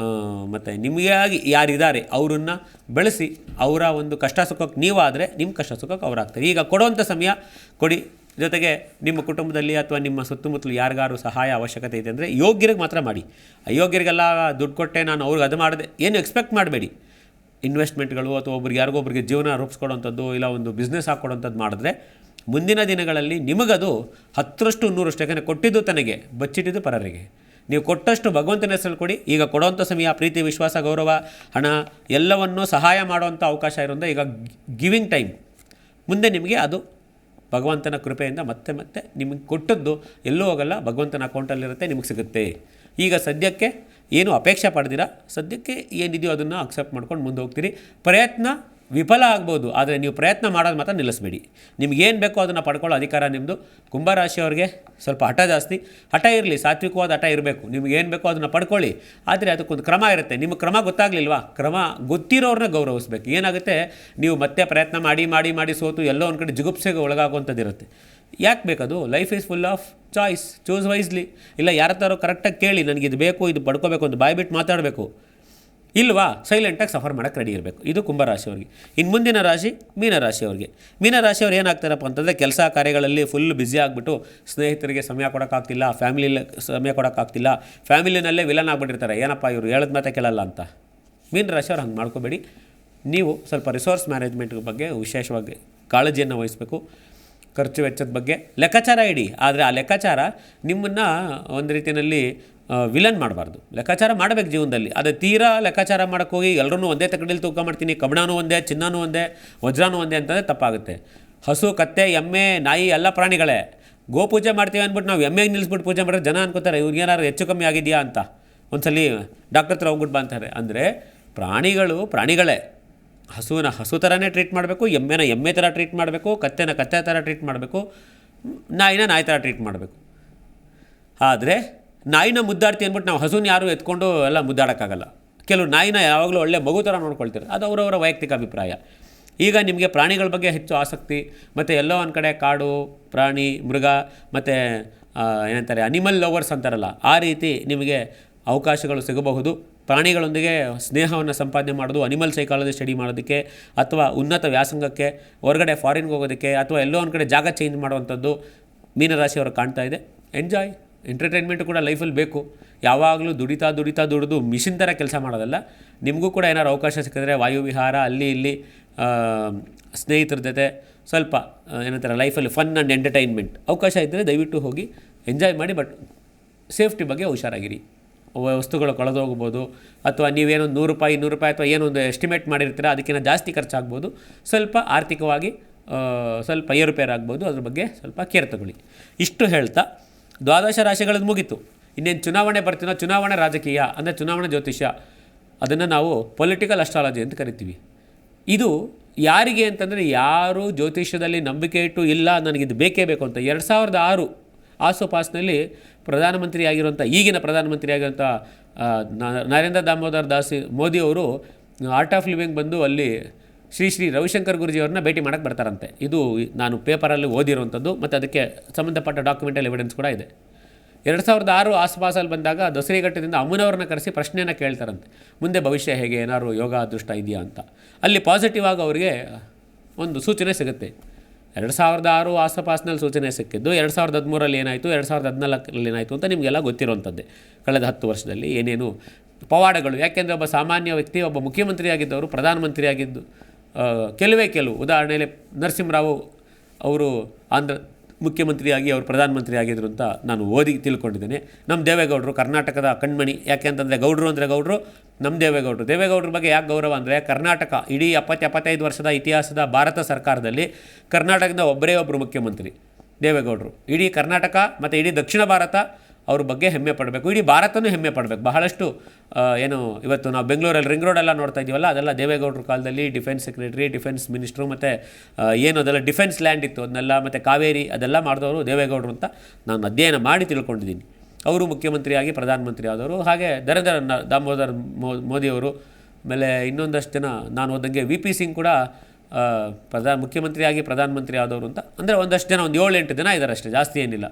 Speaker 1: ಮತ್ತು ನಿಮಗಾಗಿ ಯಾರಿದ್ದಾರೆ ಅವರನ್ನು ಬೆಳೆಸಿ, ಅವರ ಒಂದು ಕಷ್ಟ ಸುಖಕ್ಕೆ ನೀವಾದರೆ ನಿಮ್ಮ ಕಷ್ಟ ಸುಖಕ್ಕೆ ಅವರಾಗ್ತಾರೆ. ಈಗ ಕೊಡುವಂಥ ಸಮಯ ಕೊಡಿ. ಜೊತೆಗೆ ನಿಮ್ಮ ಕುಟುಂಬದಲ್ಲಿ ಅಥವಾ ನಿಮ್ಮ ಸುತ್ತಮುತ್ತಲು ಯಾರಿಗಾರು ಸಹಾಯ ಅವಶ್ಯಕತೆ ಇದೆ ಅಂದರೆ ಯೋಗ್ಯರಿಗೆ ಮಾತ್ರ ಮಾಡಿ. ಅಯೋಗ್ಯರಿಗೆಲ್ಲ ದುಡ್ಡು ಕೊಟ್ಟೆ ನಾನು ಅವ್ರಿಗೆ ಅದು ಮಾಡಿದೆ ಏನು ಎಕ್ಸ್ಪೆಕ್ಟ್ ಮಾಡಬೇಡಿ. ಇನ್ವೆಸ್ಟ್ಮೆಂಟ್ಗಳು ಅಥವಾ ಯಾರಿಗೊಬ್ರಿಗೆ ಜೀವನ ರೂಪಿಸ್ಕೊಡೋಂಥದ್ದು, ಇಲ್ಲ ಒಂದು ಬಿಸ್ನೆಸ್ ಹಾಕ್ಕೊಡೋಂಥದ್ದು ಮಾಡಿದ್ರೆ ಮುಂದಿನ ದಿನಗಳಲ್ಲಿ ನಿಮಗದು 10ರಷ್ಟು 100ರಷ್ಟು. ಯಾಕಂದರೆ ಕೊಟ್ಟಿದ್ದು ತನಗೆ, ಬಚ್ಚಿಟ್ಟಿದ್ದು ಪರರಿಗೆ. ನೀವು ಕೊಟ್ಟಷ್ಟು ಭಗವಂತನ ಹೆಸರಲ್ಲಿ ಕೊಡಿ. ಈಗ ಕೊಡುವಂಥ ಸಮಯ ಪ್ರೀತಿ, ವಿಶ್ವಾಸ, ಗೌರವ, ಹಣ ಎಲ್ಲವನ್ನೂ ಸಹಾಯ ಮಾಡುವಂಥ ಅವಕಾಶ ಇರೋದ್ರಿಂದ ಈಗ ಗಿವಿಂಗ್ ಟೈಮ್. ಮುಂದೆ ನಿಮಗೆ ಅದು ಭಗವಂತನ ಕೃಪೆಯಿಂದ ಮತ್ತೆ ನಿಮಗೆ ಕೊಟ್ಟದ್ದು ಎಲ್ಲೂ ಹೋಗಲ್ಲ, ಭಗವಂತನ ಅಕೌಂಟಲ್ಲಿರುತ್ತೆ, ನಿಮಗೆ ಸಿಗುತ್ತೆ. ಈಗ ಸದ್ಯಕ್ಕೆ ಏನು ಅಪೇಕ್ಷೆ ಪಡೆದಿರಾ, ಸದ್ಯಕ್ಕೆ ಏನಿದೆಯೋ ಅದನ್ನು ಅಕ್ಸೆಪ್ಟ್ ಮಾಡ್ಕೊಂಡು ಮುಂದೆ ಹೋಗ್ತೀರಿ. ಪ್ರಯತ್ನ ವಿಫಲ ಆಗ್ಬೋದು, ಆದರೆ ನೀವು ಪ್ರಯತ್ನ ಮಾಡೋದು ಮಾತ್ರ ನಿಲ್ಲಿಸಬೇಡಿ. ನಿಮಗೇನು ಬೇಕೋ ಅದನ್ನು ಪಡ್ಕೊಳ್ಳೋ ಅಧಿಕಾರ ನಿಮ್ಮದು. ಕುಂಭರಾಶಿಯವರಿಗೆ ಸ್ವಲ್ಪ ಹಠ ಜಾಸ್ತಿ. ಹಠ ಇರಲಿ, ಸಾತ್ವಿಕವಾದ ಹಠ ಇರಬೇಕು. ನಿಮಗೇನು ಬೇಕೋ ಅದನ್ನು ಪಡ್ಕೊಳ್ಳಿ, ಆದರೆ ಅದಕ್ಕೊಂದು ಕ್ರಮ ಇರುತ್ತೆ. ನಿಮಗೆ ಕ್ರಮ ಗೊತ್ತಾಗಲಿಲ್ವಾ, ಕ್ರಮ ಗೊತ್ತಿರೋರನ್ನ ಗೌರವಿಸಬೇಕು. ಏನಾಗುತ್ತೆ, ನೀವು ಮತ್ತೆ ಪ್ರಯತ್ನ ಮಾಡಿ ಸೋತು ಎಲ್ಲೋ ಒಂದು ಕಡೆ ಜಿಗುಪ್ಸೆಗೆ ಒಳಗಾಗುವಂಥದ್ದಿರುತ್ತೆ. ಯಾಕೆ ಬೇಕದು? Life is full of choice. Choose wisely. ಇಲ್ಲ ಯಾರ ಥರ ಕರೆಕ್ಟಾಗಿ ಕೇಳಿ, ನನಗಿದು ಬೇಕು, ಇದು ಪಡ್ಕೋಬೇಕು ಅಂತ ಬಾಯ್ಬಿಟ್ಟು ಮಾತಾಡಬೇಕು. ಇಲ್ವಾ, ಸೈಲೆಂಟಾಗಿ ಸಫರ್ ಮಾಡೋಕ್ಕೆ ರೆಡಿ ಇರಬೇಕು. ಇದು ಕುಂಭರಾಶಿಯವ್ರಿಗೆ. ಇನ್ನು ಮುಂದಿನ ರಾಶಿ ಮೀನರಾಶಿಯವ್ರಿಗೆ. ಮೀನರಾಶಿಯವ್ರು ಏನಾಗ್ತಾರಪ್ಪ ಅಂತಂದರೆ ಕೆಲಸ ಕಾರ್ಯಗಳಲ್ಲಿ ಫುಲ್ ಬ್ಯುಸಿ ಆಗಿಬಿಟ್ಟು ಸ್ನೇಹಿತರಿಗೆ ಸಮಯ ಕೊಡೋಕ್ಕಾಗ್ತಿಲ್ಲ, ಫ್ಯಾಮಿಲಿಯಲ್ಲಿ ಸಮಯ ಕೊಡೋಕ್ಕಾಗ್ತಿಲ್ಲ, ಫ್ಯಾಮಿಲಿನಲ್ಲೇ ವಿಲನ್ ಆಗಿಬಿಟ್ಟಿರ್ತಾರೆ. ಏನಪ್ಪ ಇವರು ಹೇಳೋದು ಮಾತೆ ಕೇಳಲ್ಲ ಅಂತ. ಮೀನರಾಶಿಯವ್ರು ಹಂಗೆ ಮಾಡ್ಕೋಬೇಡಿ. ನೀವು ಸ್ವಲ್ಪ ರಿಸೋರ್ಸ್ ಮ್ಯಾನೇಜ್ಮೆಂಟ್ ಬಗ್ಗೆ ವಿಶೇಷವಾಗಿ ಕಾಳಜಿಯನ್ನು ವಹಿಸಬೇಕು. ಖರ್ಚು ವೆಚ್ಚದ ಬಗ್ಗೆ ಲೆಕ್ಕಾಚಾರ ಇಡಿ. ಆದರೆ ಆ ಲೆಕ್ಕಾಚಾರ ನಿಮ್ಮನ್ನು ಒಂದು ರೀತಿಯಲ್ಲಿ ವಿಲನ್ ಮಾಡಬಾರ್ದು. ಲೆಕ್ಕಾಚಾರ ಮಾಡಬೇಕು ಜೀವನದಲ್ಲಿ. ಅದು ತೀರಾ ಲೆಕ್ಕಾಚಾರ ಮಾಡೋಕ್ಕೆ ಹೋಗಿ ಎಲ್ಲರೂ ಒಂದೇ ತಗಡಲ್ಲಿ ತೂಕ ಮಾಡ್ತೀನಿ, ಕಬ್ಬಣನೂ ಒಂದೇ, ಚಿನ್ನನೂ ಒಂದೇ, ವಜ್ರನೂ ಒಂದೇ ಅಂತಂದರೆ ತಪ್ಪಾಗುತ್ತೆ. ಹಸು, ಕತ್ತೆ, ಎಮ್ಮೆ, ನಾಯಿ ಎಲ್ಲ ಪ್ರಾಣಿಗಳೇ. ಗೋಪೂಜೆ ಮಾಡ್ತೀವಿ ಅಂದ್ಬಿಟ್ಟು ನಾವು ಎಮ್ಮೆಗೆ ನಿಲ್ಲಿಸ್ಬಿಟ್ಟು ಪೂಜೆ ಮಾಡಿದ್ರೆ ಜನ ಅನ್ಕೋತಾರೆ ಇವ್ರಿಗೇನಾದ್ರು ಹೆಚ್ಚು ಕಮ್ಮಿ ಆಗಿದೆಯಾ ಅಂತ. ಒಂದ್ಸಲಿ ಡಾಕ್ಟರ್ ಹತ್ರ ಹೋಗ್ಬಿಟ್ಟು ಬಾ ಅಂತಾರೆ. ಅಂದರೆ ಪ್ರಾಣಿಗಳು ಪ್ರಾಣಿಗಳೇ. ಹಸುವಿನ ಹಸು ಥರನೇ ಟ್ರೀಟ್ ಮಾಡಬೇಕು, ಎಮ್ಮೆನ ಎಮ್ಮೆ ಥರ ಟ್ರೀಟ್ ಮಾಡಬೇಕು, ಕತ್ತೆನ ಕತ್ತೆ ಥರ ಟ್ರೀಟ್ ಮಾಡಬೇಕು, ನಾಯಿನ ನಾಯಿ ಥರ ಟ್ರೀಟ್ ಮಾಡಬೇಕು. ಆದರೆ ನಾಯಿನ ಮುದ್ದಾಡ್ತಿ ಅಂದ್ಬಿಟ್ಟು ನಾವು ಹಸುನ ಯಾರು ಎತ್ಕೊಂಡು ಎಲ್ಲ ಮುದ್ದಾಡೋಕ್ಕಾಗಲ್ಲ. ಕೆಲವು ನಾಯಿನ ಯಾವಾಗಲೂ ಒಳ್ಳೆ ಮಗು ಥರ ನೋಡ್ಕೊಳ್ತಾರೆ. ಅದು ಅವರವರ ವೈಯಕ್ತಿಕ ಅಭಿಪ್ರಾಯ. ಈಗ ನಿಮಗೆ ಪ್ರಾಣಿಗಳ ಬಗ್ಗೆ ಹೆಚ್ಚು ಆಸಕ್ತಿ, ಮತ್ತು ಎಲ್ಲೋ ಒಂದು ಕಡೆ ಕಾಡು ಪ್ರಾಣಿ ಮೃಗ ಮತ್ತು ಏನಂತಾರೆ ಅನಿಮಲ್ ಲವರ್ಸ್ ಅಂತಾರಲ್ಲ, ಆ ರೀತಿ ನಿಮಗೆ ಅವಕಾಶಗಳು ಸಿಗಬಹುದು. ಪ್ರಾಣಿಗಳೊಂದಿಗೆ ಸ್ನೇಹವನ್ನು ಸಂಪಾದನೆ ಮಾಡೋದು, ಅನಿಮಲ್ ಸೈಕಾಲಜಿ ಸ್ಟಡಿ ಮಾಡೋದಕ್ಕೆ, ಅಥವಾ ಉನ್ನತ ವ್ಯಾಸಂಗಕ್ಕೆ, ಹೊರಗಡೆ ಫಾರಿನ್ಗೆ ಹೋಗೋದಕ್ಕೆ, ಅಥವಾ ಎಲ್ಲೋ ಒಂದು ಕಡೆ ಜಾಗ ಚೇಂಜ್ ಮಾಡುವಂಥದ್ದು ಮೀನರಾಶಿಯವರು ಕಾಣ್ತಾ ಇದೆ. ಎಂಜಾಯ್. ಎಂಟರ್ಟೈನ್ಮೆಂಟು ಕೂಡ ಲೈಫಲ್ಲಿ ಬೇಕು. ಯಾವಾಗಲೂ ದುಡಿದು ಮಿಷಿನ್ ಥರ ಕೆಲಸ ಮಾಡೋದಲ್ಲ. ನಿಮಗೂ ಕೂಡ ಏನಾದ್ರು ಅವಕಾಶ ಸಿಕ್ಕಿದ್ರೆ ವಾಯುವಿಹಾರ, ಅಲ್ಲಿ ಇಲ್ಲಿ ಸ್ನೇಹಿತರ ಜೊತೆ ಸ್ವಲ್ಪ ಏನಂತಾರೆ ಲೈಫಲ್ಲಿ ಫನ್ ಆ್ಯಂಡ್ ಎಂಟರ್ಟೈನ್ಮೆಂಟ್ ಅವಕಾಶ ಇದ್ದರೆ ದಯವಿಟ್ಟು ಹೋಗಿ ಎಂಜಾಯ್ ಮಾಡಿ. ಬಟ್ ಸೇಫ್ಟಿ ಬಗ್ಗೆ ಹುಷಾರಾಗಿರಿ. ವಸ್ತುಗಳು ಕಳೆದೋಗ್ಬೋದು, ಅಥವಾ ನೀವೇನೊಂದು $100 ಅಥವಾ ಏನೊಂದು ಎಸ್ಟಿಮೇಟ್ ಮಾಡಿರ್ತೀರ ಅದಕ್ಕಿಂತ ಜಾಸ್ತಿ ಖರ್ಚಾಗ್ಬೋದು. ಸ್ವಲ್ಪ ಆರ್ಥಿಕವಾಗಿ ಸ್ವಲ್ಪ ಏರುಪೇರು ಆಗ್ಬೋದು. ಅದ್ರ ಬಗ್ಗೆ ಸ್ವಲ್ಪ ಕೇರ್ ತಗೊಳ್ಳಿ. ಇಷ್ಟು ಹೇಳ್ತಾ ದ್ವಾದಶ ರಾಶಿಗಳದ್ದು ಮುಗೀತು. ಇನ್ನೇನು ಚುನಾವಣೆ ಬರ್ತೀನೋ, ಚುನಾವಣೆ ರಾಜಕೀಯ ಅಂದರೆ ಚುನಾವಣೆ ಜ್ಯೋತಿಷ್ಯ, ಅದನ್ನು ನಾವು ಪೊಲಿಟಿಕಲ್ ಅಸ್ಟ್ರಾಲಜಿ ಅಂತ ಕರಿತೀವಿ. ಇದು ಯಾರಿಗೆ ಅಂತಂದರೆ ಯಾರು ಜ್ಯೋತಿಷ್ಯದಲ್ಲಿ ನಂಬಿಕೆ ಇಟ್ಟು ಇಲ್ಲ ನನಗಿದು ಬೇಕೇ ಬೇಕು ಅಂತ 2006 ಆಸುಪಾಸಿನಲ್ಲಿ ಪ್ರಧಾನಮಂತ್ರಿ ಆಗಿರುವಂಥ ಈಗಿನ ಪ್ರಧಾನಮಂತ್ರಿ ಆಗಿರುವಂಥ ನರೇಂದ್ರ ದಾಮೋದರ್ ದಾಸ್ ಮೋದಿಯವರು ಆರ್ಟ್ ಆಫ್ ಲಿವಿಂಗ್ ಬಂದು ಅಲ್ಲಿ ಶ್ರೀ ರವಿಶಂಕರ್ ಗುರುಜಿಯವ್ರನ್ನ ಭೇಟಿ ಮಾಡೋಕ್ಕೆ ಬರ್ತಾರಂತೆ. ಇದು ನಾನು ಪೇಪರಲ್ಲಿ ಓದಿರುವಂಥದ್ದು, ಮತ್ತು ಅದಕ್ಕೆ ಸಂಬಂಧಪಟ್ಟ ಡಾಕ್ಯುಮೆಂಟಲ್ ಎವಿಡೆನ್ಸ್ ಕೂಡ ಇದೆ. 2006 ಆಸುಪಾಸಲ್ಲಿ ಬಂದಾಗ ದಸರಿಘಟ್ಟದಿಂದ ಅಮ್ಮನವ್ರನ್ನ ಕರೆಸಿ ಪ್ರಶ್ನೆಯನ್ನು ಕೇಳ್ತಾರಂತೆ, ಮುಂದೆ ಭವಿಷ್ಯ ಹೇಗೆ, ಏನಾದ್ರು ಯೋಗ ಅದೃಷ್ಟ ಇದೆಯಾ ಅಂತ. ಅಲ್ಲಿ ಪಾಸಿಟಿವ್ ಆಗಿ ಅವರಿಗೆ ಒಂದು ಸೂಚನೆ ಸಿಗುತ್ತೆ. 2006 ಆಸುಪಾಸಿನಲ್ಲಿ ಸೂಚನೆ ಸಿಕ್ಕಿದ್ದು 2013 ಏನಾಯಿತು, 2014 ಏನಾಯಿತು ಅಂತ ನಿಮಗೆಲ್ಲ ಗೊತ್ತಿರುವಂಥದ್ದೇ. ಕಳೆದ 10 ವರ್ಷದಲ್ಲಿ ಏನೇನು ಪವಾಡಗಳು. ಯಾಕೆಂದರೆ ಒಬ್ಬ ಸಾಮಾನ್ಯ ವ್ಯಕ್ತಿ, ಒಬ್ಬ ಮುಖ್ಯಮಂತ್ರಿ ಆಗಿದ್ದವರು ಪ್ರಧಾನಮಂತ್ರಿ ಆಗಿದ್ದು ಕೆಲವು ಉದಾಹರಣೆಯಲ್ಲಿ ನರಸಿಂಹರಾವ್ ಅವರು ಆಂಧ್ರ ಮುಖ್ಯಮಂತ್ರಿಯಾಗಿ ಅವರು ಪ್ರಧಾನಮಂತ್ರಿ ಆಗಿದ್ರು ಅಂತ ನಾನು ಓದಿ ತಿಳ್ಕೊಂಡಿದ್ದೇನೆ. ನಮ್ಮ ದೇವೇಗೌಡರು ಕರ್ನಾಟಕದ ಕಣ್ಮಣಿ. ಯಾಕೆ ಅಂತಂದರೆ ಗೌಡರು ಅಂದರೆ ಗೌಡರು, ನಮ್ಮ ದೇವೇಗೌಡರ ಬಗ್ಗೆ ಯಾಕೆ ಗೌರವ ಅಂದರೆ ಕರ್ನಾಟಕ ಇಡೀ 75 ವರ್ಷದ ಇತಿಹಾಸದ ಭಾರತ ಸರ್ಕಾರದಲ್ಲಿ ಕರ್ನಾಟಕದ ಒಬ್ಬರು ಮುಖ್ಯಮಂತ್ರಿ ದೇವೇಗೌಡರು. ಇಡೀ ಕರ್ನಾಟಕ ಮತ್ತು ಇಡೀ ದಕ್ಷಿಣ ಭಾರತ ಅವ್ರ ಬಗ್ಗೆ ಹೆಮ್ಮೆ ಪಡಬೇಕು, ಇಡೀ ಭಾರತನೂ ಹೆಮ್ಮೆ ಪಡಬೇಕು. ಬಹಳಷ್ಟು ಏನು ಇವತ್ತು ನಾವು ಬೆಂಗಳೂರಲ್ಲಿ ರಿಂಗ್ ರೋಡೆಲ್ಲ ನೋಡ್ತಾ ಇದ್ದೀವಲ್ಲ, ಅದೆಲ್ಲ ದೇವೇಗೌಡರ ಕಾಲದಲ್ಲಿ ಡಿಫೆನ್ಸ್ ಸೆಕ್ರೆಟರಿ, ಡಿಫೆನ್ಸ್ ಮಿನಿಸ್ಟ್ರು, ಮತ್ತು ಏನು ಅದೆಲ್ಲ ಡಿಫೆನ್ಸ್ ಲ್ಯಾಂಡ್ ಇತ್ತು ಅದನ್ನೆಲ್ಲ, ಮತ್ತು ಕಾವೇರಿ ಅದೆಲ್ಲ ಮಾಡಿದವರು ದೇವೇಗೌಡರು ಅಂತ ನಾನು ಅಧ್ಯಯನ ಮಾಡಿ ತಿಳ್ಕೊಂಡಿದ್ದೀನಿ. ಅವರು ಮುಖ್ಯಮಂತ್ರಿಯಾಗಿ ಪ್ರಧಾನಮಂತ್ರಿ ಆದವರು. ಹಾಗೆ ನರೇಂದ್ರ ದಾಮೋದರ್ ಮೋದಿಯವರು, ಆಮೇಲೆ ಇನ್ನೊಂದಷ್ಟು ಜನ ನಾನು ಓದಂಗೆ VP ಸಿಂಗ್ ಕೂಡ ಮುಖ್ಯಮಂತ್ರಿಯಾಗಿ ಪ್ರಧಾನಮಂತ್ರಿ ಆದವರು ಅಂತ. ಅಂದರೆ ಒಂದಷ್ಟು ಜನ, ಒಂದು 7-8 ಜನ ಇದ್ದಾರೆ ಅಷ್ಟೇ, ಜಾಸ್ತಿ ಏನಿಲ್ಲ.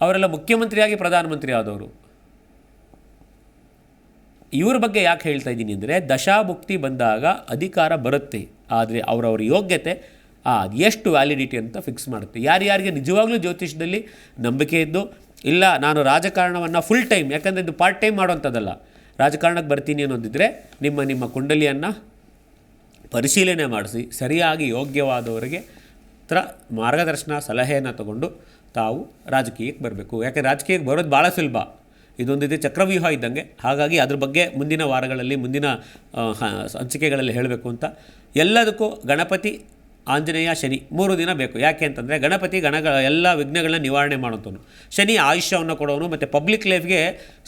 Speaker 1: ಅವರೆಲ್ಲ ಮುಖ್ಯಮಂತ್ರಿಯಾಗಿ ಪ್ರಧಾನಮಂತ್ರಿ ಆದವರು. ಇವ್ರ ಬಗ್ಗೆ ಯಾಕೆ ಹೇಳ್ತಾ ಇದ್ದೀನಿ ಅಂದರೆ ದಶಾಭುಕ್ತಿ ಬಂದಾಗ ಅಧಿಕಾರ ಬರುತ್ತೆ, ಆದರೆ ಅವರವ್ರ ಯೋಗ್ಯತೆ ಎಷ್ಟು ವ್ಯಾಲಿಡಿಟಿ ಅಂತ ಫಿಕ್ಸ್ ಮಾಡುತ್ತೆ. ಯಾರ್ಯಾರಿಗೆ ನಿಜವಾಗ್ಲೂ ಜ್ಯೋತಿಷದಲ್ಲಿ ನಂಬಿಕೆ ಇದ್ದು ಇಲ್ಲ ನಾನು ರಾಜಕಾರಣವನ್ನು ಫುಲ್ ಟೈಮ್, ಯಾಕಂದರೆ ಇದು ಪಾರ್ಟ್ ಟೈಮ್ ಮಾಡೋಂಥದ್ದಲ್ಲ, ರಾಜಕಾರಣಕ್ಕೆ ಬರ್ತೀನಿ ಅನ್ನೋದಿದ್ದರೆ ನಿಮ್ಮ ಕುಂಡಲಿಯನ್ನು ಪರಿಶೀಲನೆ ಮಾಡಿಸಿ ಸರಿಯಾಗಿ ಯೋಗ್ಯವಾದವರಿಗೆ ಮಾರ್ಗದರ್ಶನ ಸಲಹೆಯನ್ನು ತಗೊಂಡು ತಾವು ರಾಜಕೀಯಕ್ಕೆ ಬರಬೇಕು. ಯಾಕೆ ರಾಜಕೀಯಕ್ಕೆ ಬರೋದು ಭಾಳ ಸುಲಭ, ಇದೊಂದಿದೆ ಚಕ್ರವ್ಯೂಹ ಇದ್ದಂಗೆ. ಹಾಗಾಗಿ ಅದ್ರ ಬಗ್ಗೆ ಮುಂದಿನ ವಾರಗಳಲ್ಲಿ, ಮುಂದಿನ ಸಂಚಿಕೆಗಳಲ್ಲಿ ಹೇಳಬೇಕು ಅಂತ. ಎಲ್ಲದಕ್ಕೂ ಗಣಪತಿ, ಆಂಜನೇಯ, ಶನಿ 3 ದಿನ ಬೇಕು. ಯಾಕೆ ಅಂತಂದರೆ ಗಣಪತಿ ಎಲ್ಲ ವಿಘ್ನಗಳನ್ನ ನಿವಾರಣೆ ಮಾಡೋಂಥವ್ನು, ಶನಿ ಆಯುಷ್ಯವನ್ನು ಕೊಡೋನು, ಮತ್ತು ಪಬ್ಲಿಕ್ ಲೈಫ್ಗೆ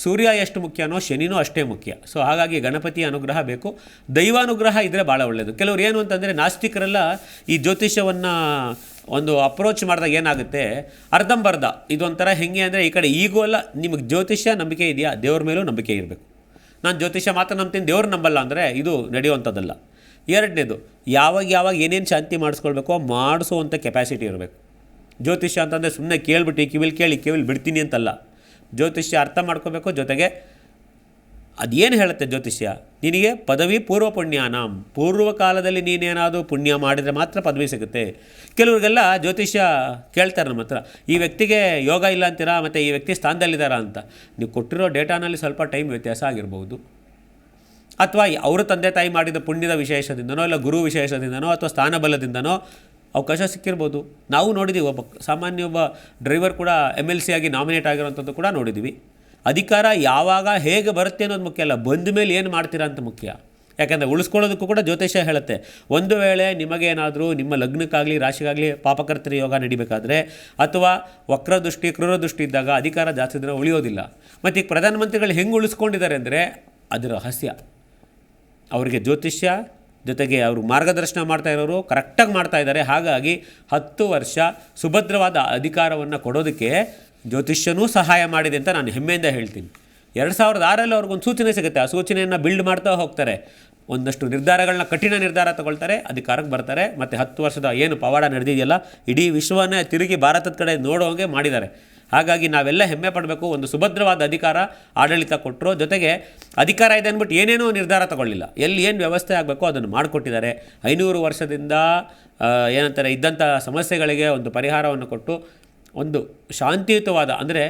Speaker 1: ಸೂರ್ಯ ಎಷ್ಟು ಮುಖ್ಯನೋ ಶನಿನೂ ಅಷ್ಟೇ ಮುಖ್ಯ. ಸೊ ಹಾಗಾಗಿ ಗಣಪತಿ ಅನುಗ್ರಹ ಬೇಕು, ದೈವಾನುಗ್ರಹ ಇದ್ದರೆ ಭಾಳ ಒಳ್ಳೆಯದು. ಕೆಲವ್ರು ಏನು ಅಂತಂದರೆ ನಾಸ್ತಿಕರೆಲ್ಲ ಈ ಜ್ಯೋತಿಷ್ಯವನ್ನು ಒಂದು ಅಪ್ರೋಚ್ ಮಾಡಿದಾಗ ಏನಾಗುತ್ತೆ, ಅರ್ಧಂಬರ್ಧ. ಇದೊಂಥರ ಹೆಂಗೆ ಅಂದರೆ ಈ ಕಡೆ ಈಗೂ ಅಲ್ಲ, ನಿಮಗೆ ಜ್ಯೋತಿಷ್ಯ ನಂಬಿಕೆ ಇದೆಯಾ, ದೇವ್ರ ಮೇಲೂ ನಂಬಿಕೆ ಇರಬೇಕು. ನಾನು ಜ್ಯೋತಿಷ್ಯ ಮಾತ್ರ ನಂಬ್ತೀನಿ, ದೇವ್ರು ನಂಬಲ್ಲ ಅಂದರೆ ಇದು ನಡೆಯುವಂಥದ್ದಲ್ಲ. ಎರಡನೇದು, ಯಾವಾಗ ಏನೇನು ಶಾಂತಿ ಮಾಡಿಸ್ಕೊಳ್ಬೇಕೋ ಮಾಡಿಸುವಂಥ ಕೆಪಾಸಿಟಿ ಇರಬೇಕು. ಜ್ಯೋತಿಷ್ಯ ಅಂತಂದರೆ ಸುಮ್ಮನೆ ಕೇಳ್ಬಿಟ್ಟು ಕಿವಿಲಿ ಬಿಡ್ತೀನಿ ಅಂತಲ್ಲ. ಜ್ಯೋತಿಷ್ಯ ಅರ್ಥ ಮಾಡ್ಕೋಬೇಕು. ಜೊತೆಗೆ ಅದೇನು ಹೇಳುತ್ತೆ ಜ್ಯೋತಿಷ್ಯ, ನಿನಗೆ ಪದವಿ ಪೂರ್ವ ಪುಣ್ಯಾನಾಂ, ಪೂರ್ವ ಕಾಲದಲ್ಲಿ ನೀನೇನಾದರೂ ಪುಣ್ಯ ಮಾಡಿದರೆ ಮಾತ್ರ ಪದವಿ ಸಿಗುತ್ತೆ. ಕೆಲವ್ರಿಗೆಲ್ಲ ಜ್ಯೋತಿಷ್ಯ ಕೇಳ್ತಾರೆ ನಮ್ಮ ಹತ್ರ, ಈ ವ್ಯಕ್ತಿಗೆ ಯೋಗ ಇಲ್ಲ ಅಂತೀರಾ, ಮತ್ತು ಈ ವ್ಯಕ್ತಿ ಸ್ಥಾನದಲ್ಲಿದ್ದಾರಾ ಅಂತ. ನೀವು ಕೊಟ್ಟಿರೋ ಡೇಟಾನಲ್ಲಿ ಸ್ವಲ್ಪ ಟೈಮ್ ವ್ಯತ್ಯಾಸ ಆಗಿರ್ಬೋದು, ಅಥವಾ ಅವರ ತಂದೆ ತಾಯಿ ಮಾಡಿದ ಪುಣ್ಯದ ವಿಶೇಷದಿಂದನೋ, ಇಲ್ಲ ಗುರು ವಿಶೇಷದಿಂದನೋ, ಅಥವಾ ಸ್ಥಾನಬಲದಿಂದನೋ ಅವಕಾಶ ಸಿಕ್ಕಿರ್ಬೋದು. ನಾವು ನೋಡಿದ್ದೀವಿ, ಒಬ್ಬ ಡ್ರೈವರ್ ಕೂಡ MLC ಆಗಿ ನಾಮಿನೇಟ್ ಆಗಿರೋಂಥದ್ದು ಕೂಡ ನೋಡಿದ್ದೀವಿ. ಅಧಿಕಾರ ಯಾವಾಗ ಹೇಗೆ ಬರುತ್ತೆ ಅನ್ನೋದು ಮುಖ್ಯ ಅಲ್ಲ, ಬಂದ ಮೇಲೆ ಏನು ಮಾಡ್ತೀರಾ ಅಂತ ಮುಖ್ಯ. ಯಾಕೆಂದರೆ ಉಳಿಸ್ಕೊಳ್ಳೋದಕ್ಕೂ ಕೂಡ ಜ್ಯೋತಿಷ್ಯ ಹೇಳುತ್ತೆ. ಒಂದು ವೇಳೆ ನಿಮಗೇನಾದರೂ ನಿಮ್ಮ ಲಗ್ನಕ್ಕಾಗಲಿ ರಾಶಿಗಾಗಲಿ ಪಾಪಕರ್ತರಿ ಯೋಗ ನಡಿಬೇಕಾದ್ರೆ ಅಥವಾ ವಕ್ರದೃಷ್ಟಿ ಕ್ರೂರದೃಷ್ಟಿ ಇದ್ದಾಗ ಅಧಿಕಾರ ಜಾಸ್ತಿ ದಿನ ಉಳಿಯೋದಿಲ್ಲ. ಮತ್ತು ಈಗ ಪ್ರಧಾನಮಂತ್ರಿಗಳು ಹೆಂಗೆ ಉಳಿಸ್ಕೊಂಡಿದ್ದಾರೆ ಅಂದರೆ ಅದು ರಹಸ್ಯ. ಅವರಿಗೆ ಜ್ಯೋತಿಷ್ಯ ಜೊತೆಗೆ ಅವರು ಮಾರ್ಗದರ್ಶನ ಮಾಡ್ತಾ ಇರೋರು ಕರೆಕ್ಟಾಗಿ ಮಾಡ್ತಾ ಇದ್ದಾರೆ. ಹಾಗಾಗಿ 10 ವರ್ಷ ಸುಭದ್ರವಾದ ಅಧಿಕಾರವನ್ನು ಕೊಡೋದಕ್ಕೆ ಜ್ಯೋತಿಷ್ಯನೂ ಸಹಾಯ ಮಾಡಿದೆ ಅಂತ ನಾನು ಹೆಮ್ಮೆಯಿಂದ ಹೇಳ್ತೀನಿ. 2006ರಲ್ಲಿ ಅವ್ರಿಗೊಂದು ಸೂಚನೆ ಸಿಗುತ್ತೆ. ಆ ಸೂಚನೆಯನ್ನು ಬಿಲ್ಡ್ ಮಾಡ್ತಾ ಹೋಗ್ತಾರೆ, ಒಂದಷ್ಟು ನಿರ್ಧಾರಗಳನ್ನ ಕಠಿಣ ನಿರ್ಧಾರ ತಗೊಳ್ತಾರೆ, ಅಧಿಕಾರಕ್ಕೆ ಬರ್ತಾರೆ. ಮತ್ತು 10 ವರ್ಷದ ಏನು ಪವಾಡ ನಡೆದಿದೆಯಲ್ಲ, ಇಡೀ ವಿಶ್ವವನ್ನೇ ತಿರುಗಿ ಭಾರತದ ಕಡೆ ನೋಡೋಂಗೆ ಮಾಡಿದ್ದಾರೆ. ಹಾಗಾಗಿ ನಾವೆಲ್ಲ ಹೆಮ್ಮೆ ಪಡಬೇಕು. ಒಂದು ಸುಭದ್ರವಾದ ಅಧಿಕಾರ ಆಡಳಿತ ಕೊಟ್ಟರು, ಜೊತೆಗೆ ಅಧಿಕಾರ ಇದೆ ಅಂದ್ಬಿಟ್ಟು ಏನೇನೋ ನಿರ್ಧಾರ ತಗೊಳ್ಳಿಲ್ಲ. ಎಲ್ಲಿ ಏನು ವ್ಯವಸ್ಥೆ ಆಗಬೇಕೋ ಅದನ್ನು ಮಾಡಿಕೊಟ್ಟಿದ್ದಾರೆ. 500 ವರ್ಷದಿಂದ ಏನಂತಾರೆ ಇದ್ದಂಥ ಸಮಸ್ಯೆಗಳಿಗೆ ಒಂದು ಪರಿಹಾರವನ್ನು ಕೊಟ್ಟು ಒಂದು ಶಾಂತಿಯುತವಾದ, ಅಂದರೆ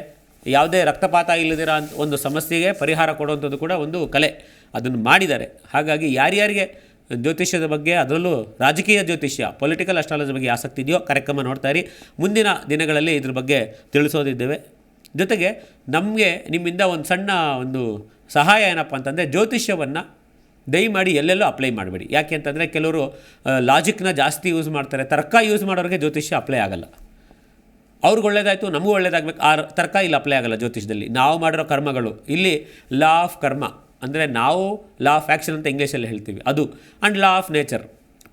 Speaker 1: ಯಾವುದೇ ರಕ್ತಪಾತ ಇಲ್ಲದಿರ ಒಂದು ಸಮಸ್ಯೆಗೆ ಪರಿಹಾರ ಕೊಡುವಂಥದ್ದು ಕೂಡ ಒಂದು ಕಲೆ, ಅದನ್ನು ಮಾಡಿದ್ದಾರೆ. ಹಾಗಾಗಿ ಯಾರ್ಯಾರಿಗೆ ಜ್ಯೋತಿಷ್ಯದ ಬಗ್ಗೆ, ಅದರಲ್ಲೂ ರಾಜಕೀಯ ಜ್ಯೋತಿಷ್ಯ, ಪೊಲಿಟಿಕಲ್ ಅಸ್ಟ್ರಾಲಜಿ ಬಗ್ಗೆ ಆಸಕ್ತಿ ಇದೆಯೋ ಕಾರ್ಯಕ್ರಮ ನೋಡ್ತಾ ಇರಿ. ಮುಂದಿನ ದಿನಗಳಲ್ಲಿ ಇದ್ರ ಬಗ್ಗೆ ತಿಳಿಸೋದಿದ್ದೇವೆ. ಜೊತೆಗೆ ನಮಗೆ ನಿಮ್ಮಿಂದ ಒಂದು ಸಣ್ಣ ಒಂದು ಸಹಾಯ ಏನಪ್ಪ ಅಂತಂದರೆ, ಜ್ಯೋತಿಷ್ಯವನ್ನು ದಯಮಾಡಿ ಎಲ್ಲೆಲ್ಲೂ ಅಪ್ಲೈ ಮಾಡಬೇಡಿ. ಯಾಕೆ ಅಂತಂದರೆ ಕೆಲವರು ಲಾಜಿಕ್ನ ಜಾಸ್ತಿ ಯೂಸ್ ಮಾಡ್ತಾರೆ. ತರ್ಕ ಯೂಸ್ ಮಾಡೋರಿಗೆ ಜ್ಯೋತಿಷ್ಯ ಅಪ್ಲೈ ಆಗಲ್ಲ. ಅವ್ರಿಗೆ ಒಳ್ಳೇದಾಯಿತು, ನಮಗೂ ಒಳ್ಳೇದಾಗಬೇಕು, ಆ ತರ್ಕ ಇಲ್ಲಿ ಅಪ್ಲೈ ಆಗಲ್ಲ. ಜ್ಯೋತಿಷದಲ್ಲಿ ನಾವು ಮಾಡಿರೋ ಕರ್ಮಗಳು, ಇಲ್ಲಿ ಲಾ ಆಫ್ ಕರ್ಮ ಅಂದರೆ ನಾವು ಲಾ ಆಫ್ ಆ್ಯಕ್ಷನ್ ಅಂತ ಇಂಗ್ಲೀಷಲ್ಲಿ ಹೇಳ್ತೀವಿ ಅದು, ಆ್ಯಂಡ್ ಲಾ ಆಫ್ ನೇಚರ್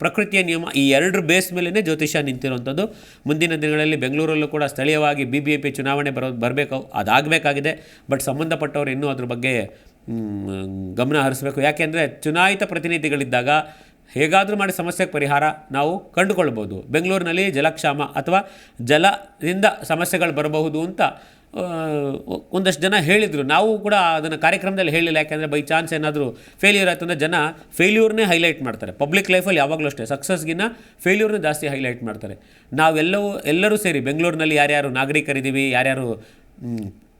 Speaker 1: ಪ್ರಕೃತಿಯ ನಿಯಮ, ಈ 2 ಬೇಸ್ ಮೇಲೇ ಜ್ಯೋತಿಷ್ಯ ನಿಂತಿರುವಂಥದ್ದು. ಮುಂದಿನ ದಿನಗಳಲ್ಲಿ ಬೆಂಗಳೂರಲ್ಲೂ ಕೂಡ ಸ್ಥಳೀಯವಾಗಿ BBMP ಚುನಾವಣೆ ಬರಬೇಕು, ಅದಾಗಬೇಕಾಗಿದೆ. ಬಟ್ ಸಂಬಂಧಪಟ್ಟವರು ಇನ್ನೂ ಅದ್ರ ಬಗ್ಗೆ ಗಮನ ಹರಿಸಬೇಕು. ಯಾಕೆಂದರೆ ಚುನಾಯಿತ ಪ್ರತಿನಿಧಿಗಳಿದ್ದಾಗ ಹೇಗಾದರೂ ಮಾಡಿ ಸಮಸ್ಯೆಗೆ ಪರಿಹಾರ ನಾವು ಕಂಡುಕೊಳ್ಬೋದು. ಬೆಂಗಳೂರಿನಲ್ಲಿ ಜಲಕ್ಷಾಮ ಅಥವಾ ಜಲದಿಂದ ಸಮಸ್ಯೆಗಳು ಬರಬಹುದು ಅಂತ ಒಂದಷ್ಟು ಜನ ಹೇಳಿದರು. ನಾವು ಕೂಡ ಅದನ್ನು ಕಾರ್ಯಕ್ರಮದಲ್ಲಿ ಹೇಳಿಲ್ಲ. ಯಾಕೆಂದರೆ ಬೈ ಚಾನ್ಸ್ ಏನಾದರೂ ಫೇಲ್ಯೂರ್ ಆಯಿತು ಅಂದರೆ ಜನ ಫೇಲ್ಯೂರ್ನೇ ಹೈಲೈಟ್ ಮಾಡ್ತಾರೆ. ಪಬ್ಲಿಕ್ ಲೈಫಲ್ಲಿ ಯಾವಾಗಲೂ ಅಷ್ಟೇ ಸಕ್ಸಸ್ಗಿನ್ನ ಫೇಲ್ಯೂರ್ನೇ ಜಾಸ್ತಿ ಹೈಲೈಟ್ ಮಾಡ್ತಾರೆ. ಎಲ್ಲರೂ ಸೇರಿ ಬೆಂಗಳೂರಿನಲ್ಲಿ ಯಾರ್ಯಾರು ನಾಗರಿಕರಿದ್ದೀವಿ, ಯಾರ್ಯಾರು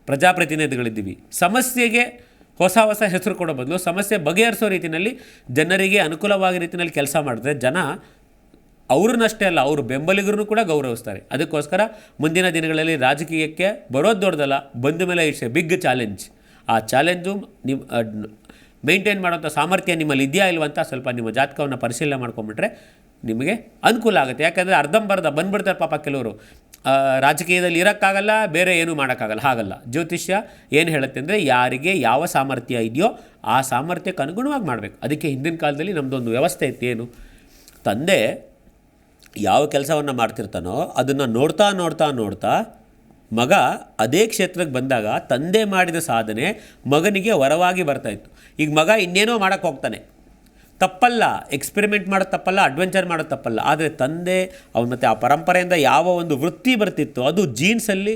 Speaker 1: ಪ್ರಜಾಪ್ರತಿನಿಧಿಗಳಿದ್ದೀವಿ, ಸಮಸ್ಯೆಗೆ ಹೊಸ ಹೆಸರು ಕೊಡೋ ಬದಲು ಸಮಸ್ಯೆ ಬಗೆಹರಿಸೋ ರೀತಿಯಲ್ಲಿ ಜನರಿಗೆ ಅನುಕೂಲವಾಗಿ ರೀತಿಯಲ್ಲಿ ಕೆಲಸ ಮಾಡಿದ್ರೆ ಜನ ಅವ್ರನ್ನಷ್ಟೇ ಅಲ್ಲ, ಅವರು ಬೆಂಬಲಿಗರನ್ನು ಕೂಡ ಗೌರವಿಸ್ತಾರೆ. ಅದಕ್ಕೋಸ್ಕರ ಮುಂದಿನ ದಿನಗಳಲ್ಲಿ ರಾಜಕೀಯಕ್ಕೆ ಬರೋದು ದೊಡ್ಡದಲ್ಲ, ಬಂದ ಮೇಲೆ ಇಟ್ಸ್ ಎ ಬಿಗ್ ಚಾಲೆಂಜ್. ಆ ಚಾಲೆಂಜು ನೀವು ಮೇಂಟೈನ್ ಮಾಡೋಂಥ ಸಾಮರ್ಥ್ಯ ನಿಮ್ಮಲ್ಲಿ ಇದೆಯಾ ಇಲ್ವ ಅಂತ ಸ್ವಲ್ಪ ನಿಮ್ಮ ಜಾತಕವನ್ನು ಪರಿಶೀಲನೆ ಮಾಡ್ಕೊಂಬಿಟ್ರೆ ನಿಮಗೆ ಅನುಕೂಲ ಆಗುತ್ತೆ. ಯಾಕಂದರೆ ಅರ್ಧಂಬರ್ಧ ಬಂದುಬಿಡ್ತಾರೆ ಪಾಪ ಕೆಲವರು. ರಾಜಕೀಯದಲ್ಲಿ ಇರೋಕ್ಕಾಗಲ್ಲ, ಬೇರೆ ಏನೂ ಮಾಡೋಕ್ಕಾಗಲ್ಲ. ಹಾಗಲ್ಲ, ಜ್ಯೋತಿಷ್ಯ ಏನು ಹೇಳುತ್ತೆ ಅಂದರೆ ಯಾರಿಗೆ ಯಾವ ಸಾಮರ್ಥ್ಯ ಇದೆಯೋ ಆ ಸಾಮರ್ಥ್ಯಕ್ಕೆ ಅನುಗುಣವಾಗಿ ಮಾಡಬೇಕು. ಅದಕ್ಕೆ ಹಿಂದಿನ ಕಾಲದಲ್ಲಿ ನಮ್ಮದೊಂದು ವ್ಯವಸ್ಥೆ ಇತ್ತು. ಏನು, ತಂದೆ ಯಾವ ಕೆಲಸವನ್ನು ಮಾಡ್ತಿರ್ತಾನೋ ಅದನ್ನು ನೋಡ್ತಾ ಮಗ ಅದೇ ಕ್ಷೇತ್ರಕ್ಕೆ ಬಂದಾಗ ತಂದೆ ಮಾಡಿದ ಸಾಧನೆ ಮಗನಿಗೆ ವರವಾಗಿ ಬರ್ತಾಯಿತ್ತು. ಈಗ ಮಗ ಇನ್ನೇನೋ ಮಾಡೋಕ್ಕೆ ಹೋಗ್ತಾನೆ, ತಪ್ಪಲ್ಲ, ಎಕ್ಸ್ಪೆರಿಮೆಂಟ್ ಮಾಡೋದು ತಪ್ಪಲ್ಲ, ಅಡ್ವೆಂಚರ್ ಮಾಡೋದು ತಪ್ಪಲ್ಲ. ಆದರೆ ತಂದೆ ಅವನು ಮತ್ತು ಆ ಪರಂಪರೆಯಿಂದ ಯಾವ ಒಂದು ವೃತ್ತಿ ಬರ್ತಿತ್ತು ಅದು ಜೀನ್ಸಲ್ಲಿ,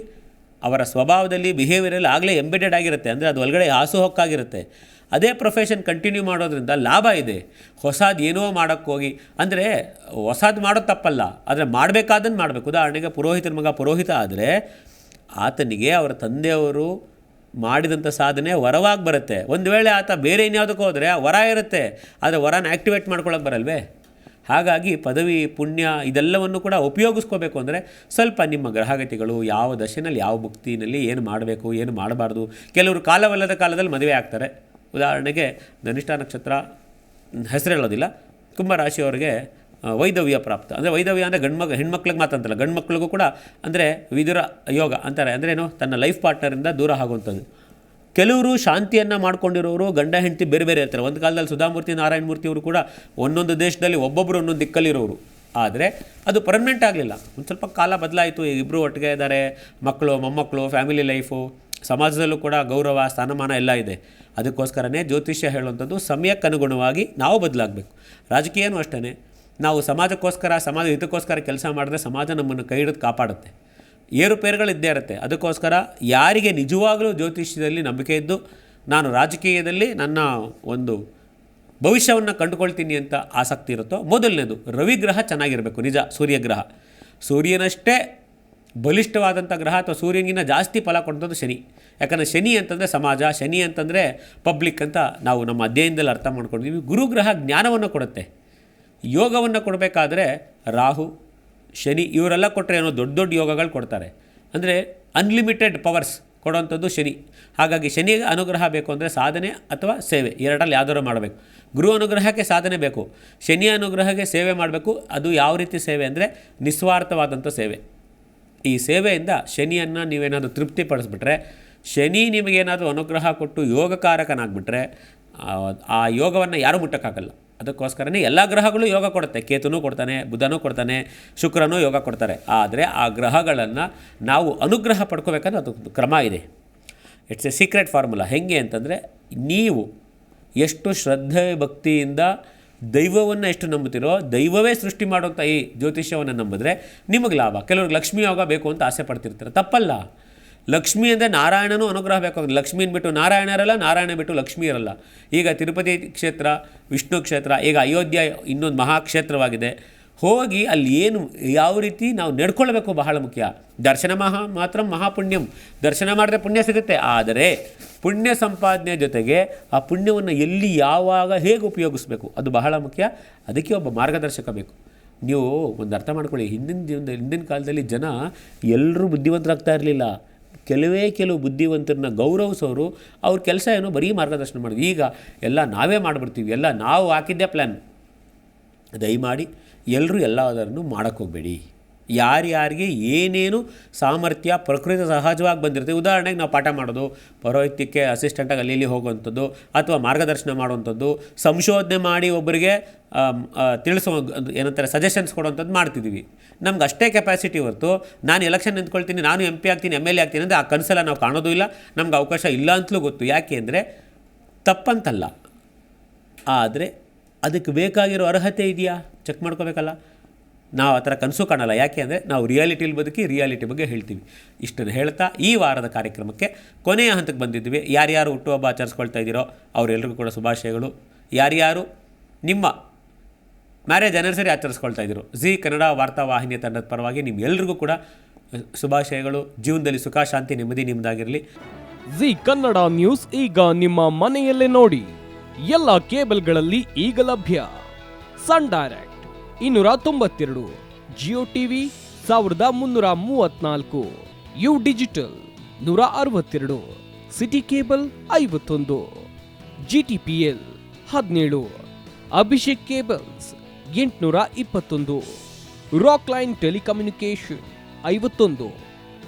Speaker 1: ಅವರ ಸ್ವಭಾವದಲ್ಲಿ, ಬಿಹೇವಿಯರಲ್ಲಿ ಆಗಲೇ ಎಂಬೆಡೆಡ್ ಆಗಿರುತ್ತೆ. ಅಂದರೆ ಅದು ಒಳಗಡೆ ಹಾಸುಹೊಕ್ಕಾಗಿರುತ್ತೆ. ಅದೇ ಪ್ರೊಫೆಷನ್ ಕಂಟಿನ್ಯೂ ಮಾಡೋದ್ರಿಂದ ಲಾಭ ಇದೆ. ಹೊಸದು ಏನೋ ಮಾಡೋಕ್ಕೆ ಹೋಗಿ, ಅಂದರೆ ಹೊಸದು ಮಾಡೋದು ತಪ್ಪಲ್ಲ, ಆದರೆ ಮಾಡಬೇಕಾದನ್ನು ಮಾಡಬೇಕು. ಉದಾಹರಣೆಗೆ ಪುರೋಹಿತರ ಮಗ ಪುರೋಹಿತ ಆದರೆ ಆತನಿಗೆ ಅವರ ತಂದೆಯವರು ಮಾಡಿದಂಥ ಸಾಧನೆ ವರವಾಗಿ ಬರುತ್ತೆ. ಒಂದು ವೇಳೆ ಆತ ಬೇರೆ ಇನ್ಯಾವುದಕ್ಕೆ ಹೋದರೆ ವರ ಇರುತ್ತೆ, ಆದರೆ ವರನ ಆ್ಯಕ್ಟಿವೇಟ್ ಮಾಡ್ಕೊಳ್ಳೋಕೆ ಬರಲ್ವೇ. ಹಾಗಾಗಿ ಪದವಿ ಪುಣ್ಯ ಇದೆಲ್ಲವನ್ನು ಕೂಡ ಉಪಯೋಗಿಸ್ಕೋಬೇಕು ಅಂದರೆ ಸ್ವಲ್ಪ ನಿಮ್ಮ ಗ್ರಹಗತಿಗಳು ಯಾವ ದಶೆಯಲ್ಲಿ ಯಾವ ಭುಕ್ತಿನಲ್ಲಿ ಏನು ಮಾಡಬೇಕು ಏನು ಮಾಡಬಾರ್ದು. ಕೆಲವರು ಕಾಲವಲ್ಲದ ಕಾಲದಲ್ಲಿ ಮದುವೆ ಆಗ್ತಾರೆ. ಉದಾಹರಣೆಗೆ ಧನಿಷ್ಠ ನಕ್ಷತ್ರ ಹೆಸರು ಹೇಳೋದಿಲ್ಲ, ಕುಂಭರಾಶಿಯವರಿಗೆ ವೈದವ್ಯ ಪ್ರಾಪ್ತ. ಅಂದರೆ ವೈದವ್ಯ ಅಂದರೆ ಹೆಣ್ಮಕ್ಳಿಗೆ ಮಾತಂತಲ್ಲ, ಗಂಡು ಮಕ್ಳಿಗೂ ಕೂಡ ಅಂದರೆ ವಿದುರ ಯೋಗ ಅಂತಾರೆ. ಅಂದರೆ ಏನು, ತನ್ನ ಲೈಫ್ ಪಾರ್ಟ್ನರಿಂದ ದೂರ ಆಗುವಂಥದ್ದು. ಕೆಲವರು ಶಾಂತಿಯನ್ನು ಮಾಡ್ಕೊಂಡಿರೋರು ಗಂಡ ಹೆಂಡತಿ ಬೇರೆ ಬೇರೆ ಇರ್ತಾರೆ. ಒಂದು ಕಾಲದಲ್ಲಿ ಸುಧಾಮೂರ್ತಿ ನಾರಾಯಣಮೂರ್ತಿ ಅವರು ಕೂಡ ಒಂದೊಂದು ದೇಶದಲ್ಲಿ ಒಬ್ಬೊಬ್ಬರು ಒಂದೊಂದು ದಿಕ್ಕಲ್ಲಿರೋರು. ಆದರೆ ಅದು ಪರ್ಮನೆಂಟ್ ಆಗಲಿಲ್ಲ. ಒಂದು ಸ್ವಲ್ಪ ಕಾಲ ಬದಲಾಯಿತು, ಇಬ್ಬರು ಒಟ್ಟಿಗೆ ಇದ್ದಾರೆ, ಮಕ್ಕಳು ಮೊಮ್ಮಕ್ಕಳು, ಫ್ಯಾಮಿಲಿ ಲೈಫು, ಸಮಾಜದಲ್ಲೂ ಕೂಡ ಗೌರವ ಸ್ಥಾನಮಾನ ಎಲ್ಲ ಇದೆ. ಅದಕ್ಕೋಸ್ಕರನೇ ಜ್ಯೋತಿಷ್ಯ ಹೇಳುವಂಥದ್ದು ಸಮಯಕ್ಕೆ ಅನುಗುಣವಾಗಿ ನಾವು ಬದಲಾಗಬೇಕು. ರಾಜಕೀಯನೂ ಅಷ್ಟೇ, ನಾವು ಸಮಾಜಕ್ಕೋಸ್ಕರ ಸಮಾಜ ಹಿತಕ್ಕೋಸ್ಕರ ಕೆಲಸ ಮಾಡಿದ್ರೆ ಸಮಾಜ ನಮ್ಮನ್ನು ಕೈ ಹಿಡಿದು ಕಾಪಾಡುತ್ತೆ. ಏರುಪೇರುಗಳಿದ್ದೇ ಇರುತ್ತೆ. ಅದಕ್ಕೋಸ್ಕರ ಯಾರಿಗೆ ನಿಜವಾಗಲೂ ಜ್ಯೋತಿಷ್ಯದಲ್ಲಿ ನಂಬಿಕೆ ಇದ್ದು ನಾನು ರಾಜಕೀಯದಲ್ಲಿ ನನ್ನ ಒಂದು ಭವಿಷ್ಯವನ್ನು ಕಂಡುಕೊಳ್ತೀನಿ ಅಂತ ಆಸಕ್ತಿ ಇರುತ್ತೋ, ಮೊದಲನೇದು ರವಿಗ್ರಹ ಚೆನ್ನಾಗಿರಬೇಕು. ನಿಜ, ಸೂರ್ಯಗ್ರಹ ಸೂರ್ಯನಷ್ಟೇ ಬಲಿಷ್ಠವಾದಂಥ ಗ್ರಹ ಅಥವಾ ಸೂರ್ಯನಿಗಿಂತ ಜಾಸ್ತಿ ಫಲ ಕೊಡುವಂಥದ್ದು ಶನಿ. ಯಾಕಂದರೆ ಶನಿ ಅಂತಂದರೆ ಸಮಾಜ, ಶನಿ ಅಂತಂದರೆ ಪಬ್ಲಿಕ್ ಅಂತ ನಾವು ನಮ್ಮ ಅಧ್ಯಯನದಲ್ಲಿ ಅರ್ಥ ಮಾಡ್ಕೊಂಡಿದ್ದೀವಿ. ಗುರುಗ್ರಹ ಜ್ಞಾನವನ್ನು ಕೊಡುತ್ತೆ. ಯೋಗವನ್ನು ಕೊಡಬೇಕಾದ್ರೆ ರಾಹು ಶನಿ ಇವರೆಲ್ಲ ಕೊಟ್ಟರೆ ಏನೋ ದೊಡ್ಡ ದೊಡ್ಡ ಯೋಗಗಳು ಕೊಡ್ತಾರೆ. ಅಂದರೆ ಅನ್ಲಿಮಿಟೆಡ್ ಪವರ್ಸ್ ಕೊಡುವಂಥದ್ದು ಶನಿ. ಹಾಗಾಗಿ ಶನಿಗೆ ಅನುಗ್ರಹ ಬೇಕು ಅಂದರೆ ಸಾಧನೆ ಅಥವಾ ಸೇವೆ ಎರಡರಲ್ಲಿ ಯಾವ್ದಾದ್ರು ಮಾಡಬೇಕು. ಗುರು ಅನುಗ್ರಹಕ್ಕೆ ಸಾಧನೆ ಬೇಕು, ಶನಿ ಅನುಗ್ರಹಕ್ಕೆ ಸೇವೆ ಮಾಡಬೇಕು. ಅದು ಯಾವ ರೀತಿ ಸೇವೆ ಅಂದರೆ ನಿಸ್ವಾರ್ಥವಾದಂಥ ಸೇವೆ. ಈ ಸೇವೆಯಿಂದ ಶನಿಯನ್ನು ನೀವೇನಾದರೂ ತೃಪ್ತಿಪಡಿಸ್ಬಿಟ್ರೆ, ಶನಿ ನಿಮಗೇನಾದರೂ ಅನುಗ್ರಹ ಕೊಟ್ಟು ಯೋಗಕಾರಕನಾಗ್ಬಿಟ್ರೆ ಆ ಯೋಗವನ್ನು ಯಾರೂ ಮುಟ್ಟಕ್ಕಾಗಲ್ಲ. ಅದಕ್ಕೋಸ್ಕರನೇ ಎಲ್ಲ ಗ್ರಹಗಳು ಯೋಗ ಕೊಡುತ್ತೆ. ಕೇತುನೂ ಕೊಡ್ತಾನೆ, ಬುಧನೂ ಕೊಡ್ತಾನೆ, ಶುಕ್ರನೂ ಯೋಗ ಕೊಡ್ತಾರೆ. ಆದರೆ ಆ ಗ್ರಹಗಳನ್ನು ನಾವು ಅನುಗ್ರಹ ಪಡ್ಕೋಬೇಕಂದ್ರೆ ಅದೊಂದು ಕ್ರಮ ಇದೆ. It's A secret formula. ಹೇಗೆ ಅಂತಂದರೆ, ನೀವು ಎಷ್ಟು ಶ್ರದ್ಧೆ ಭಕ್ತಿಯಿಂದ ದೈವವನ್ನು ಎಷ್ಟು ನಂಬುತ್ತೀರೋ, ದೈವವೇ ಸೃಷ್ಟಿ ಮಾಡುವಂಥ ಈ ಜ್ಯೋತಿಷ್ಯವನ್ನು ನಂಬಿದ್ರೆ ನಿಮಗೆ ಲಾಭ. ಕೆಲವ್ರಿಗೆ ಲಕ್ಷ್ಮೀ ಯೋಗ ಬೇಕು ಅಂತ ಆಸೆ ಪಡ್ತಿರ್ತಾರೆ, ತಪ್ಪಲ್ಲ. ಲಕ್ಷ್ಮಿ ಅಂದರೆ ನಾರಾಯಣನೂ ಅನುಗ್ರಹ ಬೇಕಾಗುತ್ತೆ. ಲಕ್ಷ್ಮೀನ ಬಿಟ್ಟು ನಾರಾಯಣ ಇರಲ್ಲ, ನಾರಾಯಣ ಬಿಟ್ಟು ಲಕ್ಷ್ಮೀ ಇರಲ್ಲ. ಈಗ ತಿರುಪತಿ ಕ್ಷೇತ್ರ, ವಿಷ್ಣು ಕ್ಷೇತ್ರ, ಈಗ ಅಯೋಧ್ಯ ಇನ್ನೊಂದು ಮಹಾಕ್ಷೇತ್ರವಾಗಿದೆ. ಹೋಗಿ ಅಲ್ಲಿ ಏನು ಯಾವ ರೀತಿ ನಾವು ನಡ್ಕೊಳ್ಬೇಕು ಬಹಳ ಮುಖ್ಯ. ದರ್ಶನ ಮಾತ್ರ ಮಹಾಪುಣ್ಯಂ. ದರ್ಶನ ಮಾಡಿದ್ರೆ ಪುಣ್ಯ ಸಿಗುತ್ತೆ. ಆದರೆ ಪುಣ್ಯ ಸಂಪಾದನೆ ಜೊತೆಗೆ ಆ ಪುಣ್ಯವನ್ನು ಎಲ್ಲಿ ಯಾವಾಗ ಹೇಗೆ ಉಪಯೋಗಿಸ್ಬೇಕು ಅದು ಬಹಳ ಮುಖ್ಯ. ಅದಕ್ಕೆ ಒಬ್ಬ ಮಾರ್ಗದರ್ಶಕ ಬೇಕು. ನೀವು ಒಂದು ಅರ್ಥ ಮಾಡ್ಕೊಳ್ಳಿ, ಹಿಂದಿನ ಕಾಲದಲ್ಲಿ ಜನ ಎಲ್ಲರೂ ಬುದ್ಧಿವಂತರಾಗ್ತಾ ಇರಲಿಲ್ಲ. ಕೆಲವು ಬುದ್ಧಿವಂತರನ್ನ ಗೌರವಿಸೋರು, ಅವ್ರ ಕೆಲಸ ಏನೋ ಬರೀ ಮಾರ್ಗದರ್ಶನ ಮಾಡೋದು. ಈಗ ಎಲ್ಲ ನಾವೇ ಮಾಡಿಬಿಡ್ತೀವಿ, ಎಲ್ಲ ನಾವು ಹಾಕಿದ್ದೇ ಪ್ಲ್ಯಾನ್. ದಯಮಾಡಿ ಎಲ್ಲರೂ ಎಲ್ಲದನ್ನು ಮಾಡೋಕ್ಕೆ ಹೋಗಬೇಡಿ. ಯಾರ್ಯಾರಿಗೆ ಏನೇನು ಸಾಮರ್ಥ್ಯ ಪ್ರಕೃತಿ ಸಹಜವಾಗಿ ಬಂದಿರುತ್ತೆ. ಉದಾಹರಣೆಗೆ ನಾವು ಪಾಠ ಮಾಡೋದು, ಪೌರೋಹಿತ್ಯಕ್ಕೆ ಅಸಿಸ್ಟೆಂಟಾಗಿ ಅಲ್ಲಿ ಇಲ್ಲಿ ಹೋಗುವಂಥದ್ದು, ಅಥವಾ ಮಾರ್ಗದರ್ಶನ ಮಾಡುವಂಥದ್ದು, ಸಂಶೋಧನೆ ಮಾಡಿ ಒಬ್ಬರಿಗೆ ತಿಳಿಸೋ ಏನಂತಾರೆ ಸಜೆಷನ್ಸ್ ಕೊಡುವಂಥದ್ದು ಮಾಡ್ತಿದ್ದೀವಿ. ನಮ್ಗೆ ಅಷ್ಟೇ ಕೆಪಾಸಿಟಿ ಹೊರತು ನಾನು ಎಲೆಕ್ಷನ್ ನಿಂತ್ಕೊಳ್ತೀನಿ, ನಾನು MP ಆಗ್ತೀನಿ, MLA ಆಗ್ತೀನಿ ಅಂದರೆ ಆ ಕನಸೆಲ್ಲ ನಾವು ಕಾಣೋದು ಇಲ್ಲ. ನಮ್ಗೆ ಅವಕಾಶ ಇಲ್ಲ ಅಂತಲೂ ಗೊತ್ತು. ಯಾಕೆ ಅಂದರೆ ತಪ್ಪಂತಲ್ಲ, ಆದರೆ ಅದಕ್ಕೆ ಬೇಕಾಗಿರೋ ಅರ್ಹತೆ ಇದೆಯಾ ಚೆಕ್ ಮಾಡ್ಕೋಬೇಕಲ್ಲ. ನಾವು ಆ ಥರ ಕನಸು ಕಾಣಲ್ಲ. ಯಾಕೆ ಅಂದರೆ ನಾವು ರಿಯಾಲಿಟಿಲಿ ಬದುಕಿ ರಿಯಾಲಿಟಿ ಬಗ್ಗೆ ಹೇಳ್ತೀವಿ. ಇಷ್ಟನ್ನು ಹೇಳ್ತಾ ಈ ವಾರದ ಕಾರ್ಯಕ್ರಮಕ್ಕೆ ಕೊನೆಯ ಹಂತಕ್ಕೆ ಬಂದಿದ್ವಿ. ಯಾರ್ಯಾರು ಹುಟ್ಟುಹಬ್ಬ ಆಚರಿಸ್ಕೊಳ್ತಾ ಇದ್ದೀರೋ ಅವರೆಲ್ಲರಿಗೂ ಕೂಡ ಶುಭಾಶಯಗಳು. ಯಾರ್ಯಾರು ನಿಮ್ಮ ಮ್ಯಾರೇಜ್ ಆ್ಯನಿವರ್ಸರಿ ಆಚರಿಸ್ಕೊಳ್ತಾ ಇದ್ದೀರೋ ಜಿ ಕನ್ನಡ ವಾರ್ತಾವಾಹಿನಿಯ ತಂಡದ ಪರವಾಗಿ ನಿಮ್ಗೆಲ್ರಿಗೂ ಕೂಡ ಶುಭಾಶಯಗಳು. ಜೀವನದಲ್ಲಿ ಸುಖ ಶಾಂತಿ ನೆಮ್ಮದಿ ನಿಮ್ಮದಾಗಿರಲಿ.
Speaker 2: ಜಿ ಕನ್ನಡ ನ್ಯೂಸ್ ಈಗ ನಿಮ್ಮ ಮನೆಯಲ್ಲೇ ನೋಡಿ. ಎಲ್ಲ ಕೇಬಲ್ಗಳಲ್ಲಿ ಈಗ ಲಭ್ಯ. Sun Direct 292, Jio TV 1334, U digital 162, city cable 51, GTPL 17, Abhishek cables 821, Rock Line telecommunication 51,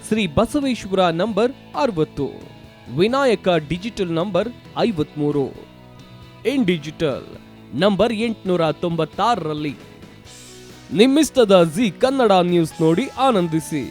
Speaker 2: Shri Basaveshwara number 60, Vinayaka digital number 53, in digital number 896ರಲ್ಲಿ. ನಿಮ್ಮಿಸ್ತದ ಜಿ ಕನ್ನಡ ನ್ಯೂಸ್ ನೋಡಿ ಆನಂದಿಸಿ.